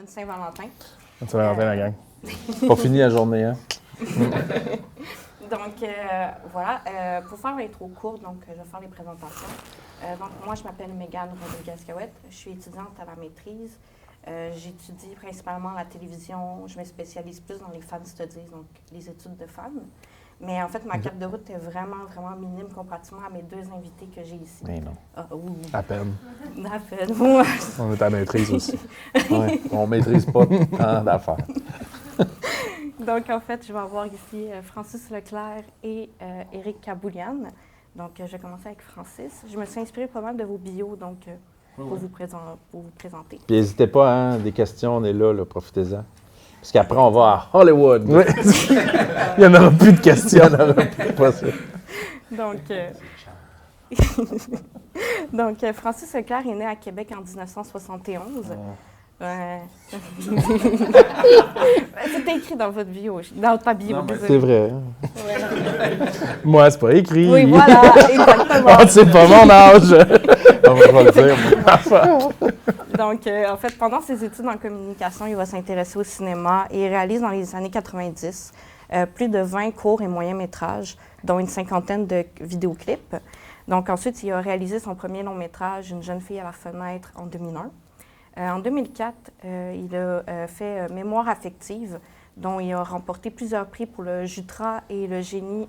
Saint-Valentin. Saint-Valentin, la gang. Pas fini la journée, hein? Donc, voilà. Pour faire l'intro courte, donc, je vais faire les présentations. Donc, moi, je m'appelle Mégane Rodriguez-Cahouette. Je suis étudiante à la maîtrise. J'étudie principalement la télévision. Je me spécialise plus dans les fan studies, donc les études de fans. Mais en fait, ma carte de route est vraiment, vraiment minime comparativement à mes deux invités que j'ai ici. Mais non. Oui. À peine. À peine. On est à maîtrise aussi. Ouais, on maîtrise pas tant d'affaires. Donc, en fait, je vais avoir ici Francis Leclerc et Éric Caboulian. Donc, je vais commencer avec Francis. Je me suis inspirée pas mal de vos bios, donc, pour vous présenter. Puis n'hésitez pas, hein, des questions, on est là, profitez-en. Parce qu'après, on va à Hollywood. Oui. Il n'y en aura plus de questions. Il n'y en aura plus, pas ça. Donc, Francis Leclerc est né à Québec en 1971. C'était écrit dans votre bio, dans ta bio. Non, c'est vrai. Ouais. Moi, c'est pas écrit. Oui, voilà, exactement. Ah, c'est pas mon âge. On va le dire. Donc, en fait, pendant ses études en communication, il va s'intéresser au cinéma et il réalise dans les années 90 plus de 20 courts et moyens métrages, dont une cinquantaine de vidéoclips. Donc, ensuite, il a réalisé son premier long métrage, Une jeune fille à la fenêtre, en 2001. En 2004, il a fait Mémoire affective, dont il a remporté plusieurs prix pour le Jutra et le Génie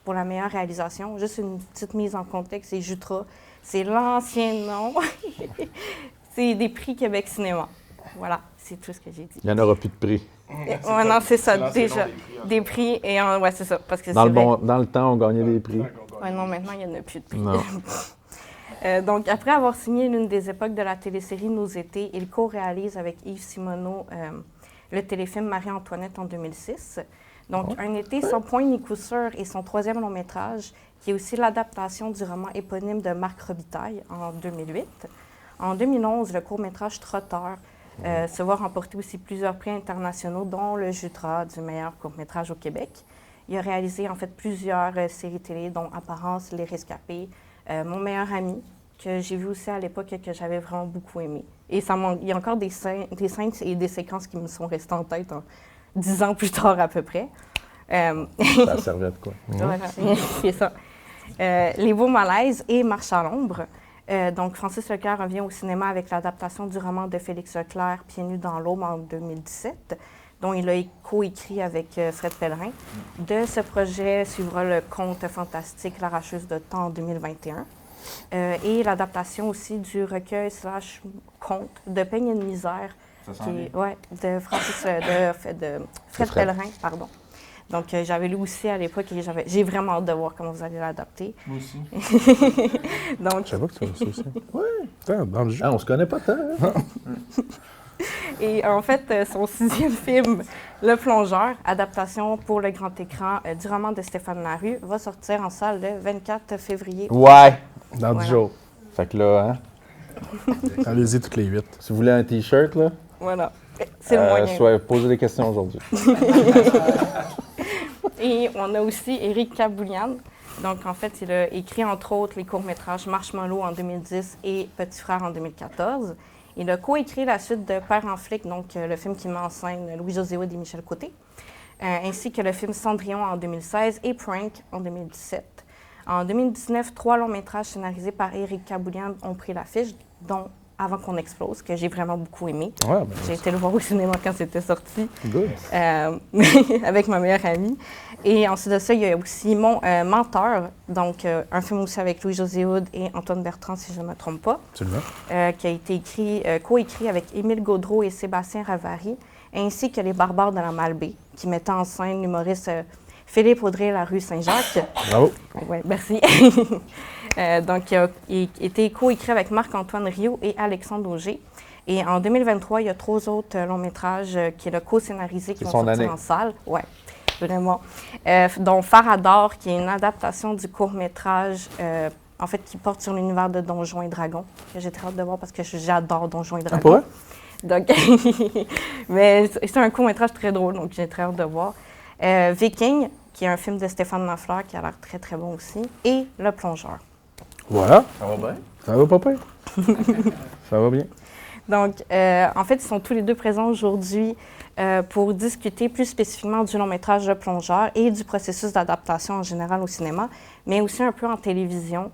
pour la meilleure réalisation. Juste une petite mise en contexte, c'est Jutra, c'est l'ancien nom. C'est des prix Québec Cinéma. Voilà, c'est tout ce que j'ai dit. Il n'y en aura plus de prix. Ouais, non, c'est ça, déjà. Des prix, et ouais, c'est ça. Parce que dans le temps, on gagnait des prix. Ouais, non, maintenant, il n'y en a plus de prix. Non. Donc, après avoir signé l'une des époques de la télésérie Nos étés, il co-réalise avec Yves Simoneau le téléfilm Marie-Antoinette en 2006. Donc, Un été sans point ni coup sûr est son troisième long métrage, qui est aussi l'adaptation du roman éponyme de Marc Robitaille en 2008. En 2011, le court-métrage Trotteur se voit remporter aussi plusieurs prix internationaux, dont le Jutra du meilleur court-métrage au Québec. Il a réalisé en fait plusieurs séries télé, dont Apparence, Les Rescapés, Mon meilleur ami, que j'ai vu aussi à l'époque et que j'avais vraiment beaucoup aimé. Et il y a encore des scènes et des séquences qui me sont restées en tête 10 ans plus tard à peu près. Ça servait de quoi? Voilà, c'est ça. Les beaux malaises et Marche à l'ombre. Donc, Francis Leclerc revient au cinéma avec l'adaptation du roman de Félix Leclerc, Pieds nus dans l'aube, en 2017, dont il a coécrit avec Fred Pellerin. De ce projet suivra le conte fantastique L'Arracheuse de temps en 2021 et l'adaptation aussi du recueil / conte de Peigne et de misère, de Fred Pellerin, pardon. Donc, j'avais lu aussi à l'époque et j'ai vraiment hâte de voir comment vous allez l'adapter. Moi aussi. Donc, j'avoue que tu as aussi. Oui, dans le jeu. On se connaît pas tant. Hein? Et en fait, son sixième film, Le Plongeur, adaptation pour le grand écran du roman de Stéphane Larue, va sortir en salle le 24 février. Ouais, dans 10 jours. Fait que là, hein? Allez-y toutes les 8. Si vous voulez un T-shirt, là. Voilà. C'est le moyen. Posez des questions aujourd'hui. Et on a aussi Éric Caboulian. Donc, en fait, il a écrit, entre autres, les courts-métrages Marshmallow en 2010 et Petit Frère en 2014. Il a coécrit la suite de Père en flic, donc le film qui met en scène Louis-José Hood et Michel Côté, ainsi que le film Cendrillon en 2016 et Prank en 2017. En 2019, 3 longs-métrages scénarisés par Éric Caboulian ont pris l'affiche, dont Avant qu'on explose, que j'ai vraiment beaucoup aimé. Ouais, j'ai été le voir au cinéma quand c'était sorti. Good. Avec ma meilleure amie. Et ensuite de ça, il y a aussi Mon Menteur, donc un film aussi avec Louis-José Hood et Antoine Bertrand, si je ne me trompe pas. Absolument. Qui a été coécrit avec Émile Gaudreau et Sébastien Ravary, ainsi que Les Barbares de la Malbaie, qui mettait en scène l'humoriste Philippe Audrey la rue Saint-Jacques. Bravo. Oui, merci. Donc, il a été coécrit avec Marc-Antoine Riou et Alexandre Auger. Et en 2023, il y a 3 autres longs-métrages qu'il a co-scénarisés qui vont sortir en salle. Ouais. vraiment. Dont Farador, qui est une adaptation du court-métrage, en fait, qui porte sur l'univers de Donjons et Dragons, que j'ai très hâte de voir parce que j'adore Donjons et Dragons. Donc, mais c'est un court-métrage très drôle, donc j'ai très hâte de voir. Viking, qui est un film de Stéphane Lafleur, qui a l'air très, très bon aussi. Et Le Plongeur. Voilà. Ça va bien? Ça va pas pire. Ça va bien. Donc, en fait, ils sont tous les deux présents aujourd'hui pour discuter plus spécifiquement du long-métrage Le Plongeur et du processus d'adaptation en général au cinéma, mais aussi un peu en télévision,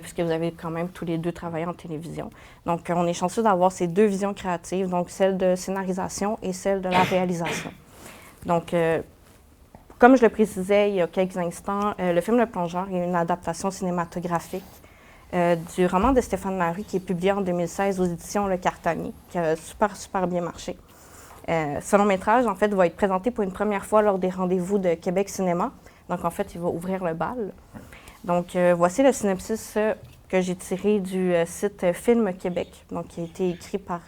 puisque vous avez quand même tous les deux travaillé en télévision. Donc, on est chanceux d'avoir ces deux visions créatives, donc celle de scénarisation et celle de la réalisation. Donc, comme je le précisais il y a quelques instants, le film Le Plongeur est une adaptation cinématographique du roman de Stéphane Larue qui est publié en 2016 aux éditions Le Cartanier, qui a super bien marché. Ce long-métrage, en fait, va être présenté pour une première fois lors des rendez-vous de Québec Cinéma. Donc, en fait, il va ouvrir le bal. Donc, voici le synopsis que j'ai tiré du site Film Québec, donc qui a été écrit par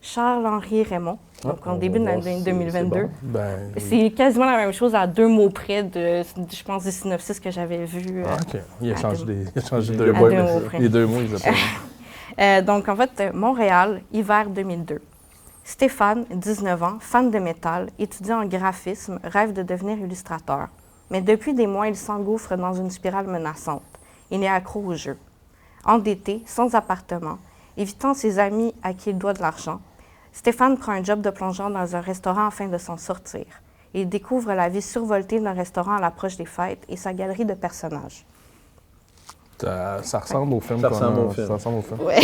Charles-Henri Raymond, donc en début de l'année 2022. Bon. C'est quasiment la même chose à 2 mots près de, je pense, du synopsis que j'avais vu. OK. Il a changé deux mots près. Les 2 mots, ils appellent. Donc, en fait, Montréal, hiver 2002. Stéphane, 19 ans, fan de métal, étudiant en graphisme, rêve de devenir illustrateur. Mais depuis des mois, il s'engouffre dans une spirale menaçante. Il est accro au jeu. Endetté, sans appartement, évitant ses amis à qui il doit de l'argent, Stéphane prend un job de plongeur dans un restaurant afin de s'en sortir. Il découvre la vie survoltée d'un restaurant à l'approche des fêtes et sa galerie de personnages. Ça ressemble au film. Ça ressemble au film. Ouais.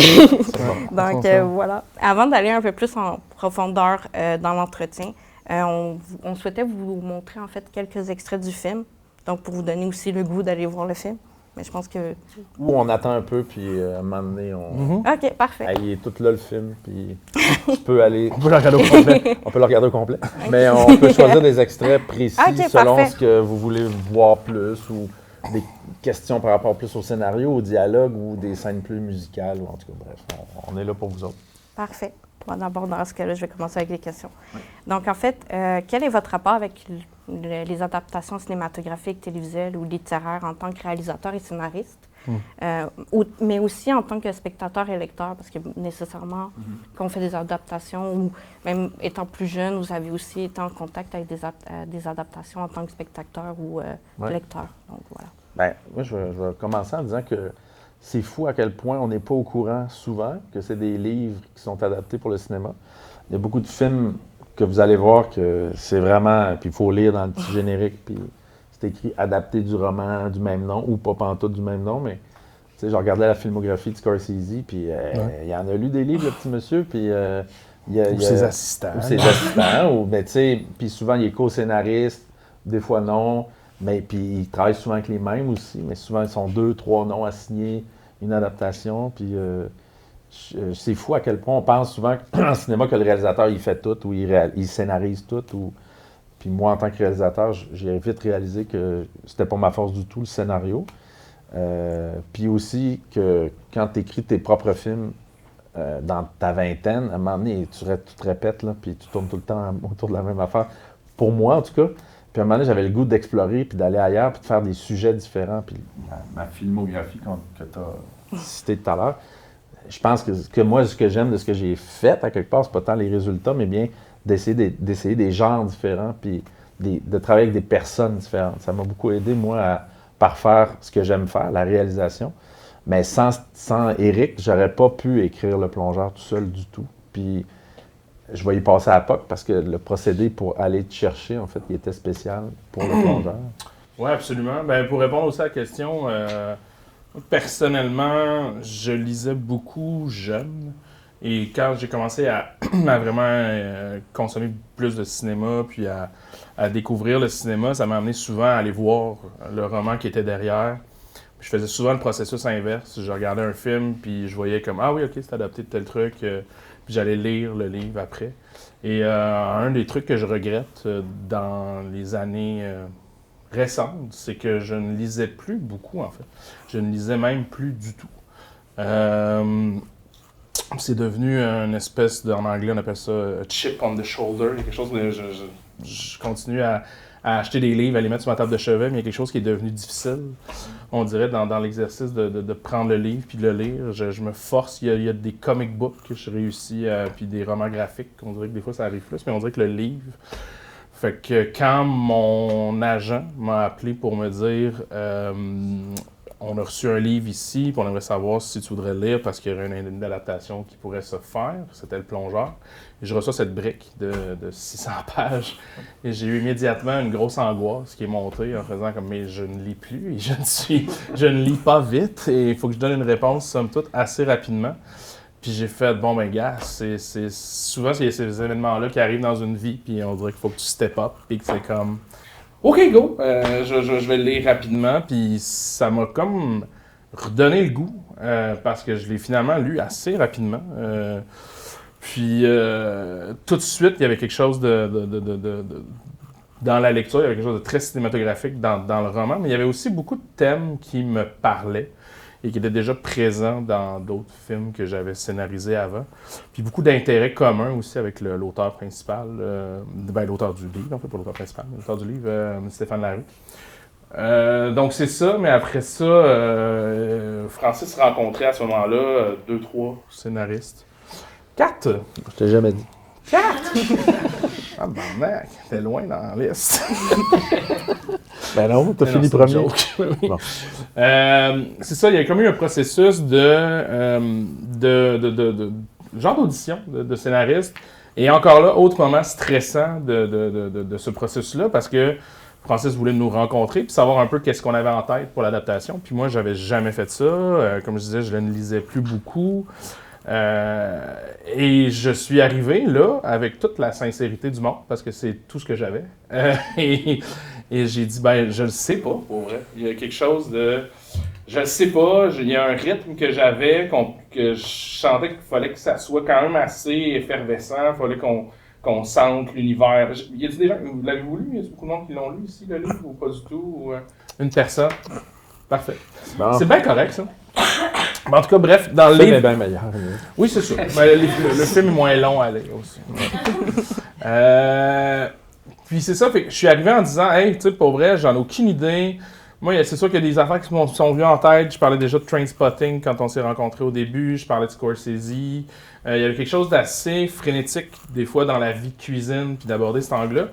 Donc, voilà. Avant d'aller un peu plus en profondeur dans l'entretien, on souhaitait vous montrer en fait quelques extraits du film, donc pour vous donner aussi le goût d'aller voir le film. Mais je pense que... Ou on attend un peu, puis à un moment donné, on... OK, parfait. Il est tout là, le film, puis tu peux aller... On peut le regarder au complet. On peut le regarder au complet. Mais on peut choisir des extraits précis selon parfait. ce que vous voulez voir plus, ou des questions par rapport plus au scénario, au dialogue, ou des scènes plus musicales, ou en tout cas, bref, on est là pour vous autres. Parfait. Bon, d'abord, dans ce cas-là, je vais commencer avec les questions. Oui. Donc, en fait, quel est votre rapport avec les adaptations cinématographiques, télévisuelles ou littéraires en tant que réalisateur et scénariste, mais aussi en tant que spectateur et lecteur, parce que nécessairement, quand on fait des adaptations, ou même étant plus jeune, vous avez aussi été en contact avec des adaptations en tant que spectateur ou lecteur. Donc, voilà. Bien, moi, je vais commencer en disant que c'est fou à quel point on n'est pas au courant souvent que c'est des livres qui sont adaptés pour le cinéma. Il y a beaucoup de films que vous allez voir que c'est vraiment... Puis il faut lire dans le petit générique, puis c'est écrit « adapté du roman du même nom » ou pas pantoute du même nom, mais... Tu sais, je regardais la filmographie de Scorsese, puis il en a lu des livres, le petit monsieur, puis... ou ses assistants. Ou ses assistants, mais tu sais... Puis souvent, il est co-scénariste, des fois non... Mais puis il travaille souvent avec les mêmes aussi, mais souvent ils sont 2, 3 noms à signer une adaptation. Puis c'est fou à quel point on pense souvent en cinéma que le réalisateur il fait tout ou il scénarise tout. Puis moi en tant que réalisateur, j'ai vite réalisé que c'était pas ma force du tout le scénario. Puis aussi que quand tu écris tes propres films dans ta vingtaine, à un moment donné tu te répètes là, puis tu tournes tout le temps autour de la même affaire. Pour moi en tout cas. Puis à un moment donné, j'avais le goût d'explorer, puis d'aller ailleurs, puis de faire des sujets différents. Puis ma filmographie que tu as citée tout à l'heure, je pense que moi, ce que j'aime de ce que j'ai fait, à quelque part, c'est pas tant les résultats, mais bien d'essayer des genres différents, puis de travailler avec des personnes différentes. Ça m'a beaucoup aidé, moi, à parfaire ce que j'aime faire, la réalisation. Mais sans Éric, j'aurais pas pu écrire Le Plongeur tout seul du tout. Puis je vais y passer à POC parce que le procédé pour aller te chercher, en fait, il était spécial pour Le Plongeur. Oui, absolument. Bien, pour répondre aussi à la question, personnellement, je lisais beaucoup jeune. Et quand j'ai commencé à vraiment consommer plus de cinéma, puis à découvrir le cinéma, ça m'a amené souvent à aller voir le roman qui était derrière. Je faisais souvent le processus inverse. Je regardais un film, puis je voyais comme « Ah oui, OK, c'est adapté de tel truc. » Puis j'allais lire le livre après. Et un des trucs que je regrette dans les années récentes, c'est que je ne lisais plus beaucoup, en fait. Je ne lisais même plus du tout. C'est devenu une espèce en anglais, on appelle ça « chip on the shoulder ». Quelque chose de... Je continue à à acheter des livres, à les mettre sur ma table de chevet, mais il y a quelque chose qui est devenu difficile. On dirait dans l'exercice de prendre le livre puis de le lire. Je me force. Il y a des comic books que je réussis, puis des romans graphiques. On dirait que des fois ça arrive plus, mais on dirait que le livre. Fait que quand mon agent m'a appelé pour me dire on a reçu un livre ici, puis on aimerait savoir si tu voudrais le lire parce qu'il y aurait une adaptation qui pourrait se faire. C'était Le Plongeur. Et je reçois cette brique de 600 pages. Et j'ai eu immédiatement une grosse angoisse qui est montée en faisant comme « mais je ne lis plus et je ne lis pas vite et il faut que je donne une réponse, somme toute, assez rapidement. » Puis j'ai fait « bon ben gars, souvent c'est ces événements-là qui arrivent dans une vie puis on dirait qu'il faut que tu step up puis que c'est comme... OK, go! Je vais le lire rapidement, puis ça m'a comme redonné le goût, parce que je l'ai finalement lu assez rapidement. Puis tout de suite, il y avait quelque chose dans la lecture, il y avait quelque chose de très cinématographique dans le roman, mais il y avait aussi beaucoup de thèmes qui me parlaient et qui étaient déjà présents dans d'autres films que j'avais scénarisés avant. Puis beaucoup d'intérêts communs aussi avec l'auteur principal, l'auteur du livre, en fait, pas l'auteur principal, mais l'auteur du livre, Stéphane Larue. Donc c'est ça, mais après ça, Francis rencontrait à ce moment-là 2-3 scénaristes. 4! Je t'ai jamais dit. 4! Ah, barnac, t'es loin dans la liste. Ben non, t'as fini premier. Bon. C'est ça, il y a comme eu un processus genre d'audition de scénariste. Et encore là, autre moment stressant de ce processus-là, parce que Francis voulait nous rencontrer puis savoir un peu qu'est-ce qu'on avait en tête pour l'adaptation. Puis moi, j'avais jamais fait ça. Comme je disais, je ne lisais plus beaucoup. Et je suis arrivé là avec toute la sincérité du monde parce que c'est tout ce que j'avais. Et j'ai dit, ben, je le sais pas, pour vrai. Il y a quelque chose de. Je le sais pas, il y a un rythme que j'avais, que je sentais qu'il fallait que ça soit quand même assez effervescent, il fallait qu'on sente l'univers. Y a-t-il des gens, vous l'avez-vous lu? Y a-t-il beaucoup de monde qui l'ont lu ici, le livre, ou pas du tout? Ou, une personne? Parfait. Bon. C'est bien correct, ça. Mais en tout cas, bref, dans le livre... Le film est bien meilleur. Oui, c'est ça. Mais le film est moins long à lire aussi. Puis c'est ça, fait que je suis arrivé en disant, hey, tu sais, pour vrai, j'en ai aucune idée. Moi, c'est sûr qu'il y a des affaires qui me sont venues en tête. Je parlais déjà de Trainspotting quand on s'est rencontrés au début. Je parlais de Scorsese. Il y avait quelque chose d'assez frénétique, des fois, dans la vie de cuisine, puis d'aborder cet angle-là.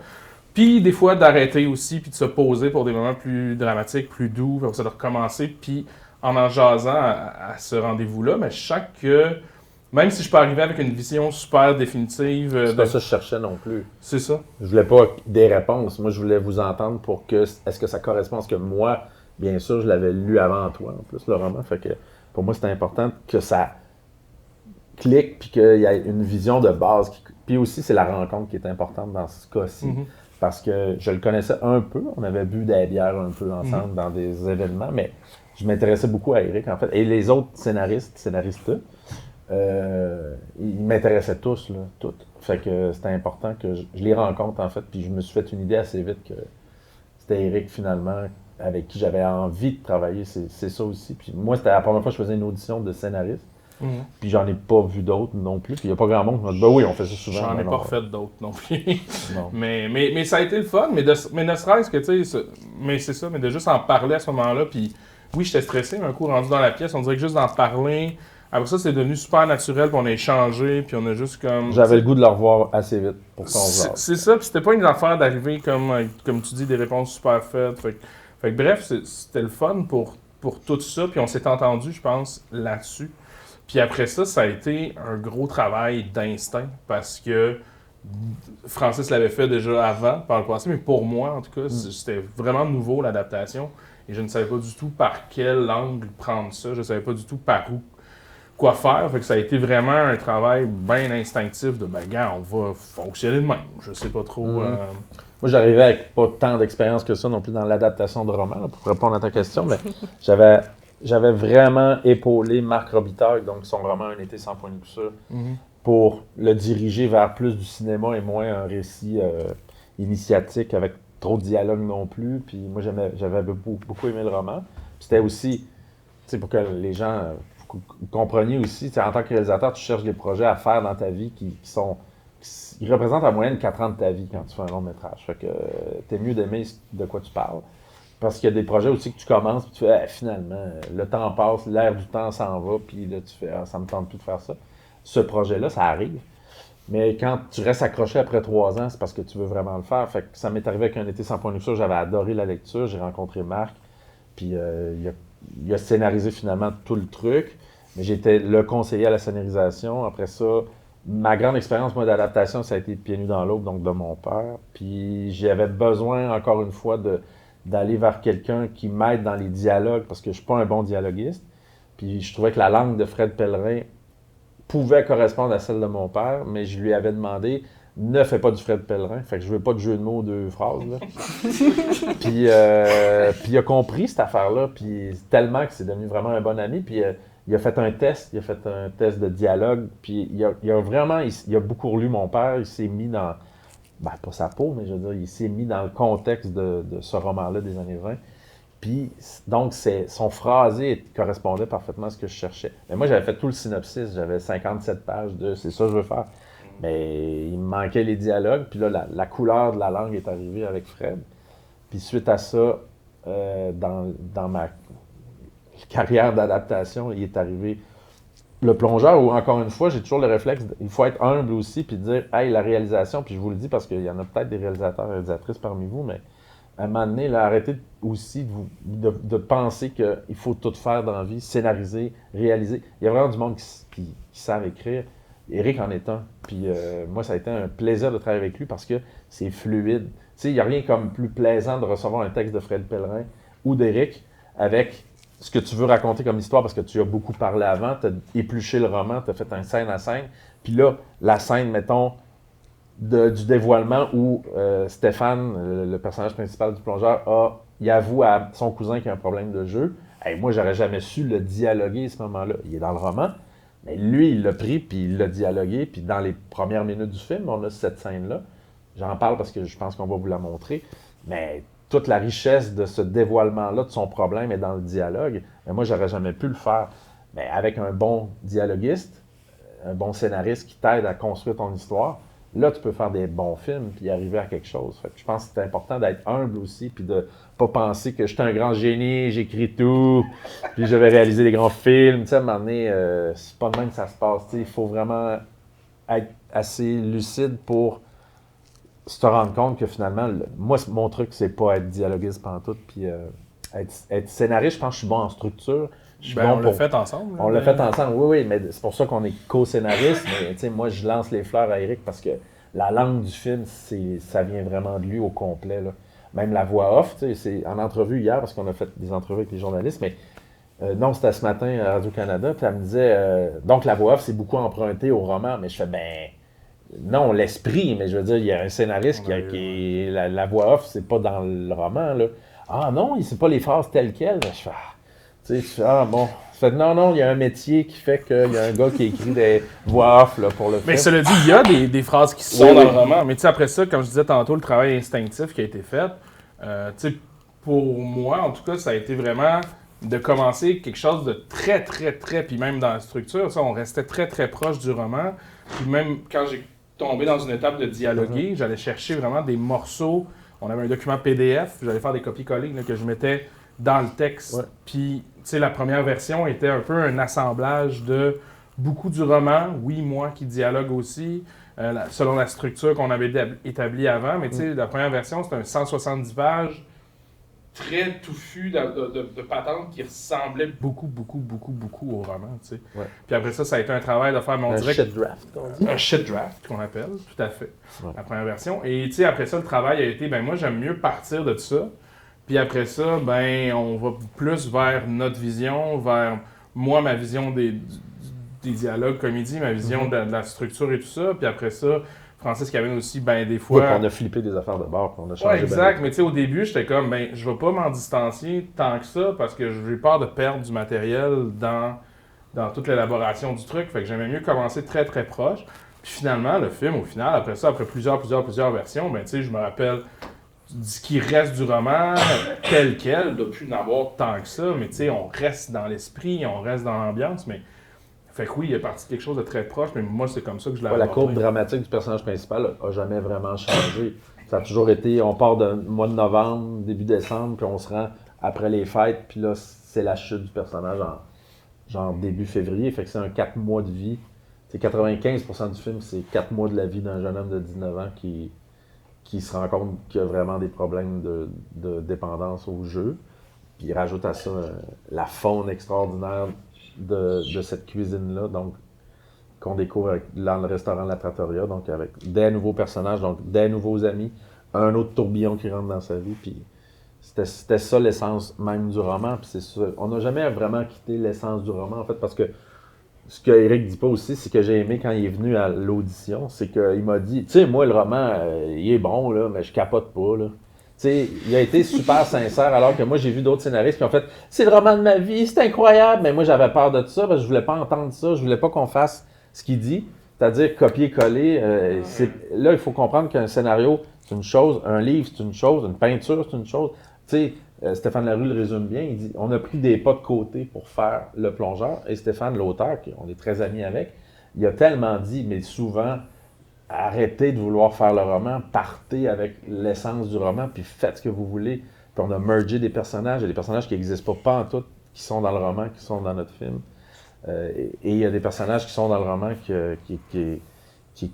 Puis, des fois, d'arrêter aussi, puis de se poser pour des moments plus dramatiques, plus doux, pour ça de recommencer. Puis, en jasant à ce rendez-vous-là, mais je sens que, même si je peux arriver avec une vision super définitive... C'est pas ça que je cherchais non plus. C'est ça. Je voulais pas des réponses. Moi, je voulais vous entendre pour que... Est-ce que ça correspond à ce que moi, bien sûr, je l'avais lu avant toi, en plus, le roman. Fait que, pour moi, c'était important que ça clique, puis qu'il y ait une vision de base. Puis aussi, c'est la rencontre qui est importante dans ce cas-ci. Mm-hmm. Parce que je le connaissais un peu. On avait bu des bières un peu ensemble dans des événements, mais... Je m'intéressais beaucoup à Eric, en fait. Et les autres scénaristes, ils m'intéressaient tous, là, toutes. Fait que c'était important que je les rencontre, en fait. Puis je me suis fait une idée assez vite que c'était Eric, finalement, avec qui j'avais envie de travailler. C'est ça aussi. Puis moi, c'était la première fois que je faisais une audition de scénariste. Mm-hmm. Puis j'en ai pas vu d'autres non plus. Puis il n'y a pas grand monde qui m'a dit, ben oui, on fait ça souvent. J'en ai pas refait d'autres non plus. Non. Mais ça a été le fun. Mais ne serait-ce que, tu sais, mais c'est ça, mais de juste en parler à ce moment-là, puis... Oui, j'étais stressé, mais un coup rendu dans la pièce, on dirait que juste d'en parler. Après ça, c'est devenu super naturel, puis on a échangé, puis on a juste comme... J'avais le goût de le revoir assez vite pour qu'on se C'est ça, puis c'était pas une affaire d'arriver comme tu dis, des réponses super faites. Fait que bref, c'était le fun pour tout ça, puis on s'est entendu, je pense, là-dessus. Puis après ça, ça a été un gros travail d'instinct, parce que Francis l'avait fait déjà avant, par le passé, mais pour moi, en tout cas, c'était vraiment nouveau, l'adaptation. Et je ne savais pas du tout par quel angle prendre ça. Je ne savais pas du tout par où, quoi faire. Fait que ça a été vraiment un travail bien instinctif de, ben, gars, on va fonctionner de même. Je sais pas trop. Moi, j'arrivais avec pas tant d'expérience que ça non plus dans l'adaptation de romans, là, pour répondre à ta question, mais j'avais vraiment épaulé Marc Robitaille, donc son roman Un été sans point de couture, pour le diriger vers plus du cinéma et moins un récit initiatique avec trop de dialogue non plus, puis moi j'avais beaucoup aimé le roman. Puis c'était aussi, pour que les gens compreniez aussi, en tant que réalisateur, tu cherches des projets à faire dans ta vie qui sont il représente en moyenne 4 ans de ta vie quand tu fais un long métrage. Fait que t'es mieux d'aimer de quoi tu parles. Parce qu'il y a des projets aussi que tu commences, puis tu fais, finalement, le temps passe, l'air du temps s'en va, puis là, tu fais, ça me tente plus de faire ça. Ce projet-là, ça arrive. Mais quand tu restes accroché après 3 ans, c'est parce que tu veux vraiment le faire. Fait que ça m'est arrivé avec Un été sans point de lecture, j'avais adoré la lecture, j'ai rencontré Marc, puis il a scénarisé finalement tout le truc, mais j'étais le conseiller à la scénarisation. Après ça, ma grande expérience, moi, d'adaptation, ça a été Pieds nus dans l'aube, donc de mon père. Puis j'avais besoin, encore une fois, d'aller vers quelqu'un qui m'aide dans les dialogues, parce que je ne suis pas un bon dialoguiste. Puis je trouvais que la langue de Fred Pellerin pouvait correspondre à celle de mon père, mais je lui avais demandé, ne fais pas du Fred Pellerin, fait que je veux pas de jeu de mots 2 phrases, là. Puis il a compris cette affaire-là, puis tellement que c'est devenu vraiment un bon ami, puis il a fait un test de dialogue, puis il a beaucoup relu mon père, il s'est mis dans, pas sa peau, mais je veux dire, il s'est mis dans le contexte de ce roman-là des années 20. Puis, donc, son phrasé correspondait parfaitement à ce que je cherchais. Mais moi, j'avais fait tout le synopsis, j'avais 57 pages de « c'est ça que je veux faire ». Mais il me manquait les dialogues, puis là, la couleur de la langue est arrivée avec Fred. Puis suite à ça, dans ma carrière d'adaptation, il est arrivé Le Plongeur, où encore une fois, j'ai toujours le réflexe, il faut être humble aussi, puis dire « hey, la réalisation », puis je vous le dis parce qu'il y en a peut-être des réalisateurs et réalisatrices parmi vous, mais à un moment donné, là, arrêtez aussi de penser qu'il faut tout faire dans la vie, scénariser, réaliser. Il y a vraiment du monde qui savent écrire. Éric en est un. Puis moi, ça a été un plaisir de travailler avec lui parce que c'est fluide. Tu sais, il n'y a rien comme plus plaisant de recevoir un texte de Fred Pellerin ou d'Éric avec ce que tu veux raconter comme histoire parce que tu as beaucoup parlé avant, tu as épluché le roman, tu as fait un scène à scène. Puis là, la scène, mettons, du dévoilement où Stéphane, le personnage principal du Plongeur, il avoue à son cousin qu'il y a un problème de jeu. Hey, moi, j'aurais jamais su le dialoguer à ce moment-là. Il est dans le roman, mais lui, il l'a pris, puis il l'a dialogué. Puis dans les premières minutes du film, on a cette scène-là. J'en parle parce que je pense qu'on va vous la montrer. Mais toute la richesse de ce dévoilement-là, de son problème, est dans le dialogue. Mais moi, j'aurais jamais pu le faire. Mais avec un bon dialoguiste, un bon scénariste qui t'aide à construire ton histoire, là, tu peux faire des bons films puis arriver à quelque chose. Fait que je pense que c'est important d'être humble aussi puis de pas penser que je suis un grand génie, j'écris tout, puis je vais réaliser des grands films. Tu sais, à un moment donné, c'est pas de même que ça se passe. Tu sais, il faut vraiment être assez lucide pour se rendre compte que finalement, moi, mon truc, c'est pas être dialoguiste pantoute puis être scénariste. Je pense que je suis bon en structure. On l'a fait ensemble. On l'a fait ensemble, oui, mais c'est pour ça qu'on est co-scénariste. Mais tu sais, moi, je lance les fleurs à Éric parce que la langue du film, ça vient vraiment de lui au complet, là. Même la voix off, tu sais, c'est en entrevue hier, parce qu'on a fait des entrevues avec les journalistes, mais non, c'était ce matin à Radio-Canada, puis elle me disait, donc la voix off, c'est beaucoup emprunté au roman, mais je fais, non, l'esprit, mais je veux dire, il y a un scénariste qui la voix off, c'est pas dans le roman, là. Ah non, c'est pas les phrases telles quelles, mais je fais, bon. Fait non, il y a un métier qui fait qu'il y a un gars qui écrit des voix off là, pour le film. Mais cela dit, il y a des phrases qui sont dans le roman. Mais tu sais, après ça, comme je disais tantôt, le travail instinctif qui a été fait, tu sais, pour moi, en tout cas, ça a été vraiment de commencer quelque chose de très, très, très, puis même dans la structure, ça, on restait très, très proche du roman. Puis même quand j'ai tombé dans une étape de dialoguer, j'allais chercher vraiment des morceaux. On avait un document PDF, j'allais faire des copies-collées que je mettais dans le texte. Ouais. Puis, tu sais, la première version était un peu un assemblage de beaucoup du roman. Oui, moi qui dialogue aussi, selon la structure qu'on avait établie avant. Mais tu sais, la première version, c'était un 170 pages très touffu de patentes qui ressemblait beaucoup au roman, tu sais. Ouais. Puis après ça, ça a été un travail de faire mon direct... Un shit draft, qu'on dit. Un shit draft, qu'on appelle, tout à fait. Ouais. La première version. Et tu sais, après ça, le travail a été, moi, j'aime mieux partir de ça. Puis après ça, on va plus vers notre vision, vers moi, ma vision des dialogues comédie, ma vision de la structure et tout ça. Puis après ça, Francis Caven aussi, des fois... Oui, on a flippé des affaires de bord, on a changé. Ouais, exact, mais tu sais, au début, j'étais comme, je vais pas m'en distancier tant que ça parce que j'ai peur de perdre du matériel dans toute l'élaboration du truc. Fait que j'aimais mieux commencer très, très proche. Puis finalement, le film, après ça, après plusieurs versions, tu sais, je me rappelle... ce qui reste du roman, tel quel, il ne doit plus en avoir tant que ça, mais tu sais, on reste dans l'esprit, on reste dans l'ambiance, mais il Fait que oui, il est parti de quelque chose de très proche, mais moi, c'est comme ça que je l'ai La abordé. courbe dramatique du personnage principal a jamais vraiment changé. Ça a toujours été, on part du mois de novembre, début décembre, puis on se rend après les fêtes, puis là, c'est la chute du personnage genre début février. Fait que c'est un 4 mois de vie. C'est 95% du film, c'est 4 mois de la vie d'un jeune homme de 19 ans qui se rend compte qu'il a vraiment des problèmes de dépendance au jeu. Puis il rajoute à ça la faune extraordinaire de cette cuisine-là, donc qu'on découvre dans le restaurant La Trattoria, donc avec des nouveaux personnages, donc des nouveaux amis, un autre tourbillon qui rentre dans sa vie, puis c'était ça l'essence même du roman, puis c'est ça. On n'a jamais vraiment quitté l'essence du roman, en fait, parce que ce que Eric dit pas aussi, c'est que j'ai aimé quand il est venu à l'audition, c'est qu'il m'a dit, tu sais, moi, le roman, il est bon, là, mais je capote pas, là. Tu sais, il a été super sincère, alors que moi, j'ai vu d'autres scénaristes qui ont fait « C'est le roman de ma vie, c'est incroyable! » Mais moi, j'avais peur de ça, parce que je voulais pas entendre ça, je voulais pas qu'on fasse ce qu'il dit, c'est-à-dire copier-coller. Là, il faut comprendre qu'un scénario, c'est une chose, un livre, c'est une chose, une peinture, c'est une chose. Tu sais, Stéphane Larue le résume bien, il dit « On a pris des pas de côté pour faire Le Plongeur. » Et Stéphane, l'auteur, on est très amis avec, il a tellement dit, mais souvent, arrêtez de vouloir faire le roman, partez avec l'essence du roman, puis faites ce que vous voulez. Puis on a mergé des personnages, il y a des personnages qui n'existent pas en tout, qui sont dans le roman, qui sont dans notre film. Et il y a des personnages qui sont dans le roman qui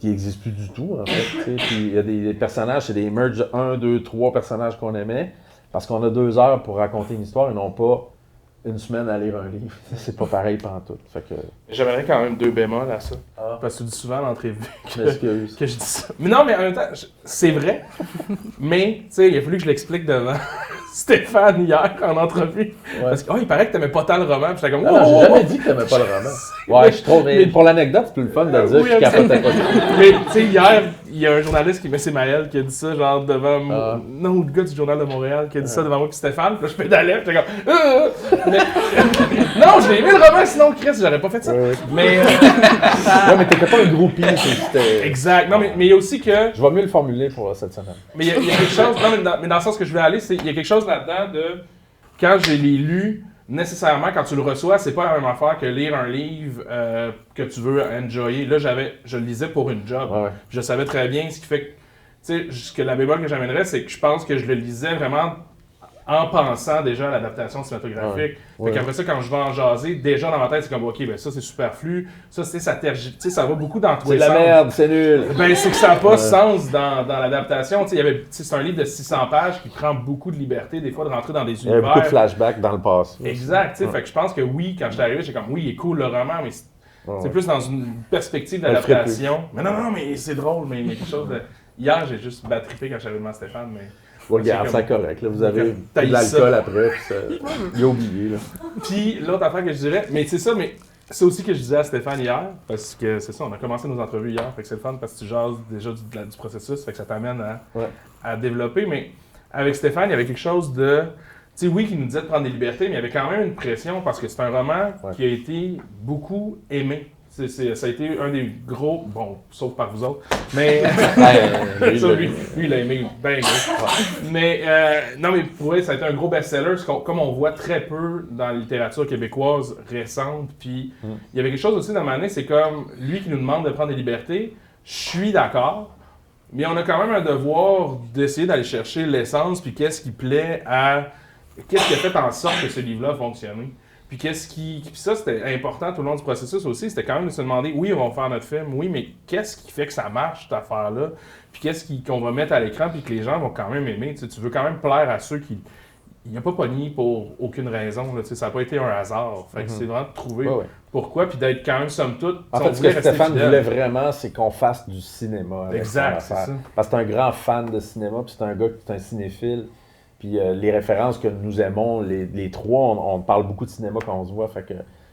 n'existent plus du tout, en fait. Puis il y a des personnages, c'est des merges de 1, 2, 3 personnages qu'on aimait, parce qu'on a 2 heures pour raconter une histoire et non pas une semaine à lire un livre. C'est pas pareil pantoute. Fait que... J'aimerais quand même 2 bémols à ça. Ah. Parce que tu dis souvent dans l'entrevue que je dis ça. Mais non, mais en même temps, c'est vrai. Mais, tu sais, il a fallu que je l'explique devant Stéphane hier en entrevue. Ouais. Parce que, il paraît que t'aimais pas tant le roman. Puis j'étais comme, Non, j'ai jamais dit que t'aimais pas le roman. Ouais, je trouve. Mais pour l'anecdote, c'est plus le fun de dire que je capotais pas. Mais, tu sais, hier, il y a un journaliste, c'est Maël, qui a dit ça, genre, devant moi. Non, le gars du Journal de Montréal, qui a dit ça devant moi, puis Stéphane. Puis là, je pédalais, puis j'étais comme, mais... Non, j'ai aimé le roman, sinon, Chris, j'aurais pas fait ça. Ouais. Mais. Ouais, mais t'étais pas un groupie, c'était. Exact. Non, mais il y a aussi que. Je vais mieux le formuler pour cette semaine. Mais il y a quelque chose. Non, mais dans le sens que je voulais aller, c'est il y a quelque chose là-dedans de. Quand je l'ai lu, nécessairement, quand tu le reçois, c'est pas la même affaire que lire un livre que tu veux enjoyer. Là, je le lisais pour une job. Ouais. Je savais très bien, ce qui fait que. Tu sais, ce que la bémol que j'amènerais, c'est que je pense que je le lisais vraiment en pensant déjà à l'adaptation cinématographique. Ouais. Fait qu'après ça, quand je vais en jaser, déjà dans ma tête, c'est comme, OK, ben ça, c'est superflu. Ça, ça va beaucoup dans tous C'est les de la sens. merde, c'est nul. Ben, c'est que ça n'a pas sens dans l'adaptation. C'est un livre de 600 pages qui prend beaucoup de liberté, des fois, de rentrer dans des Il y a univers. beaucoup de flashbacks dans le passé. Exact. Fait que je pense que oui, quand je suis arrivé, j'étais comme, oui, il est cool le roman, mais c'est plus dans une perspective d'adaptation. Mais non, mais c'est drôle, mais il y a quelque chose de... Hier, j'ai juste trippé quand j'avais demandé à Stéphane, mais... Regarde, c'est correct. Là, vous avez de Taille l'alcool ça. après, puis il a oublié. Là. Puis l'autre affaire que je dirais, mais c'est ça, mais c'est aussi que je disais à Stéphane hier, parce que c'est ça, on a commencé nos entrevues hier, fait que c'est le fun parce que tu jases déjà du processus, fait que ça t'amène à développer, mais avec Stéphane, il y avait quelque chose de, tu sais, oui, qui nous disait de prendre des libertés, mais il y avait quand même une pression parce que c'est un roman qui a été beaucoup aimé. Ça a été un des gros, bon, sauf par vous autres, mais lui, il l'a aimé bien gros. Mais non, mais pour elle, ça a été un gros best-seller, comme on voit très peu dans la littérature québécoise récente. Puis il y avait quelque chose aussi dans ma année, c'est comme lui qui nous demande de prendre des libertés. Je suis d'accord, mais on a quand même un devoir d'essayer d'aller chercher l'essence, puis qu'est-ce qui plaît à, qu'est-ce qui a fait en sorte que ce livre-là a fonctionné. Puis puis ça, c'était important tout le long du processus aussi, c'était quand même de se demander, oui, on va faire notre film, oui, mais qu'est-ce qui fait que ça marche, cette affaire-là? Puis qu'est-ce qu'on va mettre à l'écran, puis que les gens vont quand même aimer? Tu veux quand même plaire à ceux qui... Il n'y a pas pogné pour aucune raison, là, ça n'a pas été un hasard. Fait que c'est vraiment de trouver pourquoi, puis d'être quand même, somme toute... En fait, ce que Stéphane voulait vraiment, c'est qu'on fasse du cinéma. Exact, c'est ça. Parce que c'est un grand fan de cinéma, puis c'est un gars qui est un cinéphile. Puis les références que nous aimons, les trois, on parle beaucoup de cinéma quand on se voit. Fait que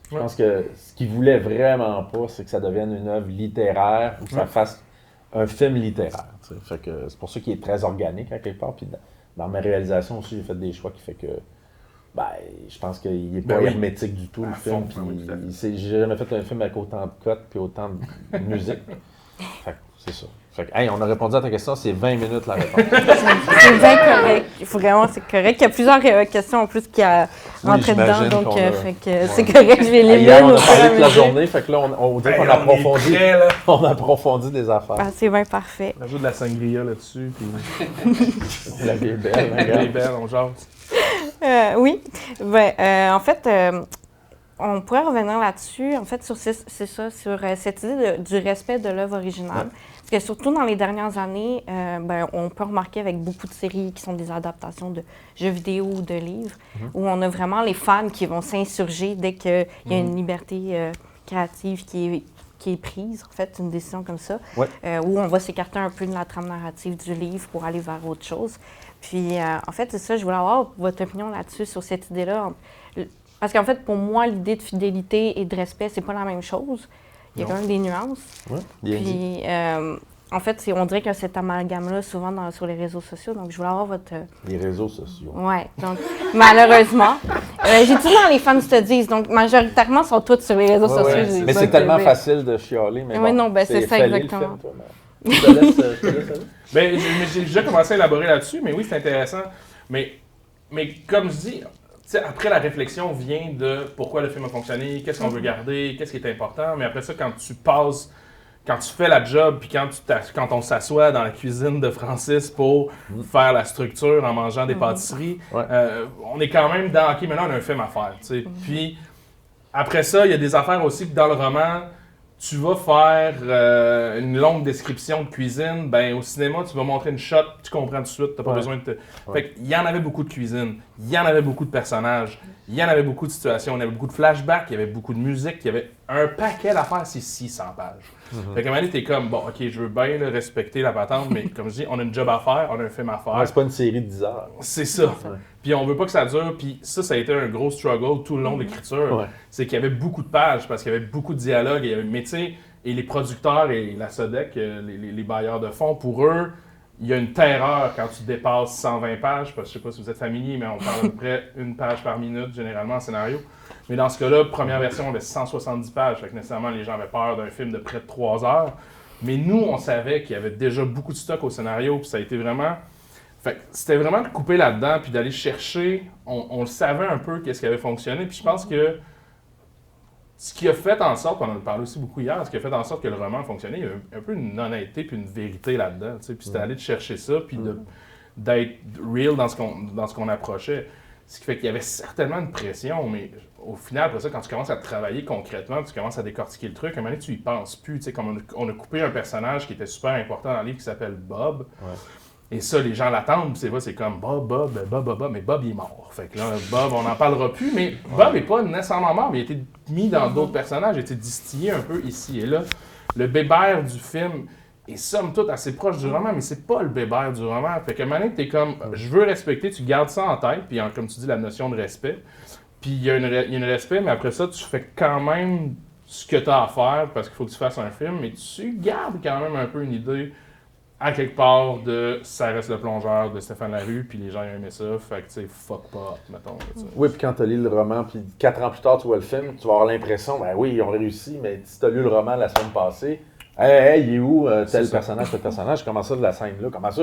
je pense que ce qu'il voulait vraiment pas, c'est que ça devienne une œuvre littéraire ou que ça fasse un film littéraire. T'sais. Fait que c'est pour ça qu'il est très organique à quelque part. Puis dans mes réalisations aussi, j'ai fait des choix qui fait que je pense qu'il n'est pas hermétique du tout, le film. J'ai jamais fait un film avec autant de cotes et autant de musique. Fait que c'est ça. Fait que, hey, on a répondu à ta question, c'est 20 minutes la réponse. C'est bien correct. Vraiment, c'est correct. Il y a plusieurs questions en plus qui a rentré dedans, donc fait que c'est correct, je vais les Hier, lire. on a parlé toute la journée, fait que là, on dirait qu'on approfondit, on approfondit des affaires. Ah, c'est bien parfait. On ajoute de la sangria là-dessus, puis La vie est belle, la vie est belle, on jase. Oui. En fait, on pourrait revenir là-dessus, en fait, sur cette idée du respect de l'œuvre originale. Ouais. Parce que surtout dans les dernières années, on peut remarquer avec beaucoup de séries qui sont des adaptations de jeux vidéo ou de livres, où on a vraiment les fans qui vont s'insurger dès qu'il y a une liberté créative qui est prise, en fait, une décision comme ça, où on va s'écarter un peu de la trame narrative du livre pour aller vers autre chose. Puis, en fait, c'est ça, je voulais avoir votre opinion là-dessus, sur cette idée-là. Parce qu'en fait, pour moi, l'idée de fidélité et de respect, c'est pas la même chose. Il y a quand même des nuances. Oui, bien puis, dit. En fait, on dirait qu'il y a cet amalgame-là souvent sur les réseaux sociaux. Donc, je voulais avoir votre... Les réseaux sociaux. Oui. Donc, malheureusement. J'ai dit dans les fans se disent. Donc, majoritairement, sont tous sur les réseaux sociaux. Mais c'est tellement facile de chialer. Mais oui, non, c'est ça exactement. Je te laisse aller. Ben, j'ai déjà commencé à élaborer là-dessus, mais oui, c'est intéressant. Mais comme je dis, après la réflexion vient de pourquoi le film a fonctionné, qu'est-ce qu'on veut garder, qu'est-ce qui est important. Mais après ça, quand tu fais la job, puis quand on s'assoit dans la cuisine de Francis pour faire la structure en mangeant des pâtisseries, on est quand même dans « OK, maintenant on a un film à faire. » Puis après ça, il y a des affaires aussi que dans le roman, tu vas faire une longue description de cuisine, ben au cinéma, tu vas montrer une shot, tu comprends tout de suite, t'as pas besoin de Fait qu'il y en avait beaucoup de cuisine, il y en avait beaucoup de personnages, il y en avait beaucoup de situations, il y avait beaucoup de flashbacks, il y avait beaucoup de musique, il y avait un paquet d'affaires, c'est 600 pages. Fait qu'à un moment donné, t'es comme, bon, OK, je veux bien respecter la patente, mais comme je dis, on a une job à faire, on a un film à faire. C'est pas une série de 10 heures. C'est ça. Puis on veut pas que ça dure, puis ça a été un gros struggle tout le long de l'écriture. C'est qu'il y avait beaucoup de pages, parce qu'il y avait beaucoup de dialogues, mais tu sais, et les producteurs et la SODEC, les bailleurs de fonds, pour eux, il y a une terreur quand tu dépasses 120 pages, parce que je sais pas si vous êtes familier, mais on parle à peu près une page par minute, généralement, en scénario. Mais dans ce cas-là, première version, on avait 170 pages, fait que nécessairement, les gens avaient peur d'un film de près de 3 heures. Mais nous, on savait qu'il y avait déjà beaucoup de stock au scénario, puis ça a été vraiment... Fait que c'était vraiment de couper là-dedans, puis d'aller chercher, on le savait un peu qu'est-ce qui avait fonctionné, puis je pense que ce qui a fait en sorte, on en a parlé aussi beaucoup hier, ce qui a fait en sorte que le roman a fonctionné, il y a un peu une honnêteté puis une vérité là-dedans, tu sais, puis c'était d'aller de chercher ça, puis d'être real dans ce qu'on approchait. Ce qui fait qu'il y avait certainement une pression, mais au final, après ça, quand tu commences à travailler concrètement, tu commences à décortiquer le truc, à un moment donné, tu y penses plus, tu sais, comme on a coupé un personnage qui était super important dans le livre qui s'appelle Bob. Et ça, les gens l'attendent, puis c'est comme Bob, mais Bob, il est mort. Fait que là, Bob, on n'en parlera plus, mais Bob n'est pas nécessairement mort, mais il a été mis dans d'autres personnages, il a été distillé un peu ici et là. Le bébert du film est somme toute assez proche du roman, mais c'est pas le bébert du roman. Fait qu'à un moment donné, t'es comme, je veux respecter, tu gardes ça en tête, puis comme tu dis, la notion de respect. Puis il y a une respect, mais après ça, tu fais quand même ce que tu as à faire, parce qu'il faut que tu fasses un film, mais tu gardes quand même un peu une idée à quelque part de Ça reste le plongeur de Stéphane Larue, puis les gens ont aimé ça, fait que tu sais, fuck pas, mettons. Oui, puis quand tu as lu le roman, puis 4 ans plus tard, tu vois le film, tu vas avoir l'impression, ben oui, ils ont réussi, mais si tu as lu le roman la semaine passée, hey, il est où tel personnage, comment ça de la scène là, comment ça,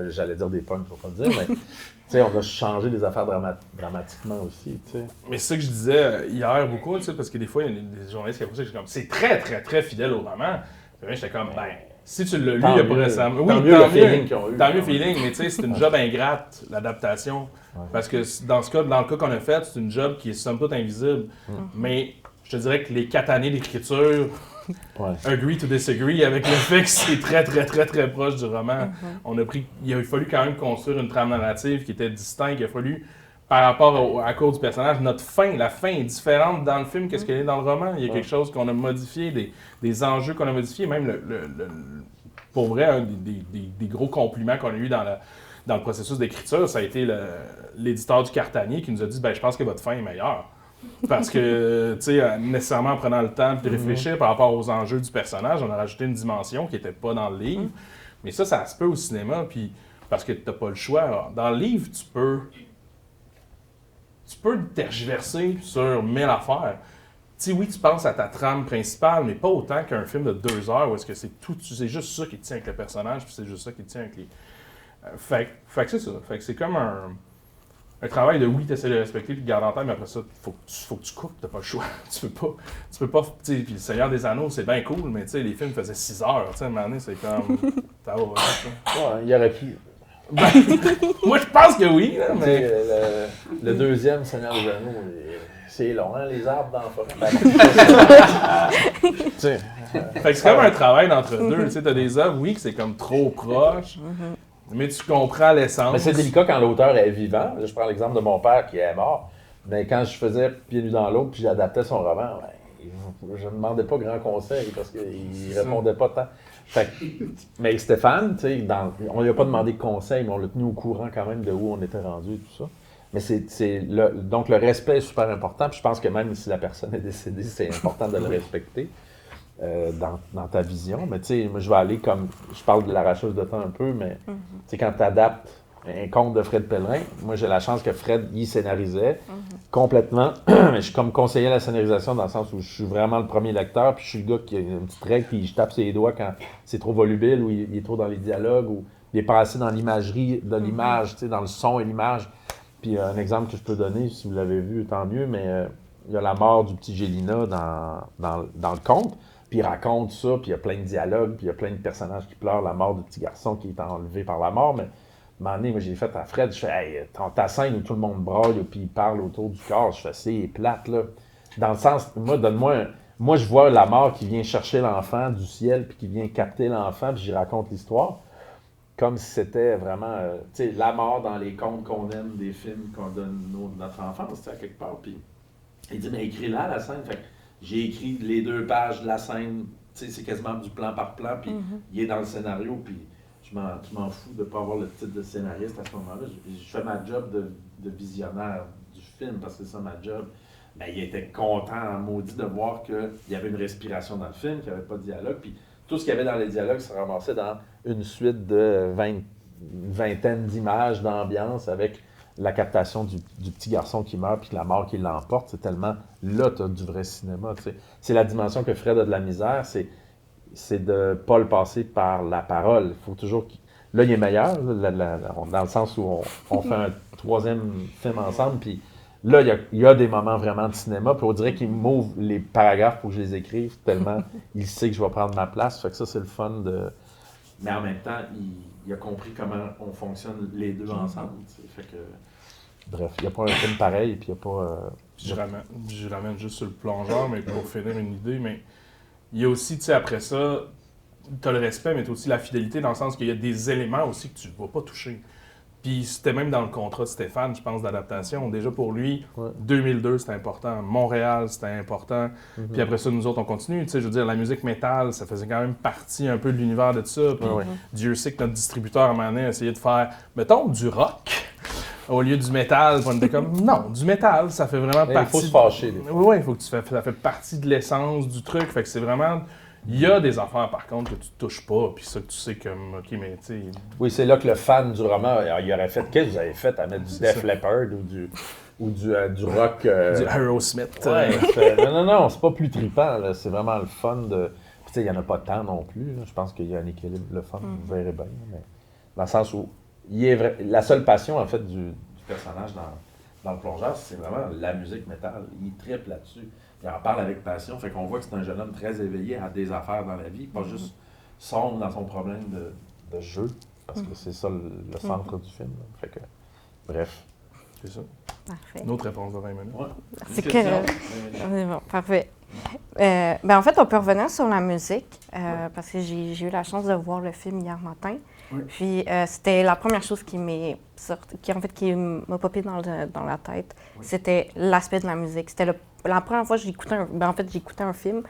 j'allais dire des punks, faut pas le dire, mais tu sais, on a changé des affaires dramatiquement aussi, tu sais. Mais c'est ça que je disais hier beaucoup, tu sais, parce que des fois, il y a des journalistes qui ont dit que c'est très, très, très fidèle au roman. Puis j'étais comme, si tu l'as lu il y a pas récemment. Oui, tant mieux le feeling qu'ils ont eu. Tant mieux le feeling, mais tu sais, c'est une job ingrate, l'adaptation. Parce que dans le cas qu'on a fait, c'est une job qui est somme toute invisible. Mais je te dirais que les 4 années d'écriture agree to disagree avec le fait que c'est très, très, très, très proche du roman. Il a fallu quand même construire une trame narrative qui était distincte. Il a fallu, par rapport à cause du personnage, la fin est différente dans le film qu'est-ce qu'elle est dans le roman. Il y a quelque chose qu'on a modifié, des enjeux qu'on a modifiés, même pour vrai, un des gros compliments qu'on a eu dans le processus d'écriture, ça a été l'éditeur du Cartanier qui nous a dit je pense que votre fin est meilleure. Parce que, tu sais, nécessairement en prenant le temps de réfléchir par rapport aux enjeux du personnage, on a rajouté une dimension qui n'était pas dans le livre. Mais ça se peut au cinéma, puis parce que tu n'as pas le choix. Dans le livre, tu peux tergiverser sur 1000 affaires. sais, oui, tu penses à ta trame principale, mais pas autant qu'un film de 2 heures où est-ce que c'est juste ça qui te tient avec le personnage, puis c'est juste ça qui te tient avec les... Fait que c'est ça. Fait que c'est comme un travail de oui, tu essaies de respecter puis de garder en tête, mais après ça, faut que tu coupes, t'as pas le choix. Tu peux pas, tu sais, puis le Seigneur des Anneaux, c'est bien cool, mais tu sais, les films faisaient 6 heures, tu sais, à un moment donné, c'est comme... ça va, Ouais, il aurait pu. moi, je pense que oui, là, mais... Le deuxième Seigneur des Anneaux, c'est long, hein, les arbres dans le forêt. Fait que c'est comme un travail d'entre deux, tu sais, t'as des œuvres, oui, que c'est comme trop proche, mais tu comprends l'essence. Mais c'est délicat quand l'auteur est vivant. Là, je prends l'exemple de mon père qui est mort, mais quand je faisais Pieds nus dans l'eau puis j'adaptais son roman, je ne demandais pas grand conseil parce qu'il répondait pas tant. Fait que, mais Stéphane, tu sais, on lui a pas demandé de conseil, mais on l'a tenu au courant quand même de où on était rendu et tout ça. Mais donc le respect est super important. Puis je pense que même si la personne est décédée, c'est important de le respecter dans ta vision. Mais tu sais, moi je vais aller comme, je parle de l'arracheuse de temps un peu, mais tu sais, quand tu adaptes un conte de Fred Pellerin, moi j'ai la chance que Fred y scénarisait complètement. Je suis comme conseiller à la scénarisation dans le sens où je suis vraiment le premier lecteur, puis je suis le gars qui a une petite règle, puis je tape ses doigts quand c'est trop volubile, ou il est trop dans les dialogues, ou il est pas assez dans l'imagerie de l'image, tu sais, dans le son et l'image. Puis un exemple que je peux donner, si vous l'avez vu, tant mieux, mais il y a la mort du petit Gélina dans le conte, puis il raconte ça, puis il y a plein de dialogues, puis il y a plein de personnages qui pleurent la mort du petit garçon qui est enlevé par la mort, mais à un moment donné, moi, j'ai fait à Fred, je fais « Hey, ta scène où tout le monde braille, puis il parle autour du corps, je fais « C'est plate, là. » Dans le sens, moi, je vois la mort qui vient chercher l'enfant du ciel, puis qui vient capter l'enfant, puis j'y raconte l'histoire, comme si c'était vraiment, tu sais, la mort dans les contes qu'on aime, des films qu'on donne notre enfance, tu sais, à quelque part. Puis il dit « Mais écris-la, la scène. » Fait que j'ai écrit les 2 pages de la scène, tu sais, c'est quasiment du plan par plan, puis il est dans le scénario, puis je m'en fous de ne pas avoir le titre de scénariste à ce moment-là. Je fais ma job de visionnaire du film parce que c'est ça ma job. Ben, il était content, maudit, de voir qu'il y avait une respiration dans le film, qu'il n'y avait pas de dialogue. Puis tout ce qu'il y avait dans les dialogues se ramassait dans une suite de une vingtaine d'images, d'ambiance avec la captation du petit garçon qui meurt puis la mort qui l'emporte. C'est tellement là, tu as du vrai cinéma. Tu sais. C'est la dimension que Fred a de la misère. C'est de ne pas le passer par la parole. Il faut toujours là, il est meilleur, là, dans le sens où on fait un 3e film ensemble, puis là, il y a des moments vraiment de cinéma, puis on dirait qu'il m'ouvre les paragraphes pour que je les écrive, tellement il sait que je vais prendre ma place. Fait que ça, c'est le fun de... Mais en même temps, il a compris comment on fonctionne les deux ensemble. Fait que... Bref, il n'y a pas un film pareil, puis il n'y a pas... Je ramène juste sur le plongeur, mais pour finir une idée, mais il y a aussi, tu sais, après ça, tu as le respect, mais tu as aussi la fidélité dans le sens qu'il y a des éléments aussi que tu ne vas pas toucher. Puis c'était même dans le contrat de Stéphane, je pense, d'adaptation. Déjà pour lui, 2002, c'était important. Montréal, c'était important. Puis après ça, nous autres, on continue. Tu sais, je veux dire, la musique métal, ça faisait quand même partie un peu de l'univers de ça. Puis Dieu sait que notre distributeur, à un moment donné, a essayé de faire, mettons, du rock au lieu du métal. On était comme, non, du métal, ça fait vraiment partie... Il faut se fâcher. Oui, il faut que ça fait partie de l'essence du truc. Fait que c'est vraiment... Il y a des affaires, par contre, que tu touches pas, puis ça que tu sais comme, OK, mais tu sais... Oui, c'est là que le fan du roman, il aurait fait, qu'est-ce que vous avez fait à mettre du Def Leppard ou du rock... Du Aerosmith. Ouais, non, c'est pas plus trippant, là. C'est vraiment le fun de... Puis tu sais, il n'y en a pas tant non plus, là. Je pense qu'il y a un équilibre, le fun, vous verrez bien, mais dans le sens où la seule passion, en fait, du personnage dans le plongeur, c'est vraiment la musique métal. Il trippe là-dessus. Il en parle avec passion, fait qu'on voit que c'est un jeune homme très éveillé à des affaires dans la vie, pas juste sombre dans son problème de jeu, parce que c'est ça le centre du film. Là. Fait que, bref. C'est ça. Parfait. Une autre réponse de 20 minutes. Ouais. C'est que... Bon, parfait. En fait, on peut revenir sur la musique, parce que j'ai eu la chance de voir le film hier matin. Oui. Puis c'était la première chose qui m'a popé dans la tête. Oui. C'était l'aspect de la musique. C'était la première fois que j'écoutais un film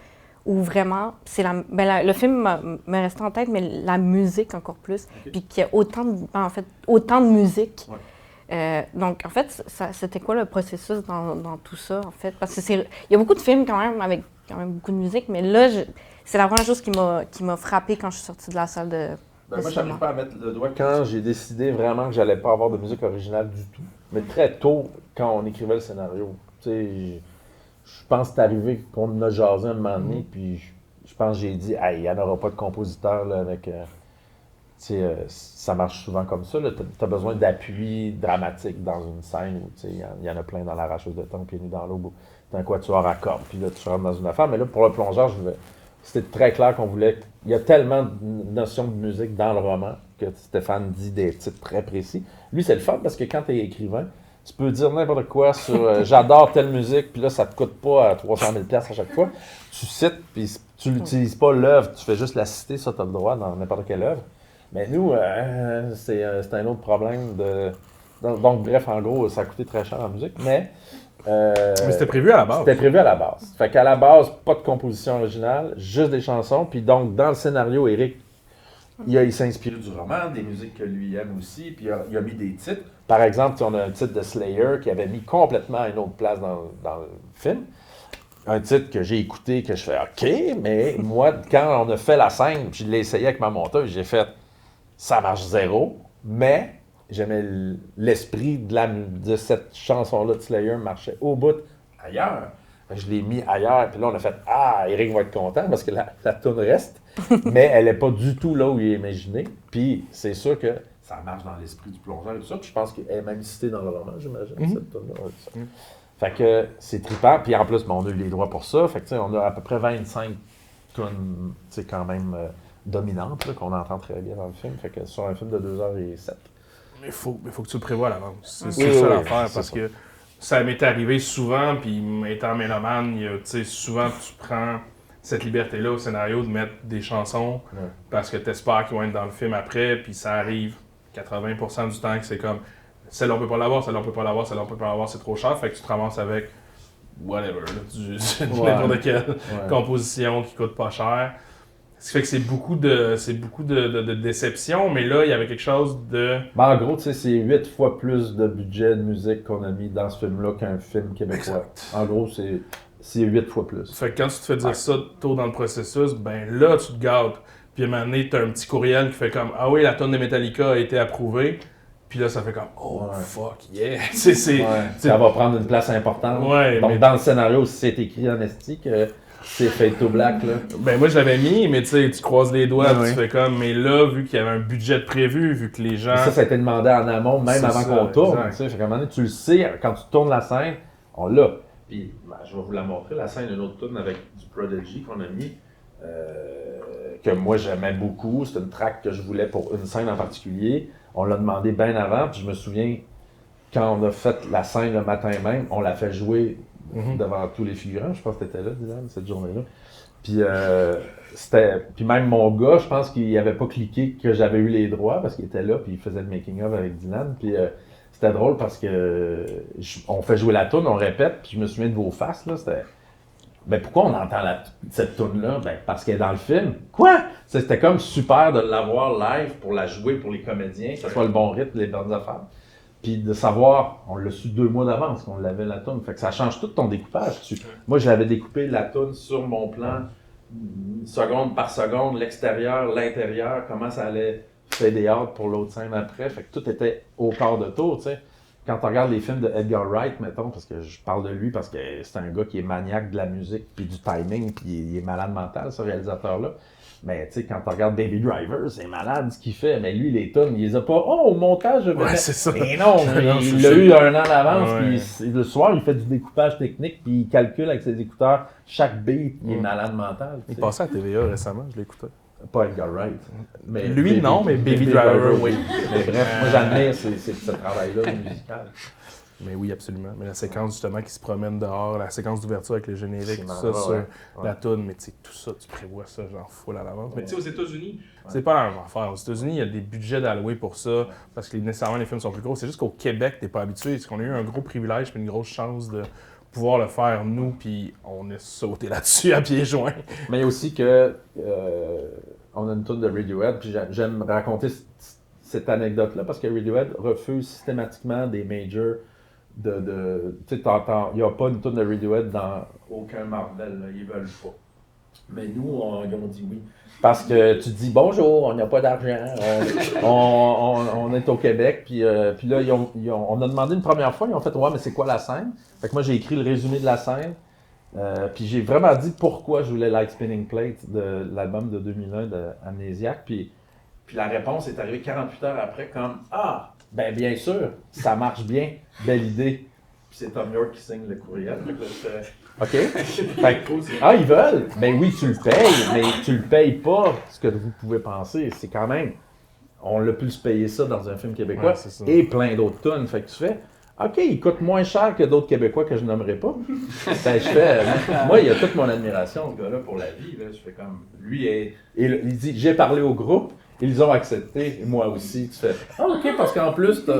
où vraiment, le film me restait en tête, mais la musique encore plus. Okay. Puis qu'il y a autant de musique. Ouais. Donc, en fait, c'était quoi le processus dans tout ça, en fait? Parce que il y a beaucoup de films quand même avec quand même beaucoup de musique, mais là, c'est la première chose qui m'a frappée quand je suis sortie de la salle de moi, je n'arrive pas à mettre le doigt quand j'ai décidé vraiment que j'allais pas avoir de musique originale du tout. Mais très tôt, quand on écrivait le scénario, tu sais, je pense que c'est arrivé qu'on en a jasé un moment donné, puis je pense que j'ai dit, il n'y en aura pas de compositeur là, avec. Ça marche souvent comme ça. Tu as besoin d'appui dramatique dans une scène où il y en a plein dans l'arracheuse de temps, pieds nus dans l'eau. T'as un quatuor à cordes, puis là, tu rentres dans une affaire. Mais là, pour le plongeur, c'était très clair qu'on voulait. Il y a tellement de notions de musique dans le roman que Stéphane dit des titres très précis. Lui, c'est le fun parce que quand tu es écrivain, tu peux dire n'importe quoi sur j'adore telle musique, puis là, ça te coûte pas 300 000 $ à chaque fois. Tu cites, puis tu n'utilises pas l'œuvre, tu fais juste la citer, ça, tu as le droit dans n'importe quelle œuvre. Mais nous, c'est un autre problème. Donc, bref, en gros, ça a coûté très cher en musique, mais c'était prévu à la base. C'était prévu à la base. Fait qu'à la base, pas de composition originale, juste des chansons. Puis donc, dans le scénario, Éric, il s'est inspiré du roman, des musiques que lui aime aussi, puis il a mis des titres. Par exemple, on a un titre de Slayer qui avait mis complètement à une autre place dans le film. Un titre que j'ai écouté, que je fais OK, mais moi, quand on a fait la scène, je l'ai essayé avec ma monteuse, j'ai fait ça marche zéro, mais j'aimais l'esprit de cette chanson-là de Slayer marchait au bout ailleurs. Je l'ai mis ailleurs, puis là on a fait Éric va être content parce que la toune reste, mais elle n'est pas du tout là où il est imaginé. Puis c'est sûr que ça marche dans l'esprit du plongeur et tout ça. Puis je pense qu'elle est même citée dans le roman, j'imagine, cette toune-là. Fait que c'est trippant. Puis en plus, on a eu les droits pour ça. Fait que on a à peu près 25 tounes, quand même dominantes, là, qu'on entend très bien dans le film. Fait que sur un film de 2h07. Mais il faut que tu le prévois à l'avance. C'est ça l'affaire, parce que ça m'est arrivé souvent, puis étant mélomane, souvent tu prends cette liberté-là au scénario de mettre des chansons parce que tu espères qu'ils vont être dans le film après, puis ça arrive 80% du temps que c'est comme celle-là on peut pas l'avoir, celle-là on peut pas l'avoir, celle-là on peut pas l'avoir, c'est trop cher, fait que tu te ramasses avec whatever, n'importe quelle composition qui coûte pas cher. Ce qui fait que c'est beaucoup de déception, mais là, il y avait quelque chose de... En gros, c'est 8 fois plus de budget de musique qu'on a mis dans ce film-là qu'un film québécois. Exact. En gros, c'est 8 fois plus. Fait que quand tu te fais dire ça tôt dans le processus, ben là, tu te gâtes. Puis à un moment donné, t'as un petit courriel qui fait comme « Ah oui, la tonne de Metallica a été approuvée. » Puis là, ça fait comme « Oh, fuck, yeah! » Ça va prendre une place importante. Donc, dans le scénario, si c'est écrit en estique... C'est Fade to Black, là. Ben moi, je l'avais mis, mais tu croises les doigts, tu fais comme... Mais là, vu qu'il y avait un budget prévu, vu que les gens... Ça a été demandé en amont, même avant qu'on tourne. Fait qu'à un moment donné, tu le sais, quand tu tournes la scène, on l'a. Puis, je vais vous la montrer, la scène d'une autre tune avec du Prodigy qu'on a mis, que moi, j'aimais beaucoup. C'est une track que je voulais pour une scène en particulier. On l'a demandé bien avant, puis je me souviens, quand on a fait la scène le matin même, on l'a fait jouer... devant tous les figurants. Je pense que tu étais là, Dylan, cette journée-là. Puis, puis même mon gars, je pense qu'il n'avait pas cliqué que j'avais eu les droits parce qu'il était là, puis il faisait le making-of avec Dylan. Puis c'était drôle parce que on fait jouer la toune, on répète, puis je me souviens de vos faces, là, c'était... Ben pourquoi on entend cette toune-là? Ben parce qu'elle est dans le film. Quoi? C'était comme super de l'avoir live pour la jouer pour les comédiens, que ce soit le bon rythme, les bonnes affaires. Puis de savoir, on l'a su 2 mois d'avance qu'on l'avait la toune. Fait que ça change tout ton découpage. Moi, j'avais découpé la toune sur mon plan, seconde par seconde, l'extérieur, l'intérieur, comment ça allait fader out pour l'autre scène après. Fait que tout était au quart de tour, tu sais. Quand on regarde les films de Edgar Wright, mettons, parce que je parle de lui parce que c'est un gars qui est maniaque de la musique puis du timing, puis il est malade mental, ce réalisateur-là. Mais tu sais, quand tu regardes Baby Driver, c'est malade ce qu'il fait. Mais lui, les tunes, il les a pas. Oh, au montage, je vais. C'est ça. Mais non, il l'a eu 1 an d'avance. Puis le soir, il fait du découpage technique. Puis il calcule avec ses écouteurs chaque beat. Il est malade mental. Il passait à TVA récemment, je l'écoutais. Pas Edgar Wright. Mais lui, non, mais Baby Driver, oui. Mais bref, moi, j'admire ce travail-là musical. Mais oui, absolument. Mais la séquence, justement, qui se promène dehors, la séquence d'ouverture avec les génériques, tout ça, sur la toune, mais tu sais, tout ça, tu prévois ça, genre, full à l'avance. Mais tu sais, aux États-Unis, c'est pas la même affaire. Aux États-Unis, il y a des budgets d'alloués pour ça, parce que nécessairement, les films sont plus gros. C'est juste qu'au Québec, t'es pas habitué, parce qu'on a eu un gros privilège puis une grosse chance de pouvoir le faire, nous, puis on est sauté là-dessus à pieds joints. Mais il y a aussi que on a une toune de Radiohead, puis j'aime raconter cette anecdote-là, parce que Radiohead refuse systématiquement des majors tu sais, il n'y a pas une toune de Radiohead dans aucun Marvel, là, ils veulent pas. Mais nous, ils ont dit oui. Parce que tu dis bonjour, on n'a pas d'argent, on est au Québec, puis là, on a demandé une première fois, ils ont fait ouais, mais c'est quoi la scène? Fait que moi, j'ai écrit le résumé de la scène, Puis j'ai vraiment dit pourquoi je voulais Like Spinning Plate de l'album de 2001 de Amnésiaque. Puis la réponse est arrivée 48 heures après comme « Ah, ben bien sûr, ça marche bien, belle idée. » Puis c'est Tom York qui signe le courriel. OK. Fait que, ils veulent. Ben oui, tu le payes, mais tu le payes pas ce que vous pouvez penser. C'est quand même, on l'a pu se payer ça dans un film québécois et plein d'autres tunes. Fait que tu fais, OK, il coûte moins cher que d'autres Québécois que je nommerai pas. Ben, je fais, moi, il y a toute mon admiration, ce gars-là, pour la vie. Là. Je fais comme, il dit, j'ai parlé au groupe, ils ont accepté, et moi aussi. Tu fais, OK, parce qu'en plus, tu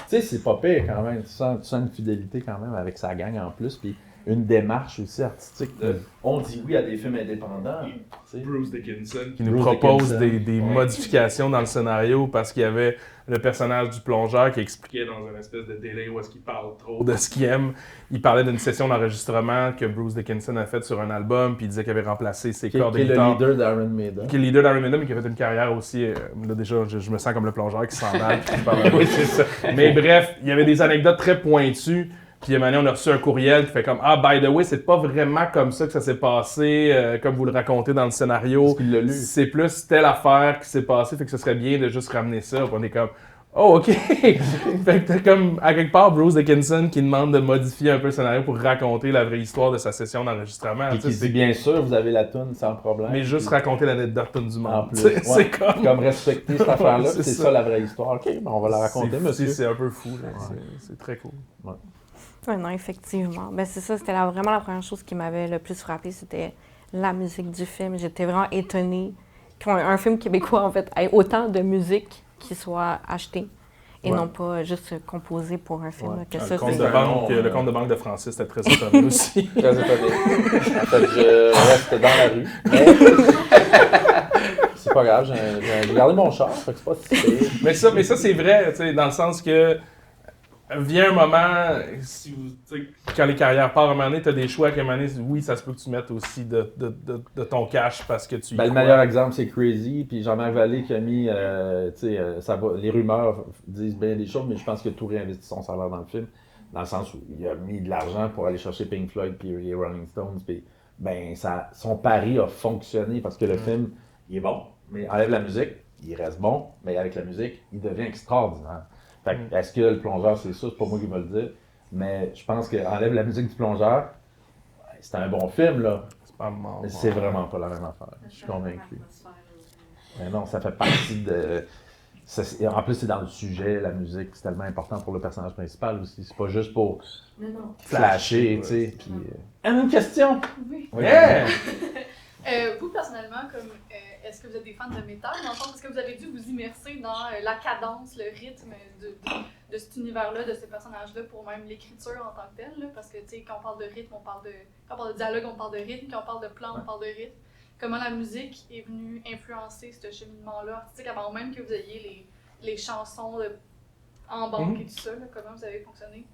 sais, c'est pas pire quand même. Tu sens une fidélité quand même avec sa gang en plus. Puis, une démarche aussi artistique. On dit oui à des films indépendants. Bruce Dickinson qui nous propose des modifications dans le scénario parce qu'il y avait le personnage du plongeur qui expliquait dans une espèce de délai où est-ce qu'il parle trop de ce qu'il aime. Il parlait d'une session d'enregistrement que Bruce Dickinson a faite sur un album, puis il disait qu'il avait remplacé ses cordes de guitare. Qui est le leader d'Iron Maiden. Qui est le leader d'Iron Maiden, mais qui a fait une carrière aussi. Là, déjà, je me sens comme le plongeur qui s'emballe. Oui, c'est ça. Mais bref, il y avait des anecdotes très pointues. Puis à un moment donné, on a reçu un courriel qui fait comme « Ah, by the way, c'est pas vraiment comme ça que ça s'est passé, comme vous le racontez dans le scénario. » Parce qu'il l'a lu. C'est plus telle affaire qui s'est passée, fait que ce serait bien de juste ramener ça. Puis on est comme « Oh, OK! » Fait que t'as comme, à quelque part, Bruce Dickinson qui demande de modifier un peu le scénario pour raconter la vraie histoire de sa session d'enregistrement. Et qui dit « Bien sûr, vous avez la toune sans problème. » Mais juste raconter l'anecdote du monde. En plus, c'est comme respecter cette affaire-là, c'est ça la vraie histoire. OK, ben on va la raconter, monsieur. C'est un peu fou, là. C'est très cool. Ouais. Oui, non, effectivement. Ben, c'est ça, c'était vraiment la première chose qui m'avait le plus frappée, c'était la musique du film. J'étais vraiment étonnée qu'un film québécois, en fait, ait autant de musique qui soit achetée et non pas juste composé pour un film. Que ça, le compte de banque de Francis, c'était très étonnant aussi. Très étonné. En fait, je reste dans la rue. Mais c'est pas grave, j'ai gardé mon char, fait que c'est pas si mais ça c'est vrai, tu sais, dans le sens que vient un moment, quand les carrières partent, à un moment donné, tu as des choix qu'à un moment donné, oui, ça se peut que tu mettes aussi de ton cash parce que tu y le crois. meilleur exemple, c'est Crazy, puis Jean-Marc Vallée qui a mis, ça va, les rumeurs disent bien des choses, mais je pense qu'il a tout réinvesti son salaire dans le film, dans le sens où il a mis de l'argent pour aller chercher Pink Floyd puis les Rolling Stones, puis son pari a fonctionné parce que le film, il est bon, mais enlève la musique, il reste bon, mais avec la musique, il devient extraordinaire. Fait que, est-ce que le plongeur, c'est ça? C'est pas moi qui vais le dire. Mais je pense qu'enlève la musique du plongeur, c'est un bon film, là. C'est pas mort. Mais c'est vraiment pas la même affaire. Je suis convaincu. Mais non, ça fait partie de... En plus, c'est dans le sujet, la musique, c'est tellement important pour le personnage principal aussi. C'est pas juste pour flasher, tu sais. Puis... Une question? Oui. Yeah! Vous, personnellement, est-ce que vous êtes des fans de métal, dans le fond? Est-ce que vous avez dû vous immerser dans la cadence, le rythme de cet univers-là, de ces personnages-là, pour même l'écriture en tant que telle? Là? Parce que, tu sais, quand on parle de rythme, quand on parle de dialogue, on parle de rythme. Quand on parle de plan, on parle de rythme. Comment la musique est venue influencer ce cheminement-là artistique avant même que vous ayez les chansons en banque et tout ça? Là? Comment vous avez fonctionné?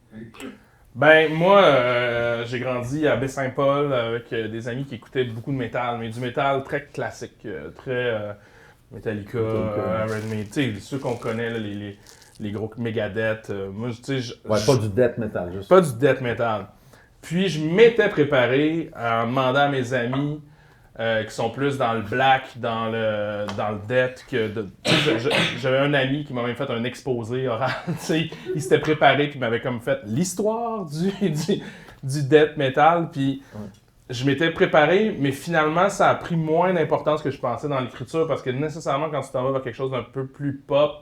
Ben, moi, j'ai grandi à Baie-Saint-Paul avec des amis qui écoutaient beaucoup de métal, mais du métal très classique, très Metallica, Iron Maiden, tu sais, ceux qu'on connaît, là, les gros Megadeth. Moi, tu sais, pas du death metal, juste. Pas du death metal. Puis, je m'étais préparé en demandant à mes amis qui sont plus dans le black, dans le death, j'avais un ami qui m'a même fait un exposé oral, il s'était préparé puis m'avait comme fait l'histoire du death metal, puis je m'étais préparé, mais finalement ça a pris moins d'importance que je pensais dans l'écriture, parce que nécessairement quand tu t'en vas vers quelque chose d'un peu plus pop,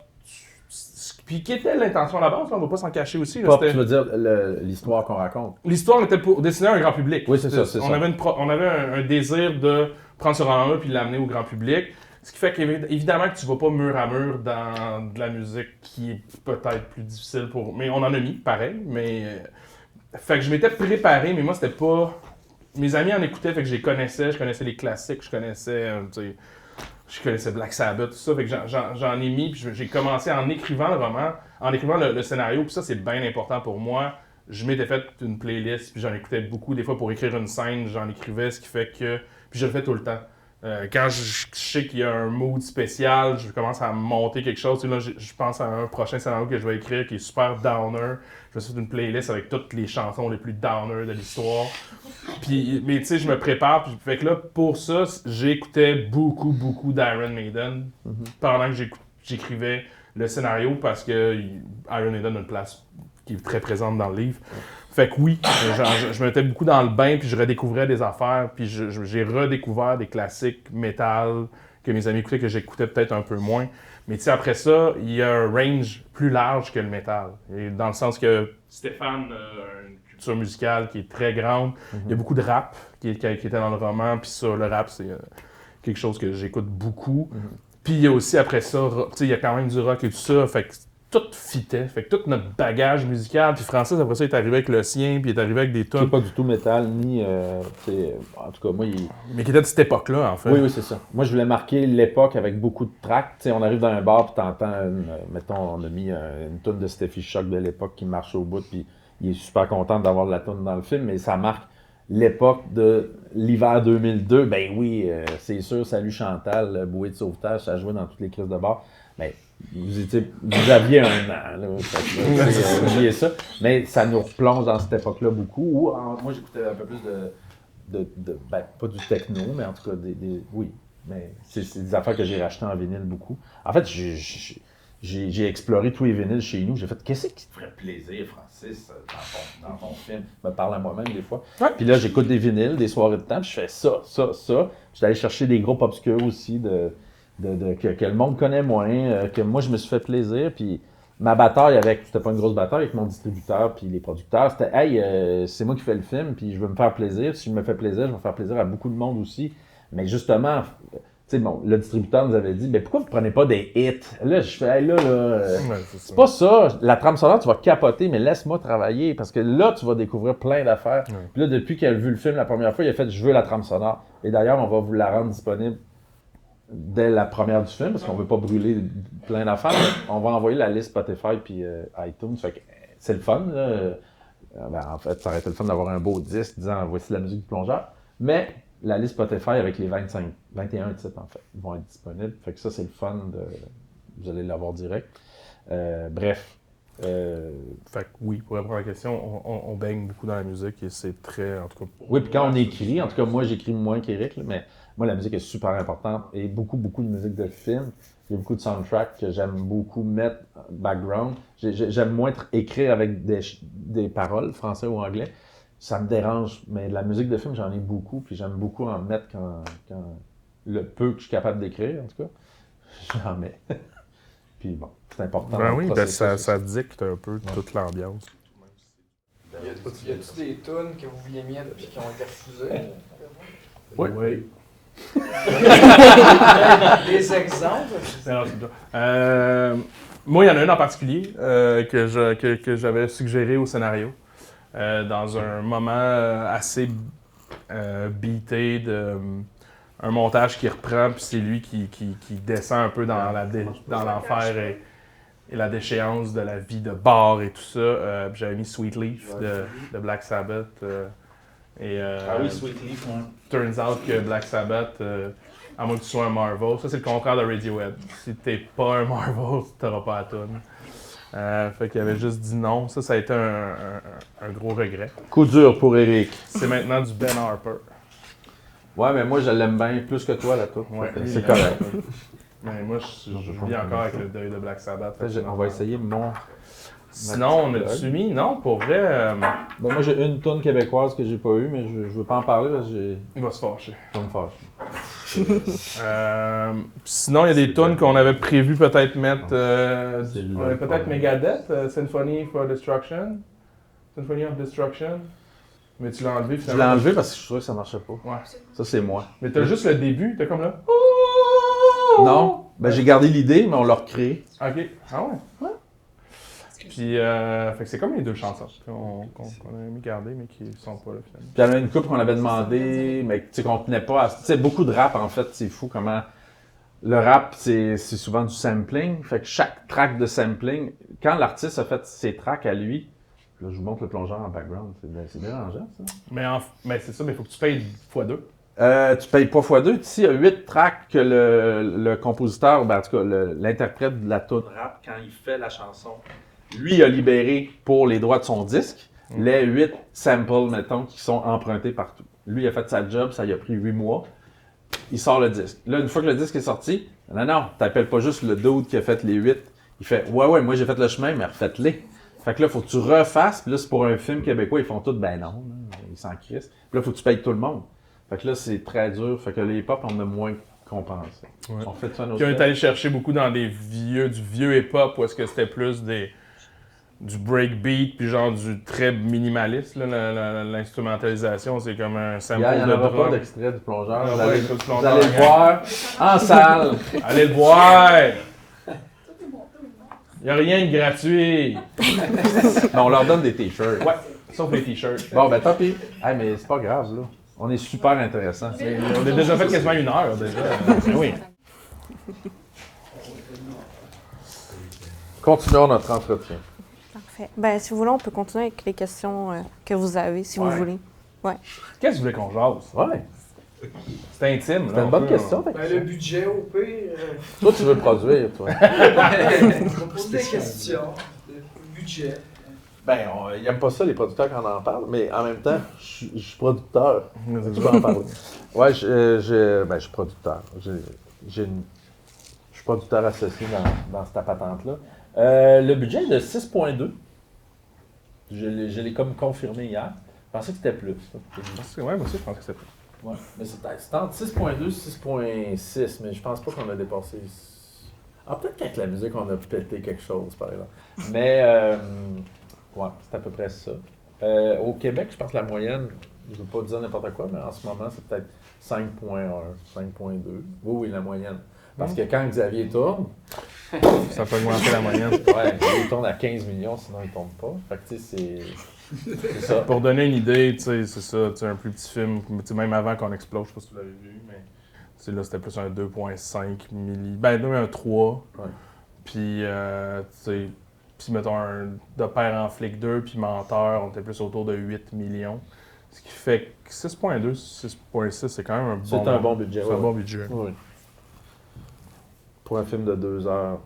puis qui était l'intention à la base, on ne va pas s'en cacher aussi. Là, pop, tu veux dire l'histoire qu'on raconte? L'histoire était pour dessiner un grand public. Oui, c'est ça. On avait un désir de prendre ce roman-là puis l'amener au grand public. Ce qui fait qu'évidemment que tu ne vas pas mur à mur dans de la musique qui est peut-être plus difficile pour... Mais on en a mis, pareil, mais... Fait que je m'étais préparé, mais moi, c'était pas... Mes amis en écoutaient, fait que je connaissais les classiques, je connaissais Black Sabbath, tout ça, fait que j'en ai mis, puis j'ai commencé en écrivant le roman, en écrivant le scénario, puis ça, c'est bien important pour moi. Je m'étais fait une playlist, puis j'en écoutais beaucoup. Des fois, pour écrire une scène, j'en écrivais, ce qui fait que... Puis je le fais tout le temps. Quand je sais qu'il y a un mood spécial, je commence à monter quelque chose. Tu sais, là, je pense à un prochain scénario que je vais écrire qui est super downer. Je vais faire une playlist avec toutes les chansons les plus downer de l'histoire. Mais tu sais, je me prépare. Puis, fait que là, pour ça, j'écoutais beaucoup d'Iron Maiden pendant que j'écrivais le scénario parce que Iron Maiden a une place qui est très présente dans le livre. Fait que oui, je me mettais beaucoup dans le bain, puis je redécouvrais des affaires, puis j'ai redécouvert des classiques métal que mes amis écoutaient, que j'écoutais peut-être un peu moins. Mais tu sais, après ça, il y a un range plus large que le métal. Et dans le sens que Stéphane a une culture musicale qui est très grande. Il y a beaucoup de rap qui était dans le roman, puis ça, le rap, c'est quelque chose que j'écoute beaucoup. Puis il y a aussi, après ça, tu sais, il y a quand même du rock et tout ça, fait que tout fitait, fait que tout notre bagage musical, puis Francis, après ça, il est arrivé avec le sien, puis il est arrivé avec des Qui n'est tunes. pas du tout métal, ni. En tout cas, moi, Mais qui était de cette époque-là, en fait. Oui, c'est ça. Moi, je voulais marquer l'époque avec beaucoup de tracks. Tu sais, on arrive dans un bar, puis t'entends, mettons, on a mis une toune de Steffi Shock de l'époque qui marche au bout, puis il est super content d'avoir la toune dans le film, mais ça marque l'époque de l'hiver 2002. Ben oui, c'est sûr, Salut Chantal, Bouée de sauvetage, ça jouait dans toutes les crises de bar. Mais vous aviez un an, là, oubliez ça. Mais ça nous replonge dans cette époque-là beaucoup. Moi, j'écoutais un peu plus ben, pas du techno, mais en tout cas, oui. Mais c'est des affaires que j'ai rachetées en vinyle beaucoup. En fait, j'ai exploré tous les vinyles chez nous. J'ai fait, qu'est-ce qui te ferait plaisir, Francis, dans ton film? Je me parle à moi-même des fois. Ouais. Puis là, j'écoute des vinyles, des soirées de temps, puis je fais ça. Je suis allé chercher des groupes obscurs aussi que le monde connaît moins, que moi, je me suis fait plaisir. Puis ma bataille c'était pas une grosse bataille avec mon distributeur puis les producteurs, c'était « Hey, c'est moi qui fais le film, puis je veux me faire plaisir. Si je me fais plaisir, je vais faire plaisir à beaucoup de monde aussi. » Mais justement, tu sais, bon, le distributeur nous avait dit « Ben pourquoi vous prenez pas des hits? » Là, je fais hey, « c'est pas ça. La trame sonore, tu vas capoter, mais laisse-moi travailler. Parce que là, tu vas découvrir plein d'affaires. Ouais. » Puis là, depuis qu'il a vu le film la première fois, il a fait « Je veux la trame sonore. » Et d'ailleurs, on va vous la rendre disponible dès la première du film, parce qu'on veut pas brûler plein d'affaires. On va envoyer la liste Spotify puis iTunes. Fait que c'est le fun, là. Ben, en fait, ça aurait été le fun d'avoir un beau disque disant « Voici la musique du plongeur. » Mais la liste Spotify avec les 21 titres, en fait, vont être disponibles. Fait que ça, c'est le fun. Vous allez l'avoir direct. Bref. Fait que oui, pour répondre à la question, on baigne beaucoup dans la musique et c'est très, en tout cas... Oui, puis quand on écrit, en tout cas, moi, j'écris moins qu'Éric, mais moi, la musique est super importante et beaucoup de musique de film. Il y a beaucoup de soundtracks que j'aime beaucoup mettre background. J'aime moins écrire avec des paroles, français ou anglais. Ça me dérange, mais la musique de film, j'en ai beaucoup, puis j'aime beaucoup en mettre quand le peu que je suis capable d'écrire, en tout cas, j'en mets. Puis bon, c'est important. Ben oui, ben ça dicte un peu toute l'ambiance. Y a-t-il des tunes que vous vouliez mettre et qui ont été refusées? Oui. Des exemples? Moi, il y en a une en particulier que j'avais suggéré au scénario. Dans un moment assez beaté, un montage qui reprend, puis c'est lui qui descend un peu dans l'enfer et la déchéance de la vie de bar et tout ça. J'avais mis Sweet Leaf de Black Sabbath. Ah oui, Sweet Leaf, ouais. Turns out que Black Sabbath, à moins que tu sois un Marvel, ça c'est le contraire de Radiohead. Si t'es pas un Marvel, t'auras pas la tune. Fait qu'il avait juste dit non. Ça a été un gros regret. Coup dur pour Éric. C'est maintenant du Ben Harper. Ouais, mais moi, je l'aime bien plus que toi, la toute. Ouais, c'est correct. Mais moi, je vis encore avec le deuil de Black Sabbath. On va essayer mon... Sinon, on a-tu mis? Non, pour vrai... Ben, moi, j'ai une toune québécoise que j'ai pas eue, mais je veux pas en parler parce que Il va se fâcher. Je vais me fâcher. Sinon, il y a des tunes qu'on avait prévu peut-être mettre... peut-être Megadeth, Symphony for Destruction. Symphony of Destruction. Mais tu l'as enlevé finalement. Je l'ai enlevé parce que je trouvais que ça marchait pas. Ouais. Ça, c'est moi. Mais t'as juste le début, t'as comme là... Non. Ben, j'ai gardé l'idée, mais on l'a recréé. OK. Ah ouais? Puis, fait que c'est comme les deux chansons qu'on a mis garder, mais qui sont pas là, finalement. Puis il y en a une couple qu'on avait demandé, mais qu'on tenait pas à... Tu sais, beaucoup de rap, en fait, c'est fou comment... Le rap, c'est souvent du sampling. Fait que chaque track de sampling, quand l'artiste a fait ses tracks à lui, là, je vous montre le plongeur en background, c'est dérangeant, ça. Mais c'est ça, mais il faut que tu payes x2. Tu payes pas x2. Ici, il y a 8 tracks que le compositeur, ben, en tout cas l'interprète de la tune rap, quand il fait la chanson, lui a libéré pour les droits de son disque les 8 samples, mettons, qui sont empruntés partout. Lui, il a fait sa job, ça lui a pris 8 mois. Il sort le disque. Là, une fois que le disque est sorti, non, t'appelles pas juste le dude qui a fait les 8. Il fait, ouais, moi j'ai fait le chemin, mais refaites-les. Fait que là, faut que tu refasses. Puis là, c'est pour un film québécois, ils font tout, ben non, là, ils s'en crissent. Puis là, faut que tu payes tout le monde. Fait que là, c'est très dur. Fait que les hip-hop, on a moins compensé. Ouais. On fait ça à nos Puis on est allé chercher beaucoup dans du vieux hip-hop, où est-ce que c'était plus du breakbeat, puis genre du très minimaliste, là, l'instrumentalisation, c'est comme un sample Il y en de aura drum. pas d'extrait du plongeur. Ah Vous ouais, allez, écoute, vous plongeur, allez le hein. voir en salle. Allez le voir! Il n'y a rien de gratuit! Mais on leur donne des t-shirts. Ouais, sauf les t-shirts. Bon, ben tant pis. Hey, mais c'est pas grave, là. On est super intéressant. On a déjà fait quasiment 1 heure, déjà. Ben oui. Continuons notre entretien. Parfait. Ben, si vous voulez, on peut continuer avec les questions que vous avez, si vous voulez. Qu'est-ce que vous voulez qu'on jase? Ouais. C'est intime, là. C'est une bonne question. Ben, le budget, au pire. Toi, tu veux produire, toi. Je pose des questions. Le budget. Ben, ils n'aiment pas ça, les producteurs, quand on en parle, mais en même temps, je suis producteur. Je peux en parler. Ouais, je suis producteur. Je suis producteur associé dans cette patente-là. Le budget est de 6,2. Je l'ai comme confirmé hier. Je pensais que c'était plus. Ouais, moi aussi, je pense que c'était plus. Ouais, mais c'est entre 6,2 et 6,6, mais je pense pas qu'on a dépassé. Ah, peut-être qu'avec la musique, on a pété quelque chose, par exemple. Mais, ouais, c'est à peu près ça. Au Québec, je pense que la moyenne, je ne veux pas dire n'importe quoi, mais en ce moment, c'est peut-être 5,1, 5,2. Oui, la moyenne. Parce que quand Xavier tourne, Ça peut augmenter la moyenne. ouais, il tourne à 15 millions, sinon il ne tombe pas. Fait que, tu sais, c'est ça. Pour donner une idée, tu sais, c'est ça, tu sais, un plus petit film, tu sais, même avant qu'on explose, je sais pas si tu l'avais vu, mais tu sais, là, c'était plus un 2,5 milli, ben, un 3. Ouais. Puis, tu sais, puis mettons de Père en flic 2, puis Menteur, on était plus autour de 8 millions. Ce qui fait que 6,2, 6,6, c'est quand même un bon... C'est un bon budget. C'est un bon budget. Oui. Pour un film de 2h10.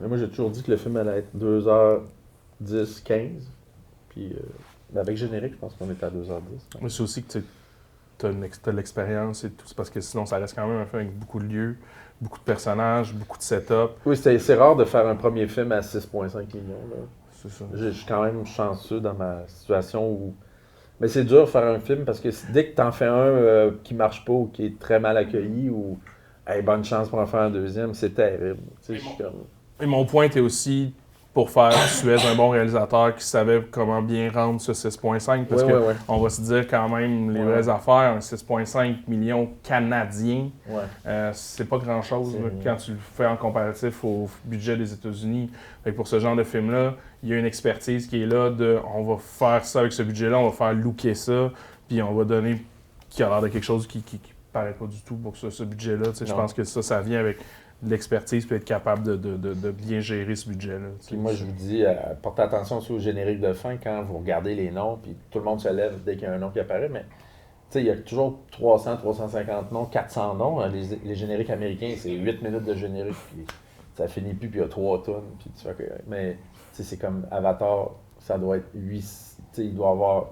Mais moi, j'ai toujours dit que le film allait être 2h10, 15. Puis, mais avec générique, je pense qu'on était à 2h10. Mais c'est aussi que tu as de l'expérience et tout, c'est parce que sinon, ça reste quand même un film avec beaucoup de lieux, beaucoup de personnages, beaucoup de setup. Oui, c'est rare de faire un premier film à 6,5 millions. Là. C'est ça. Je suis quand même chanceux dans ma situation où... Mais c'est dur de faire un film parce que dès que tu en fais un qui marche pas ou qui est très mal accueilli ou hey, bonne chance pour en faire un deuxième, c'est terrible. Tu sais, je suis comme... Et mon point était aussi pour faire Suez un bon réalisateur qui savait comment bien rendre ce 6,5 parce Ouais, que ouais, ouais. on va se dire quand même les Ouais. vraies affaires, un 6,5 millions canadiens, Ouais. c'est pas grand-chose C'est là, quand tu le fais en comparatif au budget des États-Unis. Fait que pour ce genre de film-là, il y a une expertise qui est là de on va faire ça avec ce budget-là, on va faire looker ça, puis on va donner qui a l'air de quelque chose qui paraît pas du tout pour ce budget-là. Tu sais, je Non. pense que ça vient avec de l'expertise puis être capable de bien gérer ce budget-là. tu sais. Puis moi, je vous dis, portez attention aussi au générique de fin quand vous regardez les noms, puis tout le monde se lève dès qu'il y a un nom qui apparaît, mais tu sais, il y a toujours 300, 350 noms, 400 noms. Les génériques américains, c'est 8 minutes de générique, puis ça finit plus, puis il y a 3 tonnes, puis tu fais que... Mais tu sais, c'est comme Avatar, ça doit être 8... Tu sais, il doit y avoir,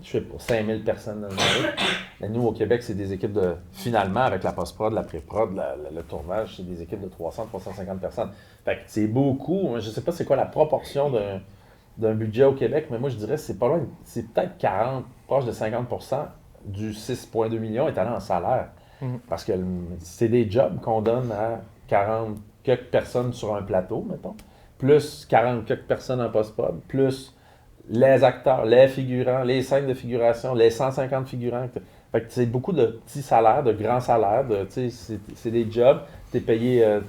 je sais pas, 5000 personnes dans le générique. Mais nous, au Québec, c'est des équipes de... Finalement, avec la post-prod, la pré-prod, le tournage, c'est des équipes de 300, 350 personnes. Fait que c'est beaucoup. Je sais pas c'est quoi la proportion d'un budget au Québec, mais moi, je dirais que c'est pas loin. C'est peut-être 40, proche de 50% du 6,2 millions est allé en salaire. Parce que c'est des jobs qu'on donne à 40 quelques personnes sur un plateau, mettons, plus 40 quelques personnes en post-prod, plus les acteurs, les figurants, les scènes de figuration, les 150 figurants. Fait que c'est beaucoup de petits salaires, de grands salaires. C'est des jobs. Tu es payé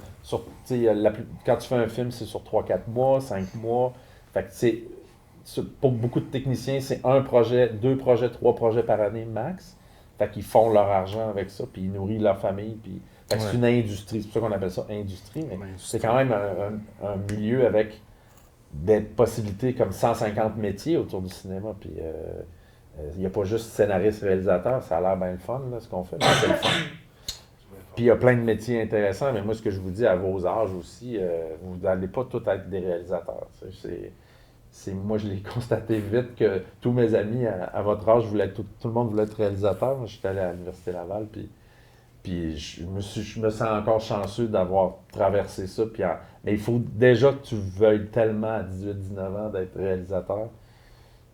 quand tu fais un film, c'est sur 3-4 mois, 5 mois. Fait que pour beaucoup de techniciens, c'est un projet, 2 projets, 3 projets par année max. Fait qu'ils font leur argent avec ça, puis ils nourrissent leur famille. Puis... Fait que c'est une industrie. C'est pour ça qu'on appelle ça industrie, mais c'est quand même un milieu avec des possibilités comme 150 métiers autour du cinéma. Puis Il n'y a pas juste scénariste-réalisateur, ça a l'air bien le fun, là, ce qu'on fait. C'est le fun. Puis il y a plein de métiers intéressants, mais moi, ce que je vous dis à vos âges aussi, vous n'allez pas tous être des réalisateurs. Moi, je l'ai constaté vite que tous mes amis à votre âge, tout le monde voulait être réalisateur. Moi, j'étais allé à l'Université Laval, puis je me sens encore chanceux d'avoir traversé ça. Mais il faut déjà que tu veuilles tellement à 18-19 ans d'être réalisateur.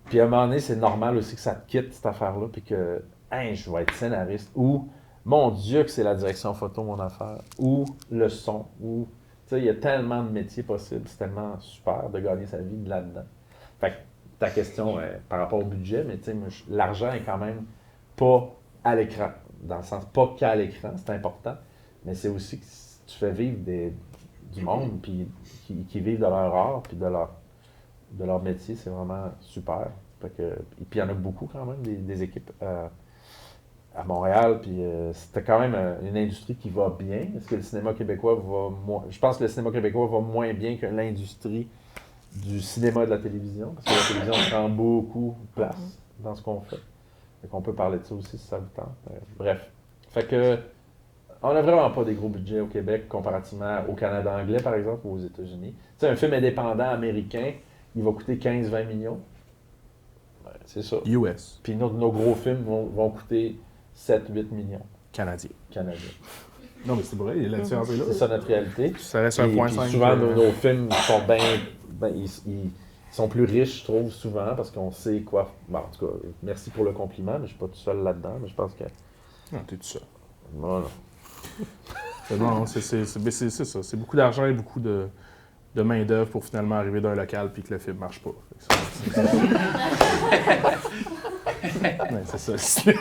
Puis à un moment donné, c'est normal aussi que ça te quitte, cette affaire-là, puis que je vais être scénariste, ou mon Dieu que c'est la direction photo, mon affaire, ou le son, ou... Tu sais, il y a tellement de métiers possibles, c'est tellement super de gagner sa vie là-dedans. Fait que ta question par rapport au budget, mais tu sais, l'argent est quand même pas à l'écran, dans le sens pas qu'à l'écran, c'est important, mais c'est aussi que tu fais vivre du monde, puis qui vivent de leur art, puis de leur métier, c'est vraiment super. Fait que, et puis il y en a beaucoup quand même, des équipes à Montréal, puis c'était quand même une industrie qui va bien. Est-ce que le cinéma québécois va moins... Je pense que le cinéma québécois va moins bien que l'industrie du cinéma et de la télévision, parce que la télévision prend beaucoup de place dans ce qu'on fait. Fait qu'on peut parler de ça aussi si ça vous tente. Bref. Fait que on n'a vraiment pas des gros budgets au Québec comparativement au Canada anglais, par exemple, ou aux États-Unis. Tu sais, un film indépendant américain, il va coûter 15-20 millions. Ouais, c'est ça. US. Puis nos gros films vont coûter 7-8 millions. Canadien. Canadiens. Non, mais c'est vrai, la différence est là. C'est ça notre réalité. Ça reste 1,5. Puis souvent, nos films sont ils sont plus riches, je trouve, souvent, parce qu'on sait quoi. Bon, en tout cas, merci pour le compliment, mais je ne suis pas tout seul là-dedans, mais je pense que. Non, t'es tout seul. Voilà. Non, c'est ça. C'est beaucoup d'argent et beaucoup de main-d'œuvre pour finalement arriver d'un local puis que le film ne marche pas. Ouais, c'est ça, le cinéma.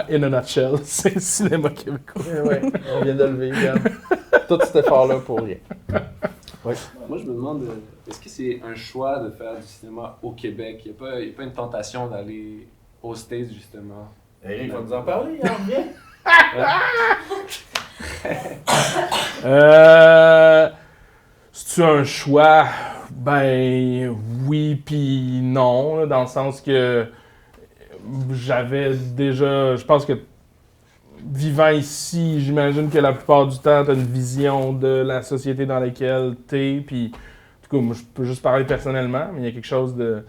In a nutshell, c'est le cinéma québécois. Ouais, on vient de le vivre, regarde. Tout cet effort-là pour rien. Ouais. Moi, je me demande, est-ce que c'est un choix de faire du cinéma au Québec? Il n'y a pas une tentation d'aller aux States, justement? Eric va nous en parler, il en revient. C'est-tu un choix? Ben oui puis non, là, dans le sens que j'avais déjà... Je pense que vivant ici, j'imagine que la plupart du temps, tu as une vision de la société dans laquelle tu es. Puis, en tout cas, moi, je peux juste parler personnellement, mais il y a quelque chose de...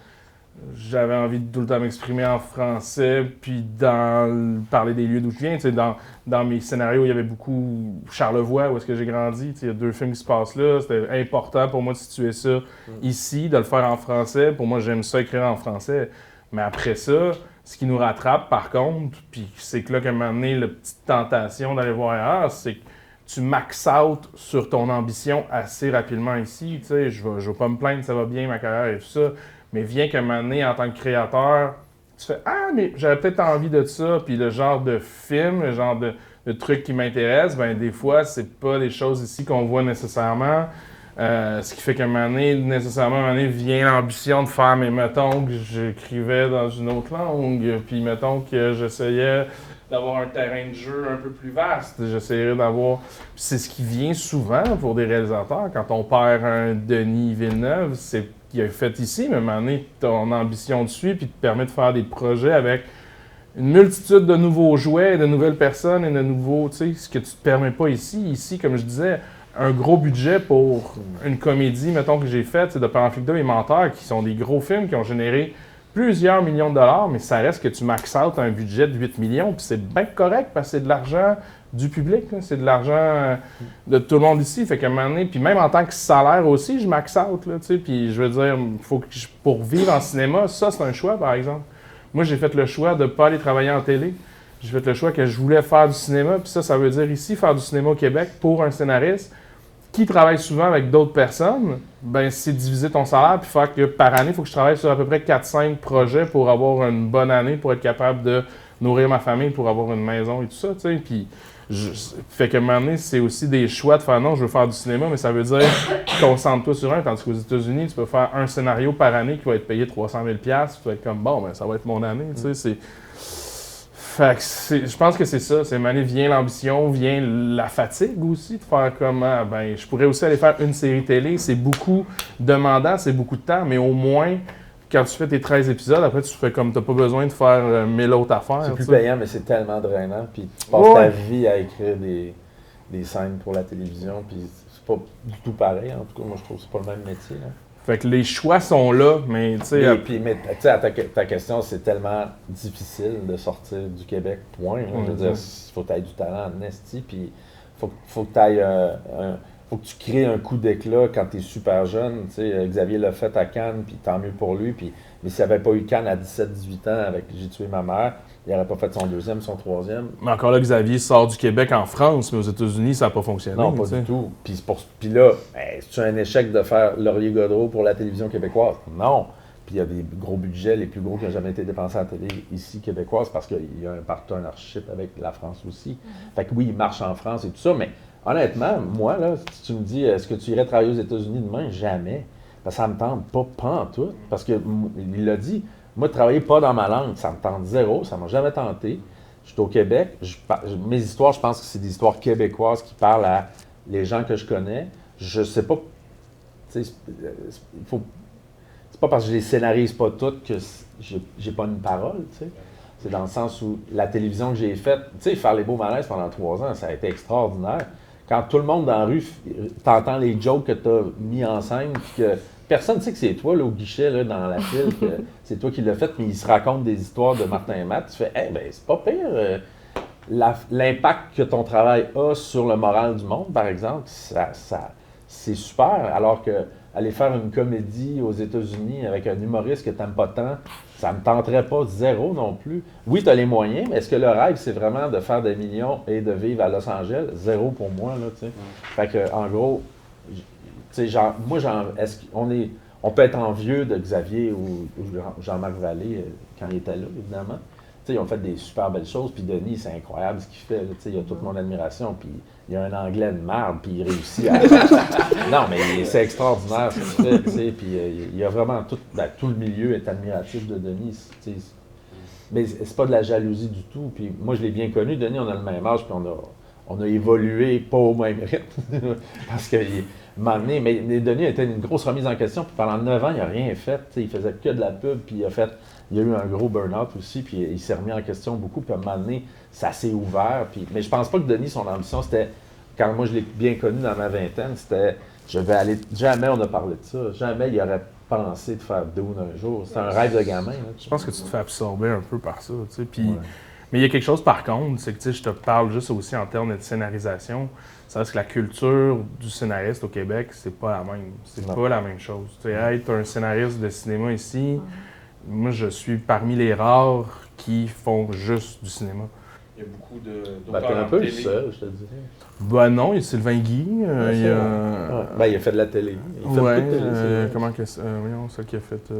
J'avais envie de tout le temps m'exprimer en français, puis parler des lieux d'où je viens. Tu sais, dans mes scénarios, il y avait beaucoup Charlevoix, où est-ce que j'ai grandi. Tu sais, il y a 2 films qui se passent là. C'était important pour moi de situer ça ici, de le faire en français. Pour moi, j'aime ça écrire en français. Mais après ça, ce qui nous rattrape, par contre, puis c'est que là, qu'à un moment donné, la petite tentation d'aller voir ailleurs, c'est que tu max out sur ton ambition assez rapidement ici. Tu sais, je vais pas me plaindre, ça va bien, ma carrière et tout ça. Mais vient qu'à un moment donné, en tant que créateur, tu fais « Ah, mais j'avais peut-être envie de ça. » Puis le genre de film, le genre de truc qui m'intéresse, ben des fois, c'est pas des choses ici qu'on voit nécessairement. Ce qui fait qu'à un moment donné, vient l'ambition de faire, mais mettons que j'écrivais dans une autre langue, puis mettons que j'essayais d'avoir un terrain de jeu un peu plus vaste. J'essayerais d'avoir... Puis c'est ce qui vient souvent pour des réalisateurs. Quand on perd un Denis Villeneuve, c'est qu'il a fait ici, mais à un moment donné, ton ambition te suit, puis te permet de faire des projets avec une multitude de nouveaux jouets, de nouvelles personnes et de nouveaux... Tu sais, ce que tu te permets pas ici. Ici, comme je disais, un gros budget pour une comédie, mettons, que j'ai faite, c'est de Panflic 2 et Menteur, qui sont des gros films qui ont généré plusieurs millions de dollars, mais ça reste que tu max out un budget de 8 millions, puis c'est bien correct parce que c'est de l'argent du public, là, c'est de l'argent de tout le monde ici. Fait qu'à un moment donné, puis même en tant que salaire aussi, je max out, là, tu sais, puis je veux dire, faut que pour vivre en cinéma, ça c'est un choix, par exemple. Moi, j'ai fait le choix de ne pas aller travailler en télé. J'ai fait le choix que je voulais faire du cinéma, puis ça veut dire ici, faire du cinéma au Québec pour un scénariste qui travaille souvent avec d'autres personnes, ben c'est diviser ton salaire puis faire que par année, il faut que je travaille sur à peu près 4-5 projets pour avoir une bonne année, pour être capable de nourrir ma famille, pour avoir une maison et tout ça, tu sais. Puis, fait qu'à un moment donné, c'est aussi des choix de faire non, je veux faire du cinéma, mais ça veut dire concentre-toi sur un, tandis qu'aux États-Unis, tu peux faire un scénario par année qui va être payé 300 000$, tu vas être comme bon, ben ça va être mon année, tu sais. C'est... Fait que je pense que c'est ça. C'est année vient l'ambition, vient la fatigue aussi de faire comment. Ben, je pourrais aussi aller faire une série télé. C'est beaucoup demandant, c'est beaucoup de temps, mais au moins, quand tu fais tes 13 épisodes, après, tu fais comme t'as pas besoin de faire 1000 autres affaires. C'est plus tu sais. payant, mais c'est tellement drainant. Puis tu passes ta vie à écrire des scènes pour la télévision, puis c'est pas du tout pareil. En tout cas, moi, je trouve que c'est pas le même métier. Là. Fait que les choix sont là, mais tu sais... Mais tu sais, à ta question, c'est tellement difficile de sortir du Québec, point. Je veux dire, il faut que tu aies du talent en esti, puis faut que tu ailles faut que tu crées un coup d'éclat quand tu es super jeune. Tu sais, Xavier l'a fait à Cannes, puis tant mieux pour lui. Mais s'il n'avait pas eu Cannes à 17-18 ans avec J'ai tué ma mère, il n'aurait pas fait son deuxième, son troisième. Mais encore là, Xavier sort du Québec en France, mais aux États-Unis, ça n'a pas fonctionné. Non, pas du tout. Puis là, c'est un échec de faire Laurier Godreau pour la télévision québécoise? Non. Puis il y a des gros budgets, les plus gros qui ont jamais été dépensés à la télé ici québécoise, parce qu'il y a un partnership avec la France aussi. Fait que oui, il marche en France et tout ça, mais honnêtement, moi, là, si tu me dis, est-ce que tu irais travailler aux États-Unis demain? Jamais. Parce que ça me tente pas en tout. Parce que, il l'a dit, moi, travailler pas dans ma langue, ça me tente zéro, ça m'a jamais tenté. Je suis au Québec, mes histoires, je pense que c'est des histoires québécoises qui parlent à les gens que je connais. Je sais pas, tu sais, c'est pas parce que je les scénarise pas toutes que j'ai pas une parole, tu sais. C'est dans le sens où la télévision que j'ai faite, tu sais, faire les beaux malaises pendant 3 ans, ça a été extraordinaire. Quand tout le monde dans la rue, t'entends les jokes que tu as mis en scène, puis que personne ne sait que c'est toi, là, au guichet, là, dans la file, que c'est toi qui l'as fait, mais ils se racontent des histoires de Martin et Matt. Tu fais, ben, c'est pas pire. L'impact que ton travail a sur le moral du monde, par exemple, c'est super. Alors que aller faire une comédie aux États-Unis avec un humoriste que tu n'aimes pas tant, ça me tenterait pas zéro non plus. Oui, tu as les moyens, mais est-ce que le rêve, c'est vraiment de faire des millions et de vivre à Los Angeles? Zéro pour moi, là, tu sais. Fait que, en gros, tu sais, genre, moi, on peut être envieux de Xavier ou Jean-Marc Vallée quand il était là, évidemment. Tu sais, ils ont fait des super belles choses, puis Denis, c'est incroyable ce qu'il fait, là, tu sais, il a toute mon admiration, puis il a un anglais de merde, puis il réussit à... Non, mais c'est extraordinaire ce qu'il fait, tu sais, puis il y a vraiment tout le milieu est admiratif de Denis, tu sais. Mais c'est pas de la jalousie du tout, puis moi, je l'ai bien connu, Denis, on a le même âge, puis on a évolué pas au même rythme, parce que... mais Denis a été une grosse remise en question, puis pendant 9 ans, il n'a rien fait, tu sais, il faisait que de la pub, puis il y a eu un gros burn-out aussi, puis il s'est remis en question beaucoup, puis à un moment donné, ça s'est ouvert. Mais je pense pas que Denis, son ambition, c'était, quand moi je l'ai bien connu dans ma vingtaine, c'était, je vais aller, jamais on a parlé de ça, jamais il aurait pensé de faire Dune un jour. C'était un rêve de gamin. Là, je pense que tu te fais absorber un peu par ça, tu sais, puis... Ouais. Mais il y a quelque chose par contre, c'est que tu sais, je te parle juste aussi en termes de scénarisation. Ça reste que la culture du scénariste au Québec, c'est pas la même. C'est pas la même chose. Tu sais, être un scénariste de cinéma ici, moi je suis parmi les rares qui font juste du cinéma. Il y a beaucoup d'auteurs t'es un peu le seul, je te dirais. Ben non, il y a Sylvain Guy. Il a fait de la télé. Il fait ouais, de la télé, comment que voyons, celle qui a fait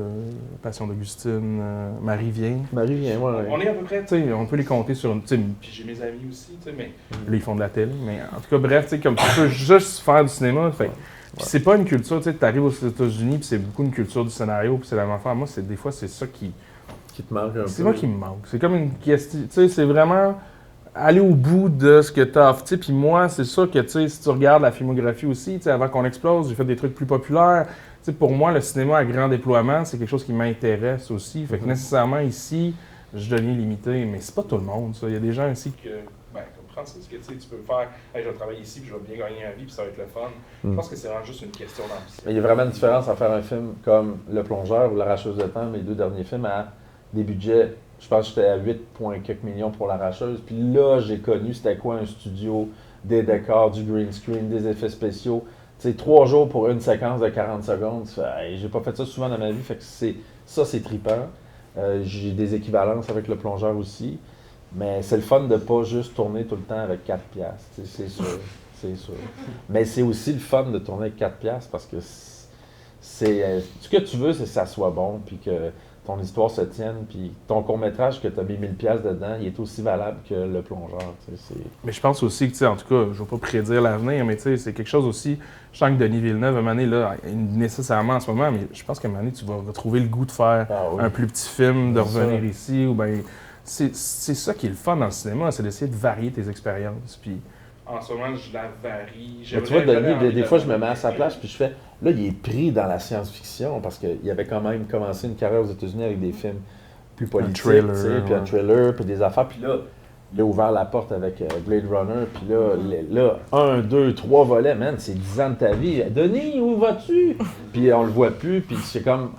Passion d'Augustine, Marie vient. Marie vient, ouais. On est à peu près, tu sais, on peut les compter sur une. Puis j'ai mes amis aussi, tu sais, mais là, ils font de la télé. Mais en tout cas, bref, tu sais, comme tu peux juste faire du cinéma. Fait. Puis c'est pas une culture, tu sais, tu arrives aux États-Unis, puis c'est beaucoup une culture du scénario, puis c'est la même affaire. Moi, des fois, c'est ça qui te manque un peu. C'est moi qui me manque. C'est comme une question, tu sais, c'est vraiment aller au bout de ce que tu as offert. Puis moi, c'est sûr que, tu sais, si tu regardes la filmographie aussi, tu sais, avant qu'on explose, j'ai fait des trucs plus populaires. Tu sais, pour moi, le cinéma à grand déploiement, c'est quelque chose qui m'intéresse aussi. Fait que nécessairement, ici, je deviens limité. Mais c'est pas tout le monde, ça. Il y a des gens ici que, ben, comme Francis, que tu peux faire, hey, je vais travailler ici, puis je vais bien gagner ma vie, puis ça va être le fun. Je pense que c'est vraiment juste une question d'ambition. Mais il y a vraiment une différence à faire un film comme Le Plongeur ou L'Arracheuse de temps, mes 2 derniers films, à des budgets. Je pense que j'étais à 8 quelques millions pour L'Arracheuse. Puis là, j'ai connu c'était quoi un studio, des décors, du green screen, des effets spéciaux. Tu sais, 3 jours pour une séquence de 40 secondes. Tu fais, hey, j'ai pas fait ça souvent dans ma vie. Fait que c'est trippant. J'ai des équivalences avec Le Plongeur aussi. Mais c'est le fun de pas juste tourner tout le temps avec 4 piastres. C'est sûr. C'est sûr. Mais c'est aussi le fun de tourner avec 4 piastres parce que c'est ce que tu veux, c'est que ça soit bon. Puis que ton histoire se tienne, puis ton court-métrage que tu as mis 1000$ dedans, il est aussi valable que Le Plongeur. Mais je pense aussi que, tu sais, en tout cas, je ne vais pas prédire l'avenir, mais tu sais, c'est quelque chose aussi, je sens que Denis Villeneuve, à un moment donné, là, nécessairement en ce moment, mais je pense qu'à un moment donné, tu vas retrouver le goût de faire un plus petit film, de revenir ici, ou bien... C'est ça qui est le fun dans le cinéma, c'est d'essayer de varier tes expériences. Puis En ce moment, je la varie. Mais tu vois, Denis, J'aurais des envie fois, je de- me mets à sa place, puis je fais, là, il est pris dans la science-fiction, parce qu'il avait quand même commencé une carrière aux États-Unis avec des films plus politiques, thriller, tu sais, puis un ouais. thriller, puis des affaires, puis là, il a ouvert la porte avec Blade Runner, puis là, 1, 2, 3 volets, man, c'est 10 ans de ta vie. Denis, où vas-tu? Puis on le voit plus, puis c'est comme,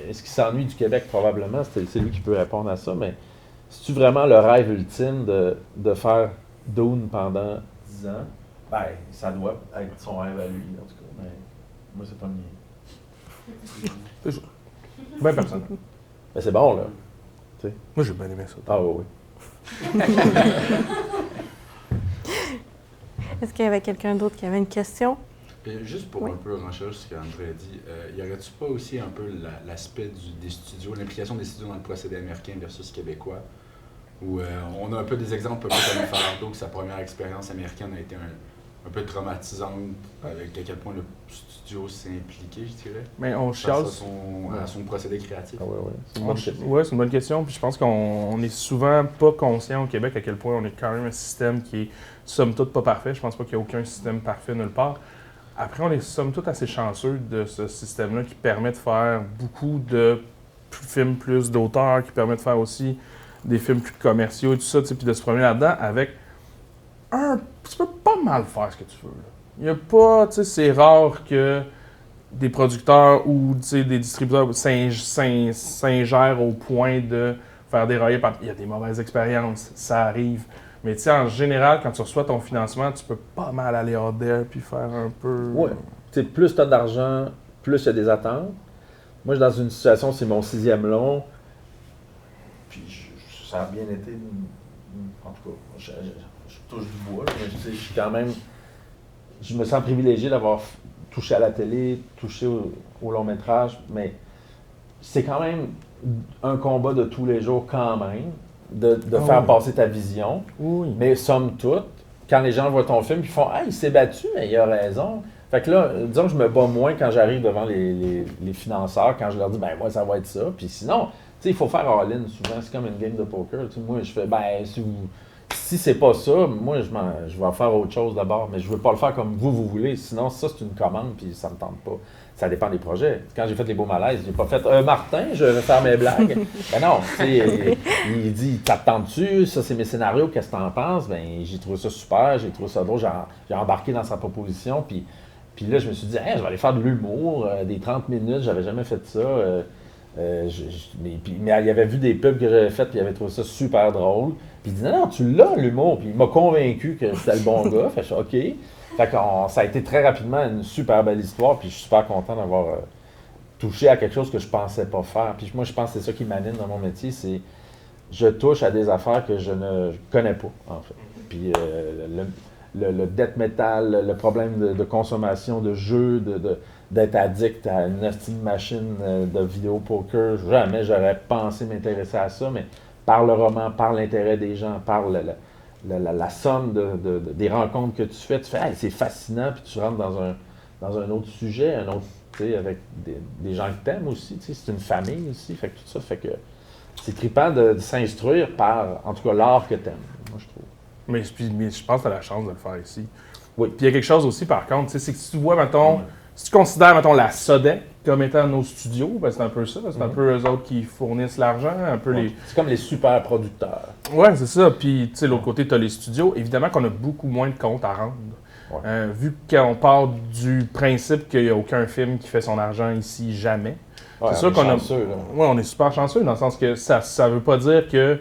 est-ce qu'il s'ennuie du Québec? Probablement, c'est lui qui peut répondre à ça, mais c'est-tu vraiment le rêve ultime de faire Dune pendant 10 ans? Ben, ça doit être son rêve à lui, en tout cas, mais moi, c'est pas le mien. Ben, personne. Mais c'est bon, là. Moi, j'ai bien aimé ça. Ah oui, oui. Est-ce qu'il y avait quelqu'un d'autre qui avait une question? Juste pour Oui. un peu renchérir sur ce qu'André a dit, y aurait-tu pas aussi un peu l'aspect des studios, l'implication des studios dans le procédé américain versus québécois, où on a un peu des exemples un peu comme Falardo, que sa première expérience américaine a été un peu traumatisante, avec à quel point le studio s'est impliqué, je dirais, Mais on face chiale. à son procédé créatif. Ah oui, oui. C'est une bonne question. Oui, c'est une bonne question. Puis je pense qu'on est souvent pas conscient au Québec à quel point on est quand même un système qui est somme toute pas parfait. Je pense pas qu'il y a aucun système parfait nulle part. Après, on est somme toute assez chanceux de ce système-là qui permet de faire beaucoup de films plus d'auteurs, qui permet de faire aussi des films plus commerciaux et tout ça, tu sais, puis de se promener là-dedans avec tu peux pas mal faire ce que tu veux. Là. Il y a pas, tu sais, c'est rare que des producteurs ou tu sais, des distributeurs s'ingèrent au point de faire dérailler par. Il y a des mauvaises expériences, ça arrive. Mais tu sais, en général, quand tu reçois ton financement, tu peux pas mal aller hors d'air puis faire un peu. Ouais. Tu sais, plus tu as d'argent, plus il y a des attentes. Moi, je suis dans une situation, c'est mon 6e long. Puis ça a bien été. En tout cas, je touche du bois, mais tu sais, je suis quand même. Je me sens privilégié d'avoir touché à la télé, touché au long métrage, mais c'est quand même un combat de tous les jours, quand même, de faire oui. passer ta vision. Oui. Mais somme toute, quand les gens voient ton film, ils font « Ah, il s'est battu, mais il a raison ». Fait que là, disons que je me bats moins quand j'arrive devant les financeurs, quand je leur dis « Ben moi, ça va être ça ». Puis sinon, tu sais, il faut faire all-in souvent. C'est comme une game de poker. Tu sais, moi, je fais « Ben, si c'est pas ça, moi, je vais faire autre chose d'abord. Mais je veux pas le faire comme vous voulez. Sinon, ça, c'est une commande, puis ça me tente pas. » Ça dépend des projets. Quand j'ai fait les beaux malaises, j'ai pas fait Martin, je vais faire mes blagues. Ben non, tu sais, il dit t'attends-tu, ça c'est mes scénarios, qu'est-ce que t'en penses? Ben j'ai trouvé ça super, j'ai trouvé ça drôle, j'ai embarqué dans sa proposition, puis là je me suis dit, hey, je vais aller faire de l'humour, des 30 minutes, j'avais jamais fait ça. Mais il avait vu des pubs que j'avais faites, puis il avait trouvé ça super drôle. Puis il dit non, tu l'as l'humour, puis il m'a convaincu que j'étais le bon gars, fait que je suis OK. Fait que ça a été très rapidement une super belle histoire, puis je suis super content d'avoir touché à quelque chose que je pensais pas faire. Puis moi, je pense que c'est ça qui m'anime dans mon métier, c'est je touche à des affaires que je ne connais pas, en fait. Puis le death metal, le problème de consommation de jeux, d'être addict à une hostile machine de vidéo poker, jamais j'aurais pensé m'intéresser à ça, mais par le roman, par l'intérêt des gens, par la somme des rencontres que tu fais hey, c'est fascinant, puis tu rentres dans un autre sujet, un autre, tu sais, avec des gens que t'aimes aussi, tu sais, c'est une famille aussi, fait que tout ça fait que c'est trippant de s'instruire par, en tout cas, l'art que t'aimes, moi je trouve. Mais je pense que tu as la chance de le faire ici. Oui. Puis il y a quelque chose aussi, par contre, c'est que si tu vois, mettons, si tu considères, mettons, la Sodec comme étant nos studios, ben c'est un peu ça, c'est un peu eux autres qui fournissent l'argent, un peu les... C'est comme les super producteurs. Ouais, c'est ça. Puis, tu sais, l'autre côté, tu as les studios. Évidemment qu'on a beaucoup moins de comptes à rendre. Ouais. Vu qu'on part du principe qu'il n'y a aucun film qui fait son argent ici jamais. Ouais, c'est sûr qu'on a. chanceux, là. Ouais, on est super chanceux dans le sens que ça veut pas dire que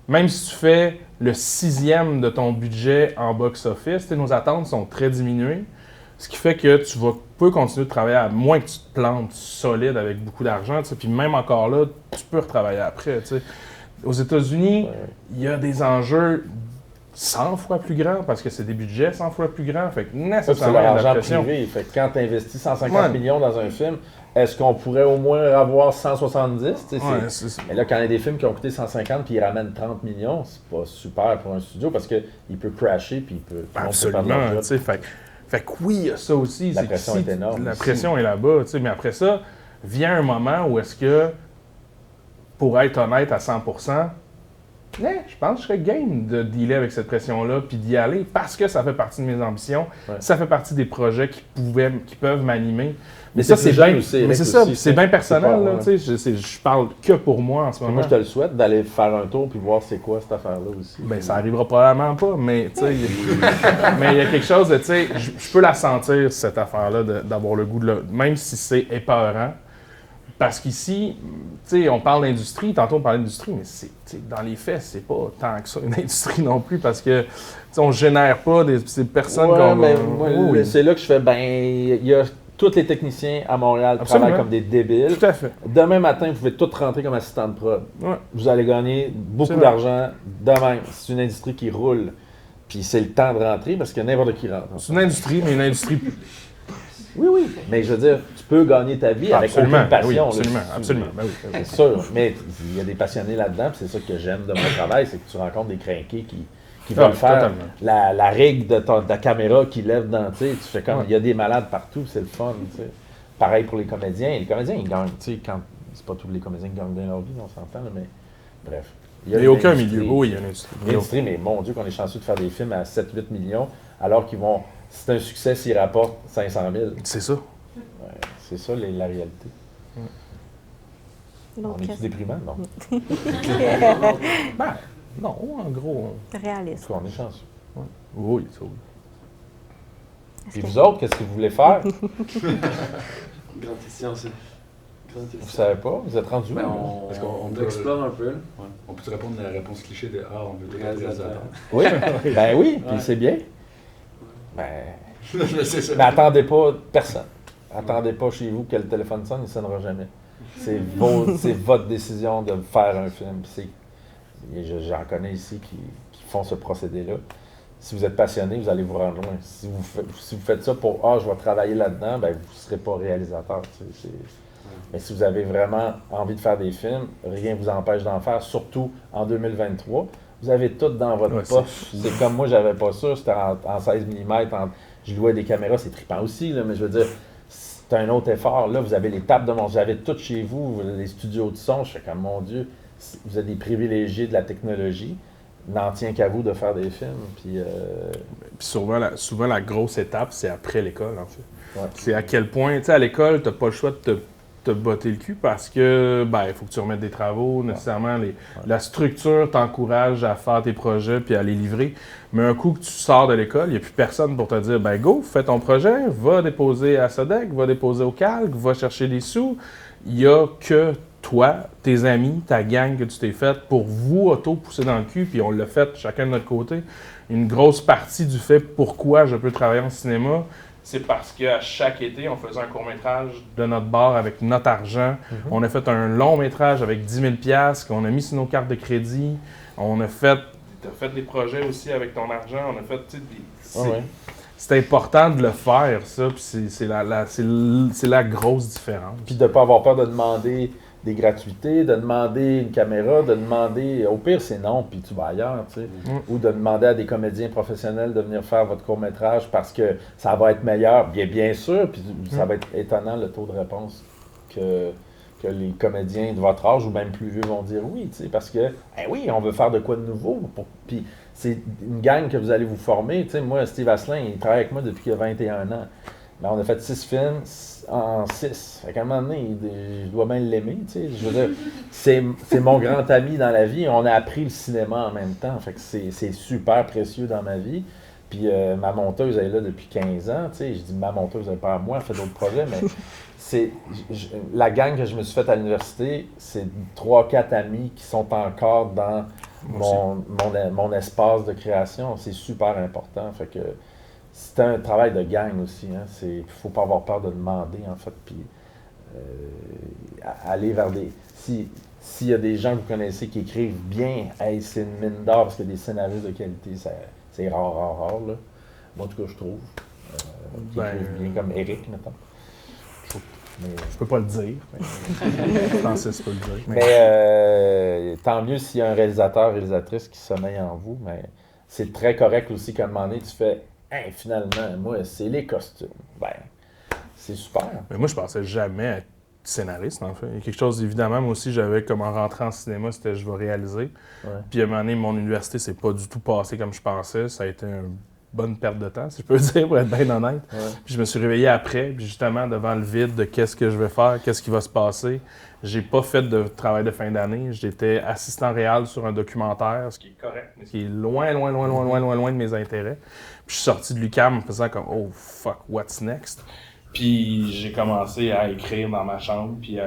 même si tu fais le 6e de ton budget en box-office, nos attentes sont très diminuées. Ce qui fait que tu peux continuer de travailler à moins que tu te plantes solide avec beaucoup d'argent. Puis même encore là, tu peux retravailler après. T'sais. Aux États-Unis, il y a des enjeux 100 fois plus grands parce que c'est des budgets 100 fois plus grands. Fait que C'est nécessairement, l'argent l'adaptation. privé. Fait que quand tu investis 150 millions dans un film, est-ce qu'on pourrait au moins avoir 170? C'est ça. Mais là, quand il y a des films qui ont coûté 150 puis ils ramènent 30 millions, c'est pas super pour un studio parce qu'il peut crasher puis il peut... Absolument. Fait que oui, il y a ça aussi. La pression est énorme. La pression est là-bas. Mais après ça, vient un moment où est-ce que, pour être honnête à 100%, je pense que je serais game de dealer avec cette pression-là puis d'y aller parce que ça fait partie de mes ambitions. Ouais. Ça fait partie des projets qui peuvent m'animer. Mais ça, c'est bien, jeune aussi, mais Eric, c'est ça, aussi, c'est bien personnel. pas, Là, ouais. tu sais, je parle que pour moi en ce moment. Moi, je te le souhaite d'aller faire un tour puis voir c'est quoi cette affaire-là aussi. Ben, ça arrivera probablement pas, mais tu sais, mais il y a quelque chose de, tu sais, je peux la sentir, cette affaire-là, d'avoir le goût de même si c'est épeurant. Parce qu'ici, tu sais, on parle d'industrie, tantôt on parlait d'industrie, mais dans les faits, c'est pas tant que ça une industrie non plus, parce que, tu sais, on génère pas ces personnes Ouais, comme... mais moi, oui. c'est là que je fais, il y a tous les techniciens à Montréal qui Absolument. travaillent comme des débiles. Tout à fait. Demain matin, vous pouvez tous rentrer comme assistant de prod. Ouais. Vous allez gagner beaucoup C'est vrai. d'argent demain. C'est une industrie qui roule. Puis c'est le temps de rentrer parce que n'importe qui rentre. C'est une industrie, mais une industrie... Oui. Mais je veux dire, tu peux gagner ta vie avec Absolument, aucune passion. oui, là. absolument. Ben oui. C'est sûr. Mais il y a des passionnés là-dedans. Puis c'est ça que j'aime de mon travail, c'est que tu rencontres des crinqués qui veulent faire totalement. la rig de ta caméra qui lève dans, tu sais, tu fais comme, Ouais. il y a des malades partout, c'est le fun, tu sais. Pareil pour les comédiens. Les comédiens, ils gagnent, tu sais, quand, c'est pas tous les comédiens qui gagnent bien leur vie, on s'entend, là, mais bref. Il n'y a une aucun industrie- milieu. Oui, il y a une industrie. L'industrie, mais mon Dieu, qu'on est chanceux de faire des films à 7-8 millions, alors qu'ils vont, c'est un succès s'ils rapportent 500 000. C'est ça. Ouais, c'est ça la réalité. Donc, On est-tu déprimant? Non. Ben, non, en gros... En réaliste. tout cas, on est chanceux. Oui, ça oui. Puis vous autres, qu'est-ce que vous voulez faire? Grande question, ça. Grande Vous question. savez pas? Vous êtes rendu où? Ben, là? Parce qu'on on peut- explore un peu. Là. Ouais. On peut te répondre à la réponse cliché de on veut être Réalisateur. réalisateur. Oui, ben oui, puis Ouais. c'est bien. Ben, C'est ça. mais attendez pas personne. Attendez pas chez vous que le téléphone sonne, il ne sonnera jamais. C'est votre décision de faire un film. J'en connais ici qui font ce procédé-là. Si vous êtes passionné, vous allez vous rendre loin. Si vous faites ça pour je vais travailler là-dedans, ben vous ne serez pas réalisateur. Tu sais, mais si vous avez vraiment envie de faire des films, rien ne vous empêche d'en faire, surtout en 2023. Vous avez tout dans votre Ouais, poche. C'est comme moi, j'avais pas ça. C'était en 16 mm. Je louais des caméras, c'est trippant aussi, là, mais je veux dire, c'est un autre effort. Là, vous avez les tables de mon... Vous avez tout chez vous, les studios de son. Je fais comme, mon Dieu, vous êtes des privilégiés de la technologie. N'en tient qu'à vous de faire des films. Puis, Puis souvent, la grosse étape, c'est après l'école, en fait. Ouais. C'est à quel point, tu sais, à l'école, tu n'as pas le choix de te botter le cul parce que, il faut que tu remettes des travaux. Nécessairement, la structure t'encourage à faire tes projets puis à les livrer. Mais un coup que tu sors de l'école, il n'y a plus personne pour te dire, go, fais ton projet, va déposer à Sodec, va déposer au Calque, va chercher des sous. Il n'y a que toi, tes amis, ta gang que tu t'es faite pour vous auto-pousser dans le cul, puis on l'a fait chacun de notre côté. Une grosse partie du fait pourquoi je peux travailler en cinéma, c'est parce qu'à chaque été, on faisait un court-métrage de notre bar avec notre argent. On a fait un long-métrage avec 10 000 $ qu'on a mis sur nos cartes de crédit. On a fait... T'as fait des projets aussi avec ton argent. On a fait, tu sais, c'est important de le faire, ça, puis c'est la grosse différence. puis de ne pas avoir peur de demander des gratuités, de demander une caméra, de demander... Au pire, c'est non, puis tu vas ailleurs, tu sais. Ou de demander à des comédiens professionnels de venir faire votre court-métrage parce que ça va être meilleur. Bien sûr, puis ça va être étonnant le taux de réponse que les comédiens de votre âge ou même plus vieux vont dire oui, tu sais, parce que, oui, on veut faire de quoi de nouveau. Puis c'est une gang que vous allez vous former. Tu sais, moi, Steve Asselin, il travaille avec moi depuis qu'il a 21 ans. Mais on a fait 6 films en 6. Fait qu'à un moment donné, je dois bien l'aimer, tu sais. Je veux dire, c'est mon grand ami dans la vie. On a appris le cinéma en même temps. Fait que c'est super précieux dans ma vie. Puis ma monteuse, elle est là depuis 15 ans, tu sais. Je dis ma monteuse, elle n'est pas à moi, elle fait d'autres projets, mais la gang que je me suis faite à l'université, c'est 3-4 amis qui sont encore dans mon espace de création. C'est super important. Fait que c'est un travail de gang aussi. Il ne faut pas avoir peur de demander, en fait. Puis aller vers des... S'il y a des gens que vous connaissez qui écrivent bien, c'est une mine d'or parce qu'il y a des scénarios de qualité, c'est rare, là. Moi, en tout cas, je trouve. Qui écrivent bien, comme Eric, mettons. Je peux pas le dire. Francis peut le dire. Mais tant mieux s'il y a un réalisatrice qui sommeille en vous, mais c'est très correct aussi qu'à un moment donné, tu fais finalement, moi, c'est les costumes. Ben, c'est super. Mais moi, je pensais jamais scénariste, en fait. Il y a quelque chose, évidemment, moi aussi, j'avais comme en rentrant en cinéma, c'était je vais réaliser. Ouais. Puis à un moment donné, mon université, c'est pas du tout passé comme je pensais. Ça a été une bonne perte de temps, si je peux dire, pour être bien honnête. Ouais. Puis je me suis réveillé après, puis justement, devant le vide de qu'est-ce que je vais faire, qu'est-ce qui va se passer. J'ai pas fait de travail de fin d'année. J'étais assistant réel sur un documentaire, ce qui est correct, mais ce qui est loin de mes intérêts. Puis je suis sorti de l'UQAM en faisant comme « Oh fuck, what's next? » Puis j'ai commencé à écrire dans ma chambre, puis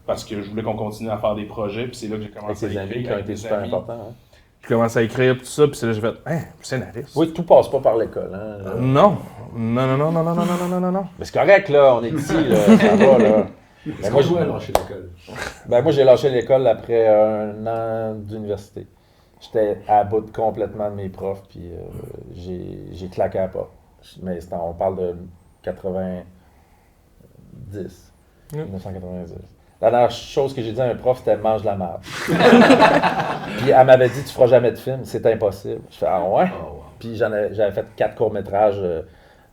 parce que je voulais qu'on continue à faire des projets, puis c'est là que j'ai commencé à écrire. Avec tes amis qui ont été super importants. Hein? J'ai commencé à écrire tout ça, puis c'est là que j'ai fait « Hein, scénariste? » Oui, tout passe pas par l'école. Hein, Non. Non. Mais c'est correct, là, on est ici, là, ça va, là. Est-ce qu'on doit lâcher l'école? Ben, moi, j'ai lâché l'école après 1 an d'université. J'étais à bout complètement de mes profs, puis j'ai claqué à la porte. Mais on parle de 1990. La dernière chose que j'ai dit à un prof, c'était « mange la merde ». Puis elle m'avait dit « tu feras jamais de film, c'est impossible ». Je fais « ah ouais? Oh, wow. » Puis j'avais fait 4 courts-métrages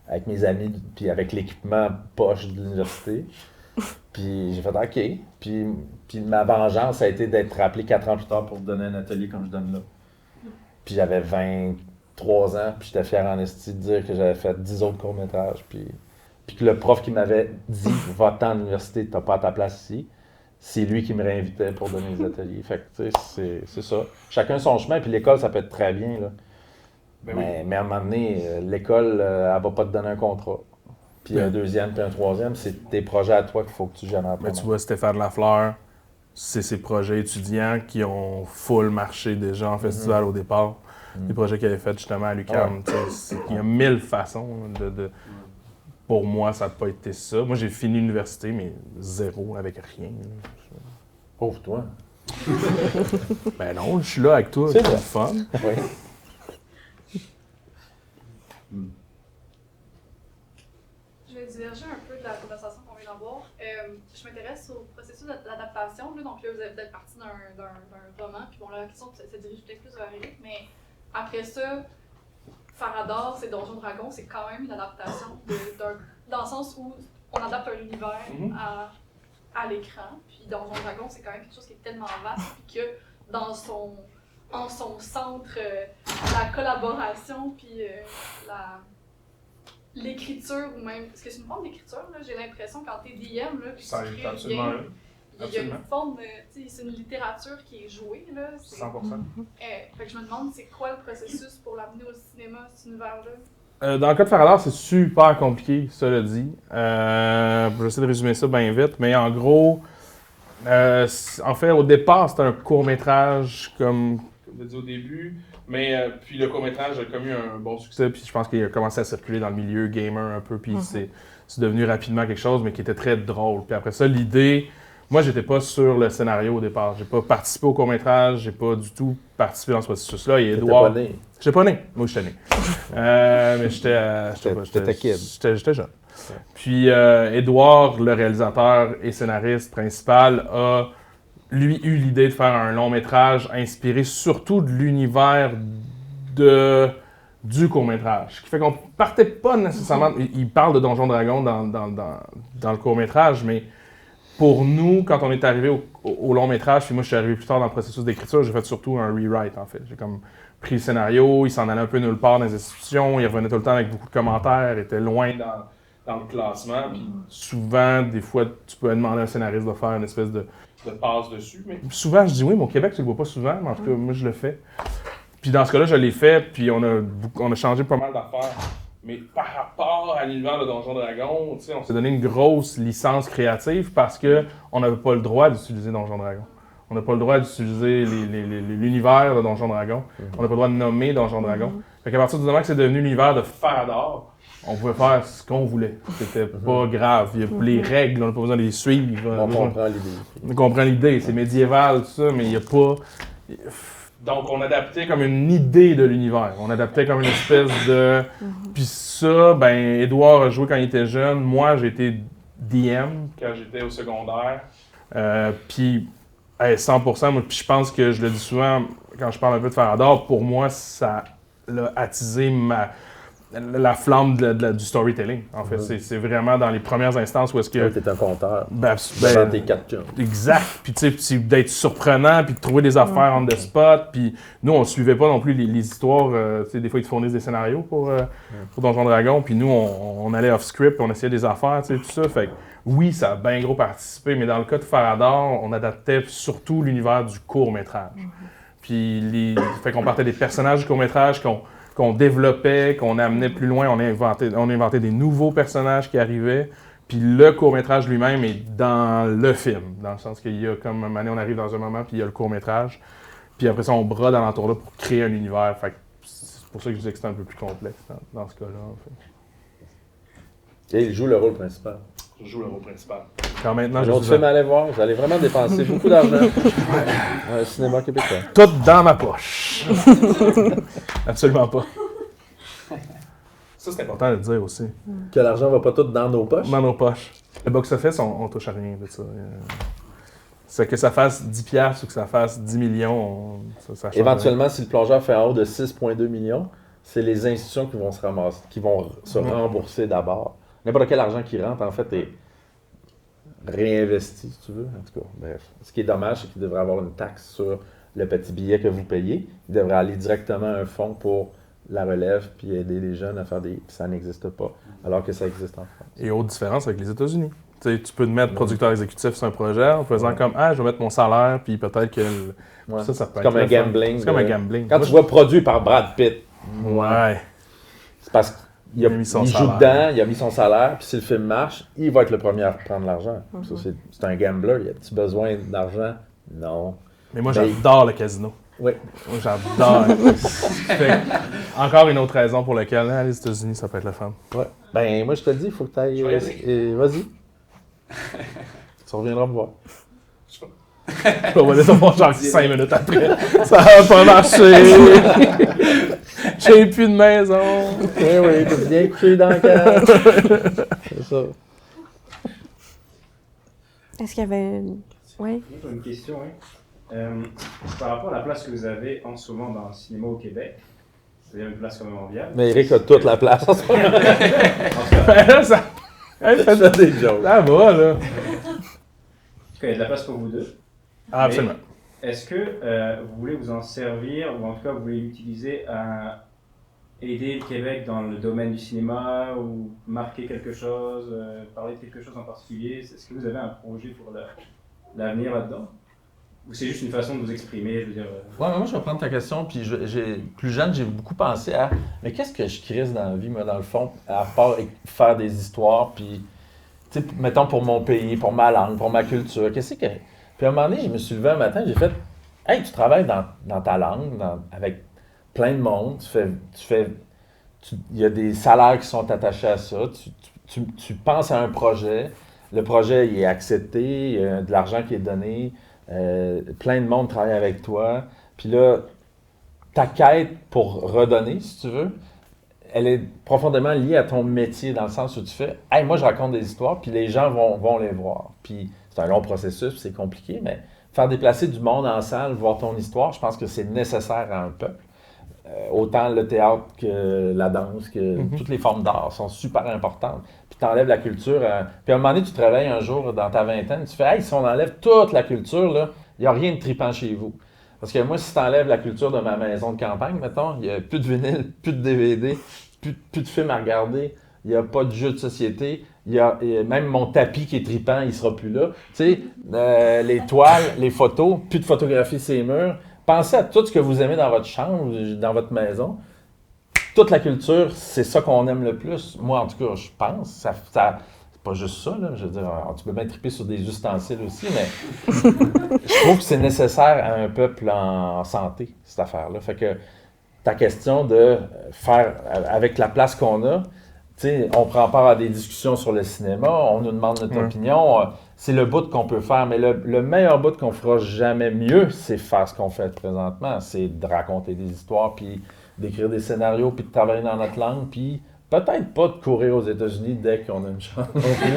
avec mes amis, puis avec l'équipement poche de l'université. Puis j'ai fait « OK ». Puis ma vengeance a été d'être rappelé 4 ans plus tard pour donner un atelier comme je donne là. Puis j'avais 23 ans, puis j'étais fier en esti de dire que j'avais fait 10 autres courts-métrages. Puis que le prof qui m'avait dit « va-t'en à l'université, t'as pas ta place ici », c'est lui qui me réinvitait pour donner des ateliers. Fait que, tu sais, c'est ça. Chacun son chemin, puis l'école, ça peut être très bien, là. Mais à un moment donné, l'école, elle va pas te donner un contrat. Puis un deuxième, puis un troisième, c'est tes projets à toi qu'il faut que tu gères en premier. Mais tu vois, Stéphane Lafleur, c'est ses projets étudiants qui ont full marché déjà en festival au départ. Les projets qu'il avait fait justement à l'UQAM. Il y a 1000 façons de... Pour moi, ça n'a pas été ça. Moi, j'ai fini l'université, mais zéro, avec rien. Pauvre toi. Ben non, je suis là avec toi, c'est le fun. Oui. Je vais diverger un peu de la conversation qu'on vient d'avoir. Je m'intéresse au processus d'adaptation. Donc là, vous êtes peut-être parti d'un roman, puis bon, là, la question se dirige peut-être plus vers Eric, mais après ça, Farador, c'est Donjons Dragons, c'est quand même une adaptation dans le sens où on adapte un univers à l'écran. Puis Donjons Dragons, c'est quand même quelque chose qui est tellement vaste, puis que en son centre, la collaboration, puis l'écriture, ou même. Parce que c'est une forme d'écriture, là, j'ai l'impression, quand t'es DM, là, puis tu crées une game, il y a une forme, c'est une littérature qui est jouée, là. 100%. Fait que je me demande, c'est quoi le processus pour l'amener au cinéma, cet univers-là? Dans le cas de Farador, c'est super compliqué, cela dit. Je vais essayer de résumer ça bien vite, mais en gros, en fait, au départ, c'était un court-métrage, comme je l'ai dit au début, mais puis le court-métrage a connu un bon succès, puis je pense qu'il a commencé à circuler dans le milieu gamer un peu, puis c'est devenu rapidement quelque chose, mais qui était très drôle. Puis après ça, l'idée... Moi, j'étais pas sur le scénario au départ. J'ai pas participé au court-métrage, j'ai pas du tout participé dans ce processus-là. Et Édouard... T'étais pas né? J'étais pas né. Moi, j'étais né. Mais T'étais kid. J'étais jeune. Ouais. Puis Édouard, le réalisateur et scénariste principal, a, lui, eu l'idée de faire un long-métrage inspiré surtout de l'univers du court-métrage. Ce qui fait qu'on partait pas nécessairement... Il parle de Donjons Dragons dans le court-métrage, mais... Pour nous, quand on est arrivé au long métrage, puis moi je suis arrivé plus tard dans le processus d'écriture, j'ai fait surtout un rewrite en fait. J'ai comme pris le scénario, il s'en allait un peu nulle part dans les institutions, il revenait tout le temps avec beaucoup de commentaires, il était loin dans le classement. Puis souvent, des fois, tu peux demander à un scénariste de faire une espèce de passe dessus. Mais souvent, je dis oui, mais au Québec, tu le vois pas souvent, mais en tout cas, moi je le fais. Puis dans ce cas-là, je l'ai fait, puis on a changé pas mal d'affaires. Mais par rapport à l'univers de Donjons Dragons, on s'est donné une grosse licence créative parce qu'on n'avait pas le droit d'utiliser Donjons Dragons. On n'a pas le droit d'utiliser l'univers de Donjons Dragons. On n'a pas le droit de nommer Donjons Dragons. Fait qu'à partir du moment que c'est devenu l'univers de Farador, on pouvait faire ce qu'on voulait. C'était pas grave. Il y a les règles, on n'a pas besoin de les suivre. On comprend l'idée. On comprend l'idée. C'est médiéval, tout ça, mais il n'y a pas... Donc, on adaptait comme une idée de l'univers. On adaptait comme une espèce de... Puis ça, ben, Édouard a joué quand il était jeune. Moi, j'ai été DM quand j'étais au secondaire. Puis, 100%, moi, puis je pense que je le dis souvent quand je parle un peu de Farador, pour moi, ça a attisé la flamme du storytelling, en fait. C'est vraiment dans les premières instances où est-ce que... T'es un conteur. Devant tes 4 chums. Exact. Puis tu sais, d'être surprenant, puis de trouver des affaires on the spot. Puis nous, on suivait pas non plus les histoires. Tu sais, des fois, ils te fournissent des scénarios pour Donjons Dragons. Puis nous, on allait off-script, on essayait des affaires, tu sais, tout ça. Fait que oui, ça a bien gros participé. Mais dans le cas de Farador, on adaptait surtout l'univers du court-métrage. Puis fait qu'on partait des personnages du court-métrage qu'on développait, qu'on amenait plus loin. On inventait des nouveaux personnages qui arrivaient. Puis le court-métrage lui-même est dans le film. Dans le sens qu'il y a comme un moment, on arrive dans un moment, puis il y a le court-métrage. Puis après ça, on brode alentour là pour créer un univers. Fait que c'est pour ça que je disais que c'était un peu plus complexe dans ce cas-là. En fait. Et il joue le rôle principal. Je joue le rôle principal. Quand maintenant, un autre film à aller voir, vous allez vraiment dépenser beaucoup d'argent dans le cinéma québécois. Tout dans ma poche. Absolument pas. Ça, c'est important de le dire aussi. Que l'argent va pas tout dans nos poches? Dans nos poches. Le box-office, on touche à rien de ça. C'est que ça fasse 10$ ou que ça fasse 10 millions, ça change. Éventuellement, si le plongeur fait en haut de 6,2 millions, c'est les institutions qui vont se ramasser, qui vont se rembourser d'abord. N'importe quel argent qui rentre, en fait, est réinvesti, si tu veux. En tout cas, bref. Ce qui est dommage, c'est qu'il devrait avoir une taxe sur le petit billet que vous payez. Il devrait aller directement à un fonds pour la relève puis aider les jeunes à faire des... Puis ça n'existe pas, alors que ça existe en France. Et autre différence avec les États-Unis. Tu peux te mettre producteur exécutif sur un projet en faisant comme « Ah, je vais mettre mon salaire, puis peut-être que... » Ça peut être comme un gambling. C'est comme un gambling. Quand tu vois produit par Brad Pitt, c'est parce qu'il il joue dedans, il a mis son salaire, puis si le film marche, il va être le premier à prendre l'argent. Ça, c'est un gambler, il a-tu besoin d'argent? Non. Mais moi, j'adore le casino. Oui. Moi, j'adore. Encore une autre raison pour laquelle les États-Unis, ça peut être le fun. Ouais. Ben, moi, je te le dis, il faut que tu ailles. Vas-y. Tu reviendras me voir. On va aller te voir genre 5 minutes après. Ça va pas marcher. J'ai plus de maison. Oui, tu viens coucher dans le cage. C'est ça. Est-ce qu'il y avait une... Oui? J'ai une question, par rapport à la place que vous avez en ce moment dans le cinéma au Québec, c'est-à-dire une place quand même enviable. Mais Eric a toute la place en ce moment. Ça fait des jokes. Ça va, là. En tout cas, il y a de la place pour vous deux. Ah, absolument. Mais est-ce que vous voulez vous en servir, ou en tout cas vous voulez l'utiliser à aider le Québec dans le domaine du cinéma, ou marquer quelque chose, parler de quelque chose en particulier? Est-ce que vous avez un projet pour l'avenir là-dedans? Ou c'est juste une façon de vous exprimer, je veux dire... Ouais, mais moi, je vais prendre ta question, puis plus jeune, j'ai beaucoup pensé à... Mais qu'est-ce que je crisse dans la vie, moi, dans le fond, à part faire des histoires, puis... Tu sais, mettons, pour mon pays, pour ma langue, pour ma culture, qu'est-ce que... Puis à un moment donné, je me suis levé un matin, j'ai fait... Hey, tu travailles dans ta langue, avec plein de monde, il y a des salaires qui sont attachés à ça, tu penses à un projet, le projet, il est accepté, il y a de l'argent qui est donné... plein de monde travaille avec toi. Puis là, ta quête pour redonner, si tu veux, elle est profondément liée à ton métier, dans le sens où tu fais « Hey, moi, je raconte des histoires, puis les gens vont les voir. » Puis c'est un long processus, c'est compliqué, mais faire déplacer du monde en salle, voir ton histoire, je pense que c'est nécessaire à un peuple. Autant le théâtre que la danse, que toutes les formes d'art sont super importantes. Puis tu enlèves la culture. Puis à un moment donné, tu te réveilles un jour dans ta vingtaine, tu fais « Hey, si on enlève toute la culture, là, il n'y a rien de tripant chez vous. » Parce que moi, si tu enlèves la culture de ma maison de campagne, mettons, il n'y a plus de vinyle, plus de DVD, plus de films à regarder, il n'y a pas de jeux de société, même mon tapis qui est tripant, il ne sera plus là. Tu sais, les toiles, les photos, plus de photographie sur les murs. Pensez à tout ce que vous aimez dans votre chambre, dans votre maison. Toute la culture, c'est ça qu'on aime le plus. Moi, en tout cas, je pense. C'est pas juste ça, là. Je veux dire, tu peux bien triper sur des ustensiles aussi, mais je trouve que c'est nécessaire à un peuple en santé, cette affaire-là. Fait que ta question de faire, avec la place qu'on a, tu sais, on prend part à des discussions sur le cinéma, on nous demande notre opinion, c'est le bout qu'on peut faire, mais le meilleur bout qu'on fera jamais mieux, c'est faire ce qu'on fait présentement, c'est de raconter des histoires, puis d'écrire des scénarios, puis de travailler dans notre langue, puis peut-être pas de courir aux États-Unis dès qu'on a une chance non plus.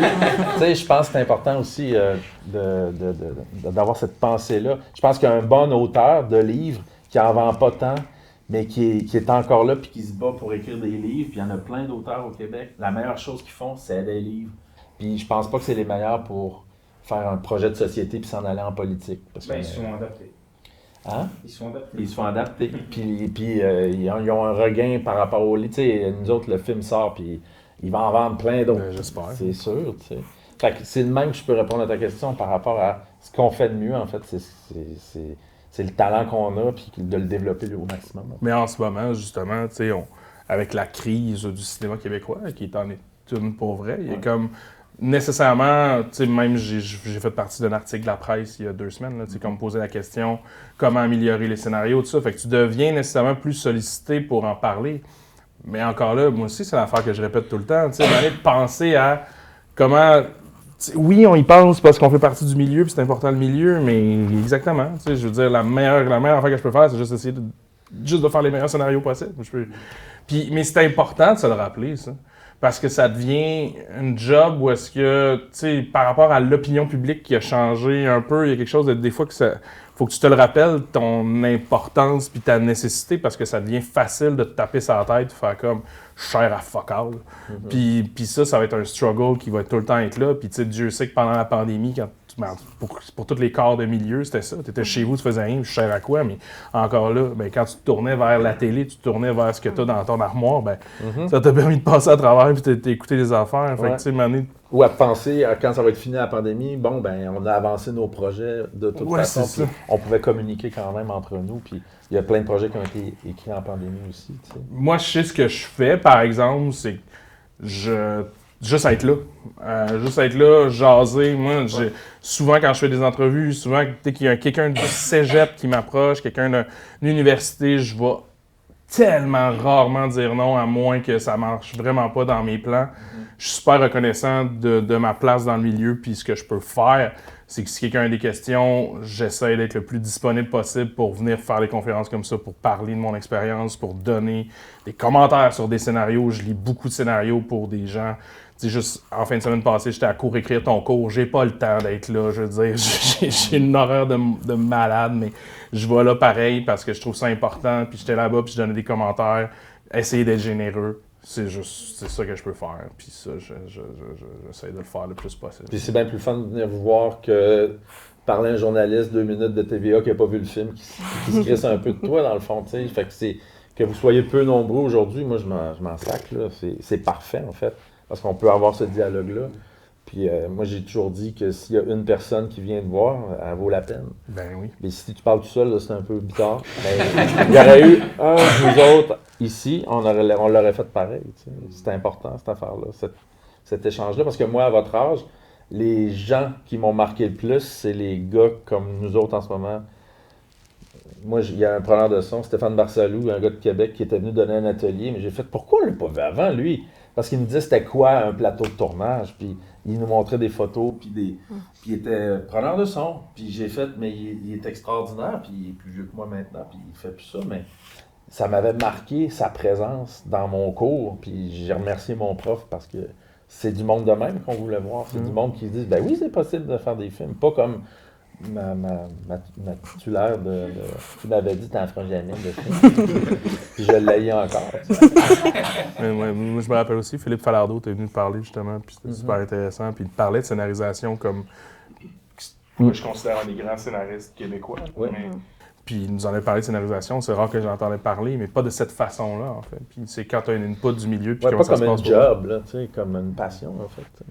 Tu sais, je pense que c'est important aussi d'avoir cette pensée-là. Je pense qu'un bon auteur de livres qui en vend pas tant, mais qui est encore là puis qui se bat pour écrire des livres. Puis il y en a plein d'auteurs au Québec. La meilleure chose qu'ils font, c'est aider les livres. Puis je pense pas que c'est les meilleurs pour faire un projet de société puis s'en aller en politique. Parce que, ils sont adaptés. Hein? Ils sont adaptés. Ils sont adaptés. Puis ils ont un regain par rapport au livre. Tu sais, nous autres, le film sort puis il va en vendre plein d'autres. J'espère. C'est sûr, tu sais. Fait que c'est le même que je peux répondre à ta question par rapport à ce qu'on fait de mieux, en fait. C'est le talent qu'on a, puis de le développer au maximum. Mais en ce moment, justement, tu sais, avec la crise du cinéma québécois, qui est en est une pour vrai, il y a comme nécessairement, tu sais, même j'ai fait partie d'un article de la presse il y a 2 semaines, tu sais, comme poser la question comment améliorer les scénarios, tout ça. Fait que tu deviens nécessairement plus sollicité pour en parler. Mais encore là, moi aussi, c'est l'affaire que je répète tout le temps, tu sais, d'aller penser à comment. Oui, on y pense parce qu'on fait partie du milieu, puis c'est important le milieu, mais exactement. Tu sais, je veux dire, la meilleure affaire que je peux faire, c'est juste essayer de faire les meilleurs scénarios possibles. Mais c'est important de se le rappeler, ça. Parce que ça devient une job où est-ce que, tu sais, par rapport à l'opinion publique qui a changé un peu, il y a quelque chose de, des fois que ça. Faut que tu te le rappelles, ton importance puis ta nécessité, parce que ça devient facile de te taper sur la tête, de faire comme cher à fuck all. Puis ça va être un struggle qui va tout le temps être là. Puis tu sais, Dieu sait que pendant la pandémie, pour tous les corps de milieu, c'était ça. Tu étais chez vous, tu faisais rien, je cher à quoi, mais encore là, ben, quand tu te tournais vers la télé, tu te tournais vers ce que tu as dans ton armoire, ben, ça t'a permis de passer à travers puis d'écouter des affaires. Fait que, tu sais, Mané. Ou à penser, quand ça va être fini la pandémie, bon, ben, on a avancé nos projets de toute façon. On pouvait communiquer quand même entre nous. Puis il y a plein de projets qui ont été écrits en pandémie aussi. Tu sais. Moi, je sais ce que je fais, par exemple, c'est que juste être là. Juste être là, jaser. Moi, souvent, quand je fais des entrevues, souvent, qu'il y a quelqu'un du cégep qui m'approche, quelqu'un d'une université, je vais tellement rarement dire non, à moins que ça marche vraiment pas dans mes plans. Je suis super reconnaissant de ma place dans le milieu, puis ce que je peux faire, c'est que si quelqu'un a des questions, j'essaie d'être le plus disponible possible pour venir faire des conférences comme ça, pour parler de mon expérience, pour donner des commentaires sur des scénarios. Je lis beaucoup de scénarios pour des gens. Tu sais, juste en fin de semaine passée, j'étais à cours écrire ton cours. J'ai pas le temps d'être là, je veux dire. J'ai une horreur de malade, mais je vais là pareil parce que je trouve ça important. Puis j'étais là-bas, puis je donnais des commentaires. Essayer d'être généreux. C'est ça que je peux faire. Puis ça, j'essaie de le faire le plus possible. Puis c'est bien plus fun de venir vous voir que parler à un journaliste 2 minutes de TVA qui n'a pas vu le film, qui se crisse un peu de toi, dans le fond. T'sais. Fait que que vous soyez peu nombreux aujourd'hui, moi, je m'en sac. Là. C'est parfait, en fait, parce qu'on peut avoir ce dialogue-là. Puis moi, j'ai toujours dit que s'il y a une personne qui vient te voir, elle vaut la peine. Ben oui. Mais si tu parles tout seul, là, c'est un peu bizarre. Mais il y aurait eu un de nous autres ici, on l'aurait fait pareil. C'est important, cette affaire-là, cet échange-là. Parce que moi, à votre âge, les gens qui m'ont marqué le plus, c'est les gars comme nous autres en ce moment. Moi, il y a un preneur de son, Stéphane Barsalou, un gars de Québec, qui était venu donner un atelier. Mais j'ai fait, pourquoi on ne l'a pas vu avant, lui? Parce qu'il me disait c'était quoi un plateau de tournage, puis il nous montrait des photos, puis il était preneur de son. Puis j'ai fait, mais il est extraordinaire, puis il est plus vieux que moi maintenant, puis il fait plus ça, mais ça m'avait marqué sa présence dans mon cours, puis j'ai remercié mon prof parce que c'est du monde de même qu'on voulait voir. C'est du monde qui se dit, ben oui, c'est possible de faire des films, pas comme ma titulaire qui m'avait dit t'en feras jamais de film. Puis je l'ai encore. Moi, je me rappelle aussi, Philippe Falardeau était venu te parler justement, puis c'était super intéressant. Puis il parlait de scénarisation comme. Moi, je considère un des grands scénaristes québécois. Puis il nous en avait parlé de scénarisation, c'est rare que j'entendais parler, mais pas de cette façon-là, en fait. Puis c'est quand tu as une input du milieu, puis comment ça se passe. Pas comme un job, là, tu sais, comme une passion, en fait.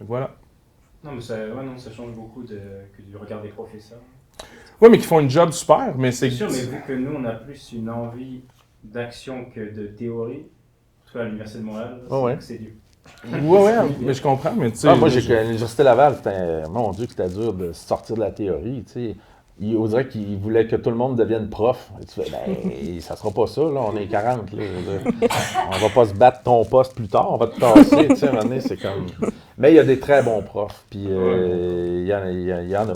Voilà. Non, mais ça change beaucoup que du regard des professeurs. Oui, mais qui font une job super, mais c'est... sûr, mais vu que nous, on a plus une envie d'action que de théorie, surtout à l'Université de Montréal, c'est dur. Oui, mais je comprends, mais tu sais... moi, à l'Université Laval, mon Dieu, que c'était dur de sortir de la théorie, tu sais. On dirait qu'il voulait que tout le monde devienne prof. Et tu fais, ben, ça sera pas ça, là, on est 40, là. On va pas se battre ton poste plus tard, on va te tasser, tu sais, à un moment donné, c'est comme... Mais il y a des très bons profs, puis il y en a.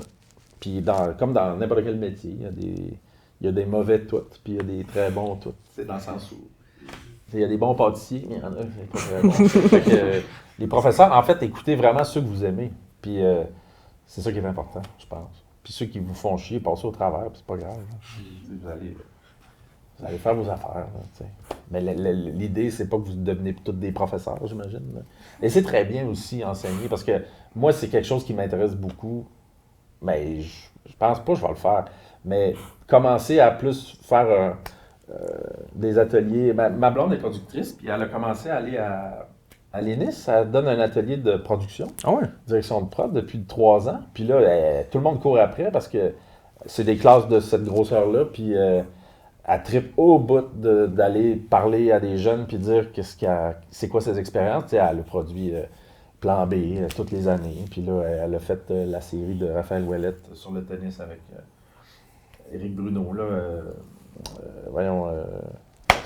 Puis comme dans n'importe quel métier, il y a des mauvais tout, puis il y a des très bons tout. C'est dans le sens où... Il y a des bons pâtissiers, mais il y en a qui sont pas très bons. Fait que, les professeurs, en fait, écoutez vraiment ceux que vous aimez. Puis c'est ça qui est important, je pense. Puis ceux qui vous font chier, passez au travers, puis c'est pas grave. Vous allez Vous allez faire vos affaires. Là, t'sais. Mais l'idée, c'est pas que vous devenez tous des professeurs, j'imagine. Là. Et c'est très bien aussi enseigner, parce que moi, c'est quelque chose qui m'intéresse beaucoup. Mais je pense pas que je vais le faire. Mais commencer à plus faire des ateliers. Ma blonde est productrice, puis elle a commencé à aller à l'ENIS. Elle donne un atelier de production, direction de prod, depuis 3 ans. Puis là, tout le monde court après parce que c'est des classes de cette grosseur-là. Puis elle trippe au bout d'aller parler à des jeunes puis dire c'est quoi ses expériences. T'sais, elle a produit Plan B toutes les années. Puis là, elle a fait la série de Raphaël Ouellette sur le tennis avec Éric Bruno. Là,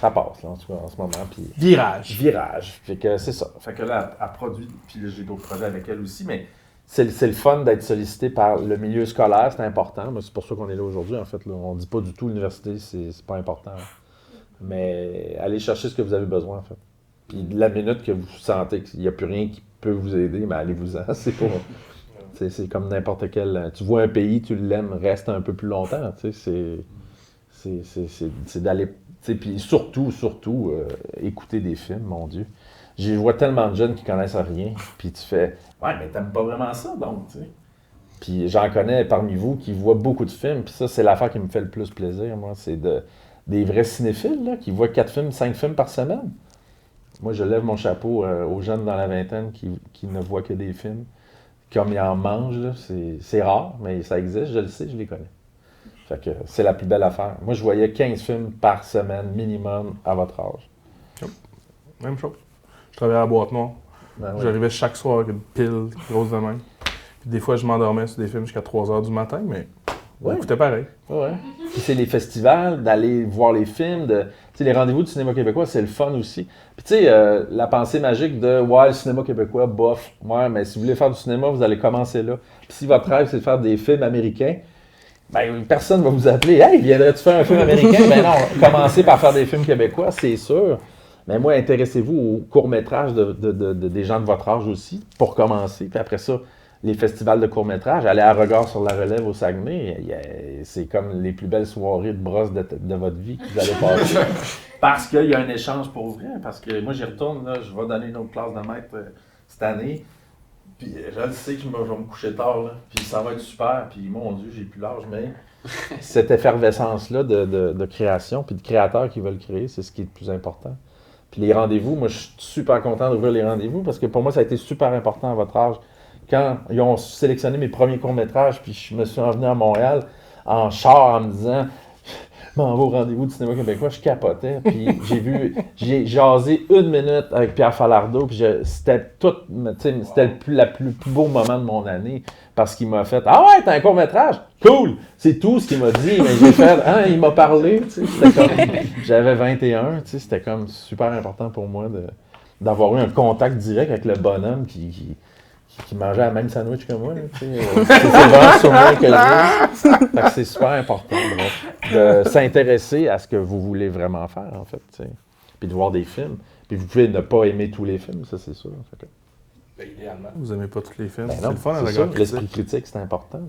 ça passe là, en tout cas en ce moment. Puis, Virage. Fait que c'est ça. Fait que là, elle produit, puis là, j'ai d'autres projets avec elle aussi, mais c'est le fun d'être sollicité par le milieu scolaire, c'est important. Mais c'est pour ça qu'on est là aujourd'hui, en fait. Là. On ne dit pas du tout l'université, c'est pas important. Mais allez chercher ce que vous avez besoin, en fait. Puis la minute que vous sentez qu'il n'y a plus rien qui peut vous aider, mais allez-vous-en. C'est comme n'importe quel... Tu vois un pays, tu l'aimes, reste un peu plus longtemps. C'est d'aller... Puis surtout, écouter des films, mon Dieu. Je vois tellement de jeunes qui connaissent rien, puis tu fais « Ouais, mais t'aimes pas vraiment ça, donc, tu sais. » Puis j'en connais parmi vous qui voient beaucoup de films, puis ça, c'est l'affaire qui me fait le plus plaisir, moi. C'est des vrais cinéphiles, là, qui voient 4 films, 5 films par semaine. Moi, je lève mon chapeau aux jeunes dans la vingtaine qui ne voient que des films. Comme ils en mangent, là, c'est rare, mais ça existe, je le sais, je les connais. Fait que c'est la plus belle affaire. Moi, je voyais 15 films par semaine minimum à votre âge. Yep. Même chose. Je travaillais à la boîte noire. Ben oui. J'arrivais chaque soir avec une pile grosse de même. Puis des fois, je m'endormais sur des films jusqu'à 3 h du matin, mais j'écoutais pareil. Ouais. Puis c'est les festivals, d'aller voir les films, les rendez-vous du cinéma québécois, c'est le fun aussi. Puis tu sais, la pensée magique de « Ouais, le cinéma québécois, bof. Ouais, mais si vous voulez faire du cinéma, vous allez commencer là. Puis si votre rêve, c'est de faire des films américains, ben personne va vous appeler. Hey, viendrais-tu faire un film américain? Ben non, commencez par faire des films québécois, c'est sûr. Mais moi, intéressez-vous aux courts-métrages des gens de votre âge aussi, pour commencer. Puis après ça, les festivals de courts-métrages, allez à Regard sur la Relève au Saguenay, c'est comme les plus belles soirées de brosse de votre vie que vous allez passer. Parce qu'il y a un échange pour vrai. Parce que moi, j'y retourne, là, je vais donner une autre classe de maître cette année. Puis je le sais que je vais me coucher tard, là, puis ça va être super, puis mon Dieu, j'ai plus l'âge, mais cette effervescence-là de création, puis de créateurs qui veulent créer, c'est ce qui est le plus important. Puis les rendez-vous, moi je suis super content d'ouvrir les rendez-vous, parce que pour moi ça a été super important à votre âge. Quand ils ont sélectionné mes premiers courts-métrages, puis je me suis revenu à Montréal en char en me disant... Je m'en vais au rendez-vous du cinéma québécois, je capotais, puis j'ai jasé 1 minute avec Pierre Falardeau, puis c'était le plus beau moment de mon année, parce qu'il m'a fait « Ah ouais, t'as un court-métrage? Cool! » C'est tout ce qu'il m'a dit, mais j'ai fait « Ah, il m'a parlé, tu sais, c'était comme... » J'avais 21, tu sais, c'était comme super important pour moi d'avoir eu un contact direct avec le bonhomme qui mangeait la même sandwich que moi. C'est vraiment sur moi que je c'est super important de s'intéresser à ce que vous voulez vraiment faire, en fait. T'sais. Puis de voir des films. Puis vous pouvez ne pas aimer tous les films, ça c'est sûr. Ben, idéalement. Vous n'aimez pas tous les films. Ben c'est le fun à regarder. L'esprit critique, c'est important.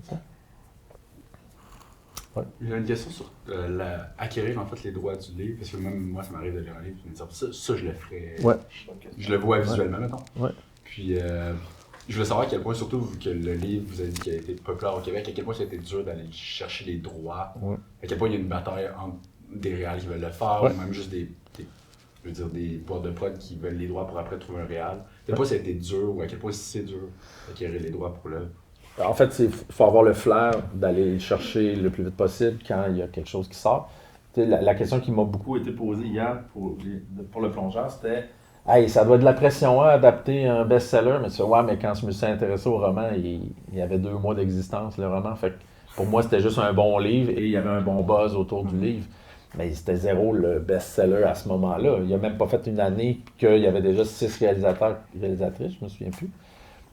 Ouais. Il y a une question sur acquérir en fait les droits du livre, parce que même moi ça m'arrive de lire un livre et de me dire ça je le ferais. Ouais. Je le vois visuellement, mettons. Ouais. Puis je voulais savoir à quel point, surtout vu que le livre, vous avez dit qu'il a été populaire au Québec, à quel point ça a été dur d'aller chercher les droits, à quel point il y a une bataille entre des réals qui veulent le faire, ou même juste des boîtes de prod qui veulent les droits pour après trouver un réal. À quel point ça a été dur, ou à quel point c'est dur d'acquérir les droits pour l'œuvre. En fait, il faut avoir le flair d'aller le chercher le plus vite possible quand il y a quelque chose qui sort. La question qui m'a beaucoup été posée hier pour le plongeur, c'était « Hey, ça doit être de la pression à adapter un best-seller. » Mais tu vois, mais quand je me suis intéressé au roman, il y avait 2 mois d'existence, le roman. Fait que pour moi, c'était juste un bon livre et il y avait un bon buzz autour du livre. Mais c'était 0 le best-seller à ce moment-là. Il n'a même pas fait une année qu'il y avait déjà 6 réalisatrices, je me souviens plus,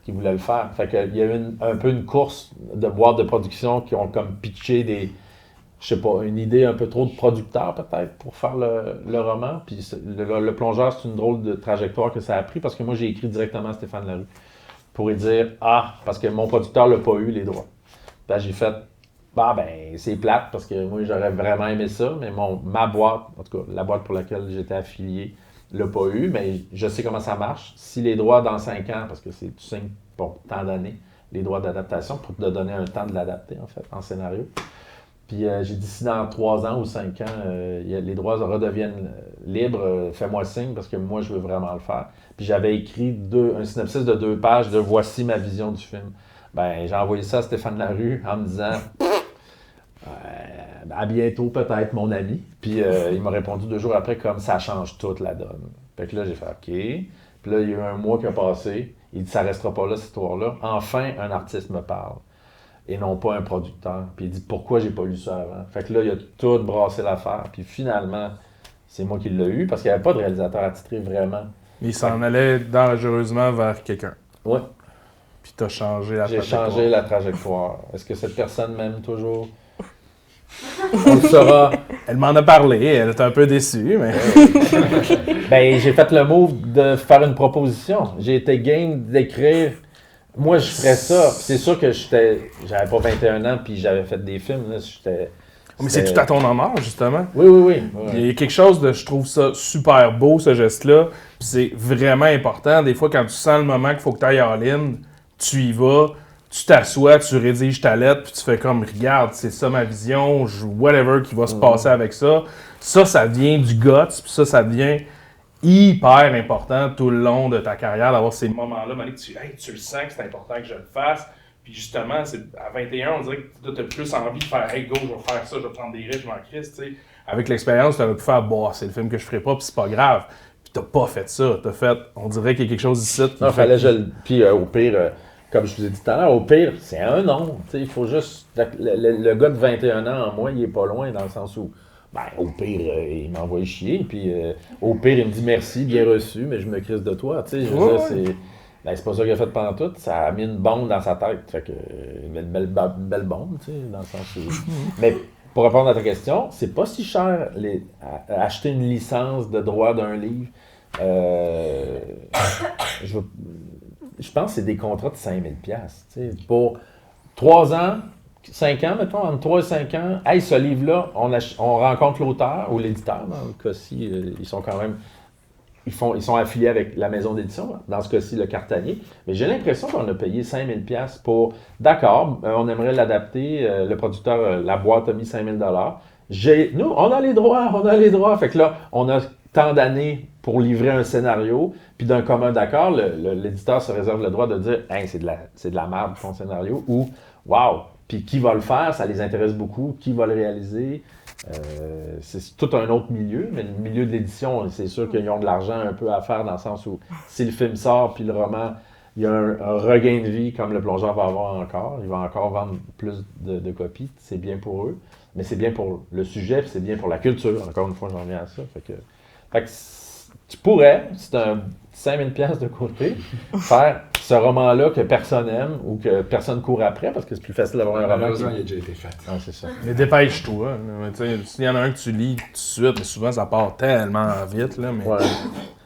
qui voulaient le faire. Fait qu'il y a eu un peu une course de boîtes de production qui ont comme pitché une idée un peu trop de producteur peut-être pour faire le roman. Puis le plongeur, c'est une drôle de trajectoire que ça a pris parce que moi j'ai écrit directement à Stéphane Larue pour lui dire parce que mon producteur l'a pas eu les droits. Puis j'ai fait Bah ben, c'est plate parce que moi, j'aurais vraiment aimé ça, mais ma boîte, en tout cas, la boîte pour laquelle j'étais affilié, l'a pas eu, mais je sais comment ça marche. Si les droits dans 5 ans, parce que tu signes pour tant d'années, les droits d'adaptation, pour te donner un temps de l'adapter, en fait, en scénario. Puis j'ai dit, si dans 3 ans ou 5 ans, les droits redeviennent libres, fais-moi signe parce que moi, je veux vraiment le faire. Puis j'avais écrit un synopsis de 2 pages de voici ma vision du film. Ben, j'ai envoyé ça à Stéphane Larue en me disant à bientôt peut-être mon ami. Puis il m'a répondu 2 jours après comme ça change toute la donne. Fait que là, j'ai fait OK. Puis là, il y a eu un mois qui a passé. Il dit ça restera pas là, cette histoire-là. Enfin, un artiste me parle. Et non pas un producteur. Puis il dit pourquoi j'ai pas lu ça avant. Fait que là, il a tout brassé l'affaire. Puis finalement, c'est moi qui l'ai eu parce qu'il n'y avait pas de réalisateur attitré vraiment. Il s'en allait dangereusement vers quelqu'un. Ouais. Puis t'as changé la J'ai trajectoire. changé la trajectoire. Est-ce que cette personne m'aime toujours? On le saura. Elle m'en a parlé, elle était un peu déçue, mais... Ben, j'ai fait le move de faire une proposition. J'ai été game d'écrire. Moi, je ferais ça. Puis c'est sûr que j'avais pas 21 ans puis j'avais fait des films. Là. Mais c'est tout à ton honneur, justement. Oui. Il y a quelque chose de, je trouve ça super beau, ce geste-là. Puis c'est vraiment important. Des fois, quand tu sens le moment qu'il faut que tu ailles en ligne, tu y vas, tu t'assois, tu rédiges ta lettre, puis tu fais comme, regarde, c'est ça ma vision, whatever qui va se passer avec ça. Ça vient du guts, puis ça devient hyper important tout le long de ta carrière, d'avoir ces moments-là, que tu le sens que c'est important que je le fasse. Puis justement, à 21, on dirait que tu as plus envie de faire « Hey, go, je vais faire ça, je vais prendre des risques, je m'en crisse. » Avec l'expérience, tu aurais pu faire « Bah, c'est le film que je ferai pas, puis c'est pas grave. » Puis t'as pas fait ça. T'as fait, on dirait qu'il y a quelque chose ici. Non, fallait Puis au pire, comme je vous ai dit tout à l'heure, au pire, c'est un nom. Il faut juste... Le gars de 21 ans en moi, il est pas loin dans le sens où, ben, au pire, il m'a envoyé chier. Puis au pire, il me dit merci, bien reçu, mais je me crisse de toi. Je veux dire, c'est... Ben, c'est pas ça qu'il a fait pendant tout, ça a mis une bombe dans sa tête. Fait que, une belle bombe, tu sais, dans le sens où... Mais pour répondre à ta question, c'est pas si cher acheter une licence de droit d'un livre. Je pense que c'est des contrats de 5 000 $. Pour 3 ans, 5 ans, mettons, entre 3 et 5 ans, hey, ce livre-là, on rencontre l'auteur ou l'éditeur, dans le cas-ci, ils sont quand même... Ils sont affiliés avec la maison d'édition, dans ce cas-ci, le Cartanier. Mais j'ai l'impression qu'on a payé 5 000 $ pour... D'accord, on aimerait l'adapter. Le producteur, la boîte a mis 5 000 $. Nous, on a les droits. Fait que là, on a tant d'années pour livrer un scénario. Puis d'un commun d'accord, l'éditeur se réserve le droit de dire « Hey, c'est de la merde, ton scénario. » Ou « Wow! » Puis qui va le faire? Ça les intéresse beaucoup. Qui va le réaliser? C'est tout un autre milieu, mais le milieu de l'édition, c'est sûr qu'ils ont de l'argent un peu à faire dans le sens où si le film sort puis le roman, il y a un regain de vie comme le plongeur va avoir encore. Il va encore vendre plus de copies. C'est bien pour eux, mais c'est bien pour le sujet puis c'est bien pour la culture. Encore une fois, j'en reviens à ça. Fait que tu pourrais, c'est un 5 000 $ de côté, faire ce roman-là que personne aime ou que personne court après, parce que c'est plus facile d'avoir un roman. Malheureusement, il a déjà été fait. Ah, c'est ça. Mais dépêche-toi. S'il y en a un que tu lis tout de suite, mais souvent ça part tellement vite. Là, mais, ouais.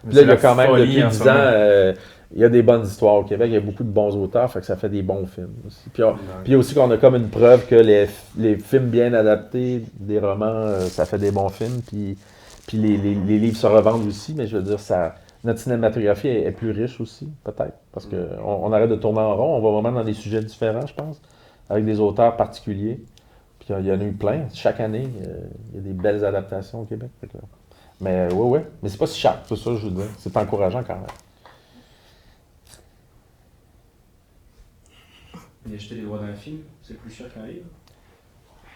mais Là, il y a quand même, depuis 10 ans, il y a des bonnes histoires au Québec. Il y a beaucoup de bons auteurs, fait que ça fait des bons films aussi. Puis aussi qu'on a comme une preuve que les films bien adaptés, des romans, ça fait des bons films. Puis les livres se revendent aussi, mais je veux dire, notre cinématographie est plus riche aussi, peut-être. Parce qu'on arrête de tourner en rond. On va vraiment dans des sujets différents, je pense, avec des auteurs particuliers. Puis il y en a eu plein. Chaque année, il y a des belles adaptations au Québec. Mais oui. Mais c'est pas si cher, c'est ça, je veux dire. C'est encourageant quand même. Et acheter les droits d'un film, c'est plus cher qu'un livre?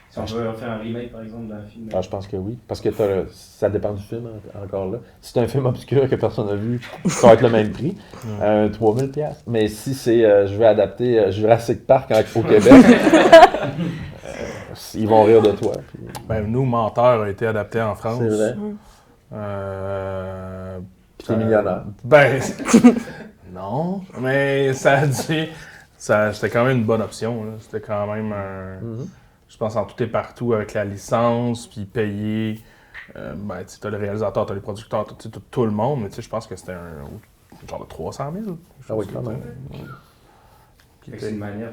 Si on veut faire un remake, par exemple, d'un film... Ah, je pense que oui. Parce que ça dépend du film, encore là. Si c'est un film obscur que personne n'a vu, ça va être le même prix. 3 000 $. Mais si c'est je vais adapter Jurassic Park au Québec, ils vont rire de toi. Puis... Ben, nous, Menteur a été adapté en France. C'est vrai. Puis t'es millionnaire. Ben, non. Mais ça a dit... C'était quand même une bonne option. Là. C'était quand même un... Je pense en tout et partout avec la licence, puis payer. Ben, tu as le réalisateur, tu as les producteurs, tu as tout le monde, mais je pense que c'était un genre de 300 000. Ah oui, quand même. C'est une manière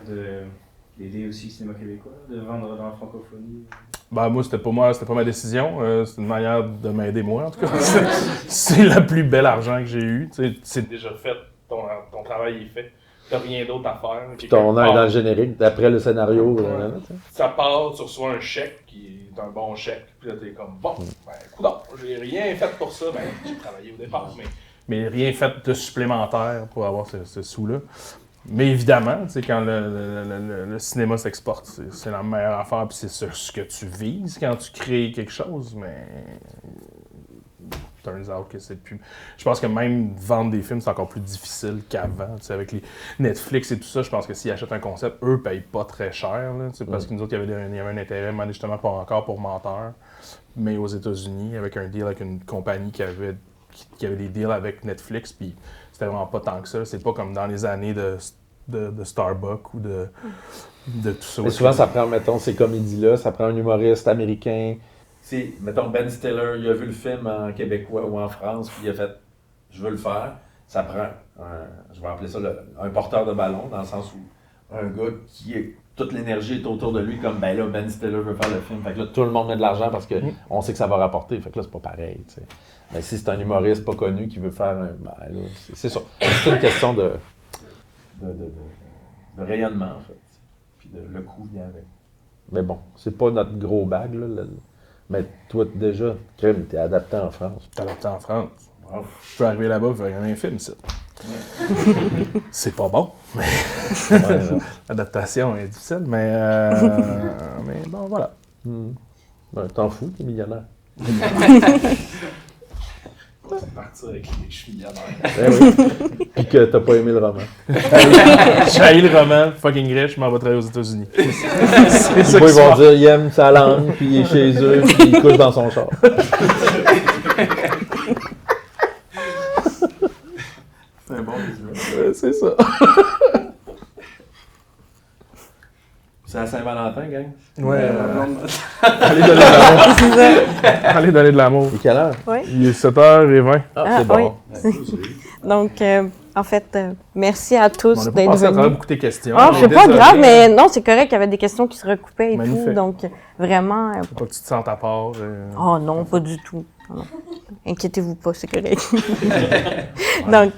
d'aider aussi le cinéma québécois, de vendre dans la francophonie? Ben, moi, c'était pas ma décision. C'est une manière de m'aider moi, en tout cas. C'est le plus bel argent que j'ai eu. Tu sais, c'est déjà fait. Ton travail est fait. T'as rien d'autre à faire. Puis ton nom est dans le générique, d'après le scénario. Ça part, tu reçois un chèque qui est un bon chèque. Puis là, t'es comme, bon, ben, coudonc, j'ai rien fait pour ça. Ben, j'ai travaillé au départ, mais rien fait de supplémentaire pour avoir ce sou-là. Mais évidemment, tu sais, quand le cinéma s'exporte, c'est la meilleure affaire, puis c'est ce que tu vises quand tu crées quelque chose, mais turns out que c'est plus... Je pense que même vendre des films, c'est encore plus difficile qu'avant, tu sais, avec les Netflix et tout ça. Je pense que s'ils achètent un concept, eux payent pas très cher, là, tu sais, parce que nous autres, il y avait un intérêt, mais justement pas encore pour Menteur, mais aux États-Unis, avec un deal avec une compagnie qui avait des deals avec Netflix, puis c'était vraiment pas tant que ça. C'est pas comme dans les années de Starbucks ou de tout ça. Mais souvent, ça prend, mettons, ces comédies-là, ça prend un humoriste américain. C'est, mettons, Ben Stiller, il a vu le film en québécois ou en France, puis il a fait « je veux le faire ». Ça prend, je vais appeler ça un porteur de ballon, dans le sens où un gars qui est... Toute l'énergie est autour de lui, comme ben là, Ben Stiller veut faire le film. Fait que là, tout le monde met de l'argent parce qu'on sait que ça va rapporter. Fait que là, c'est pas pareil, tu sais. Mais si c'est un humoriste pas connu qui veut faire un. Ben là, c'est ça. C'est une question de rayonnement, en fait. Puis le coût vient avec. Mais bon, c'est pas notre gros bag, là. Mais toi, déjà, Crème, t'es adapté en France. T'es adapté en France. Wow. Je peux arriver là-bas et faire regarder un film, ça. C'est pas bon, mais l'adaptation est difficile, mais bon, voilà. Ben, t'en fous, t'es millionnaire. C'est parti avec les je suis millionnaire. Ben oui. Puis que t'as pas aimé le roman. J'ai haï le roman, fucking riche, je m'en vais travailler aux États-Unis. C'est ça ils vont dire, il aime sa langue, puis il est chez eux, puis il couche dans son char. C'est un bon résumé. C'est ça. C'est à Saint-Valentin, gang? Ouais. Allez donner de l'amour. Allez donner de l'amour. Et quelle heure? Oui. Il est 7h20. Ah, c'est bon. Oui. Donc, en fait, merci à tous On n'a pas d'être pensé à travers venus. beaucoup tes questions. Ah, On est c'est pas désolé. grave, mais non, c'est correct, il y avait des questions qui se recoupaient et Magnifique. tout, donc vraiment... Faut pas que tu te sentes à part. Oh non, pas du tout. Non. Inquiétez-vous pas, c'est correct. Donc,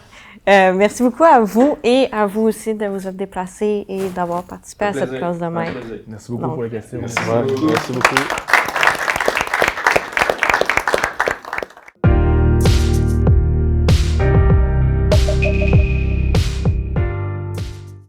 merci beaucoup à vous et à vous aussi de vous être déplacés et d'avoir participé à cette classe de maître. Merci beaucoup Donc, pour les questions. Merci beaucoup.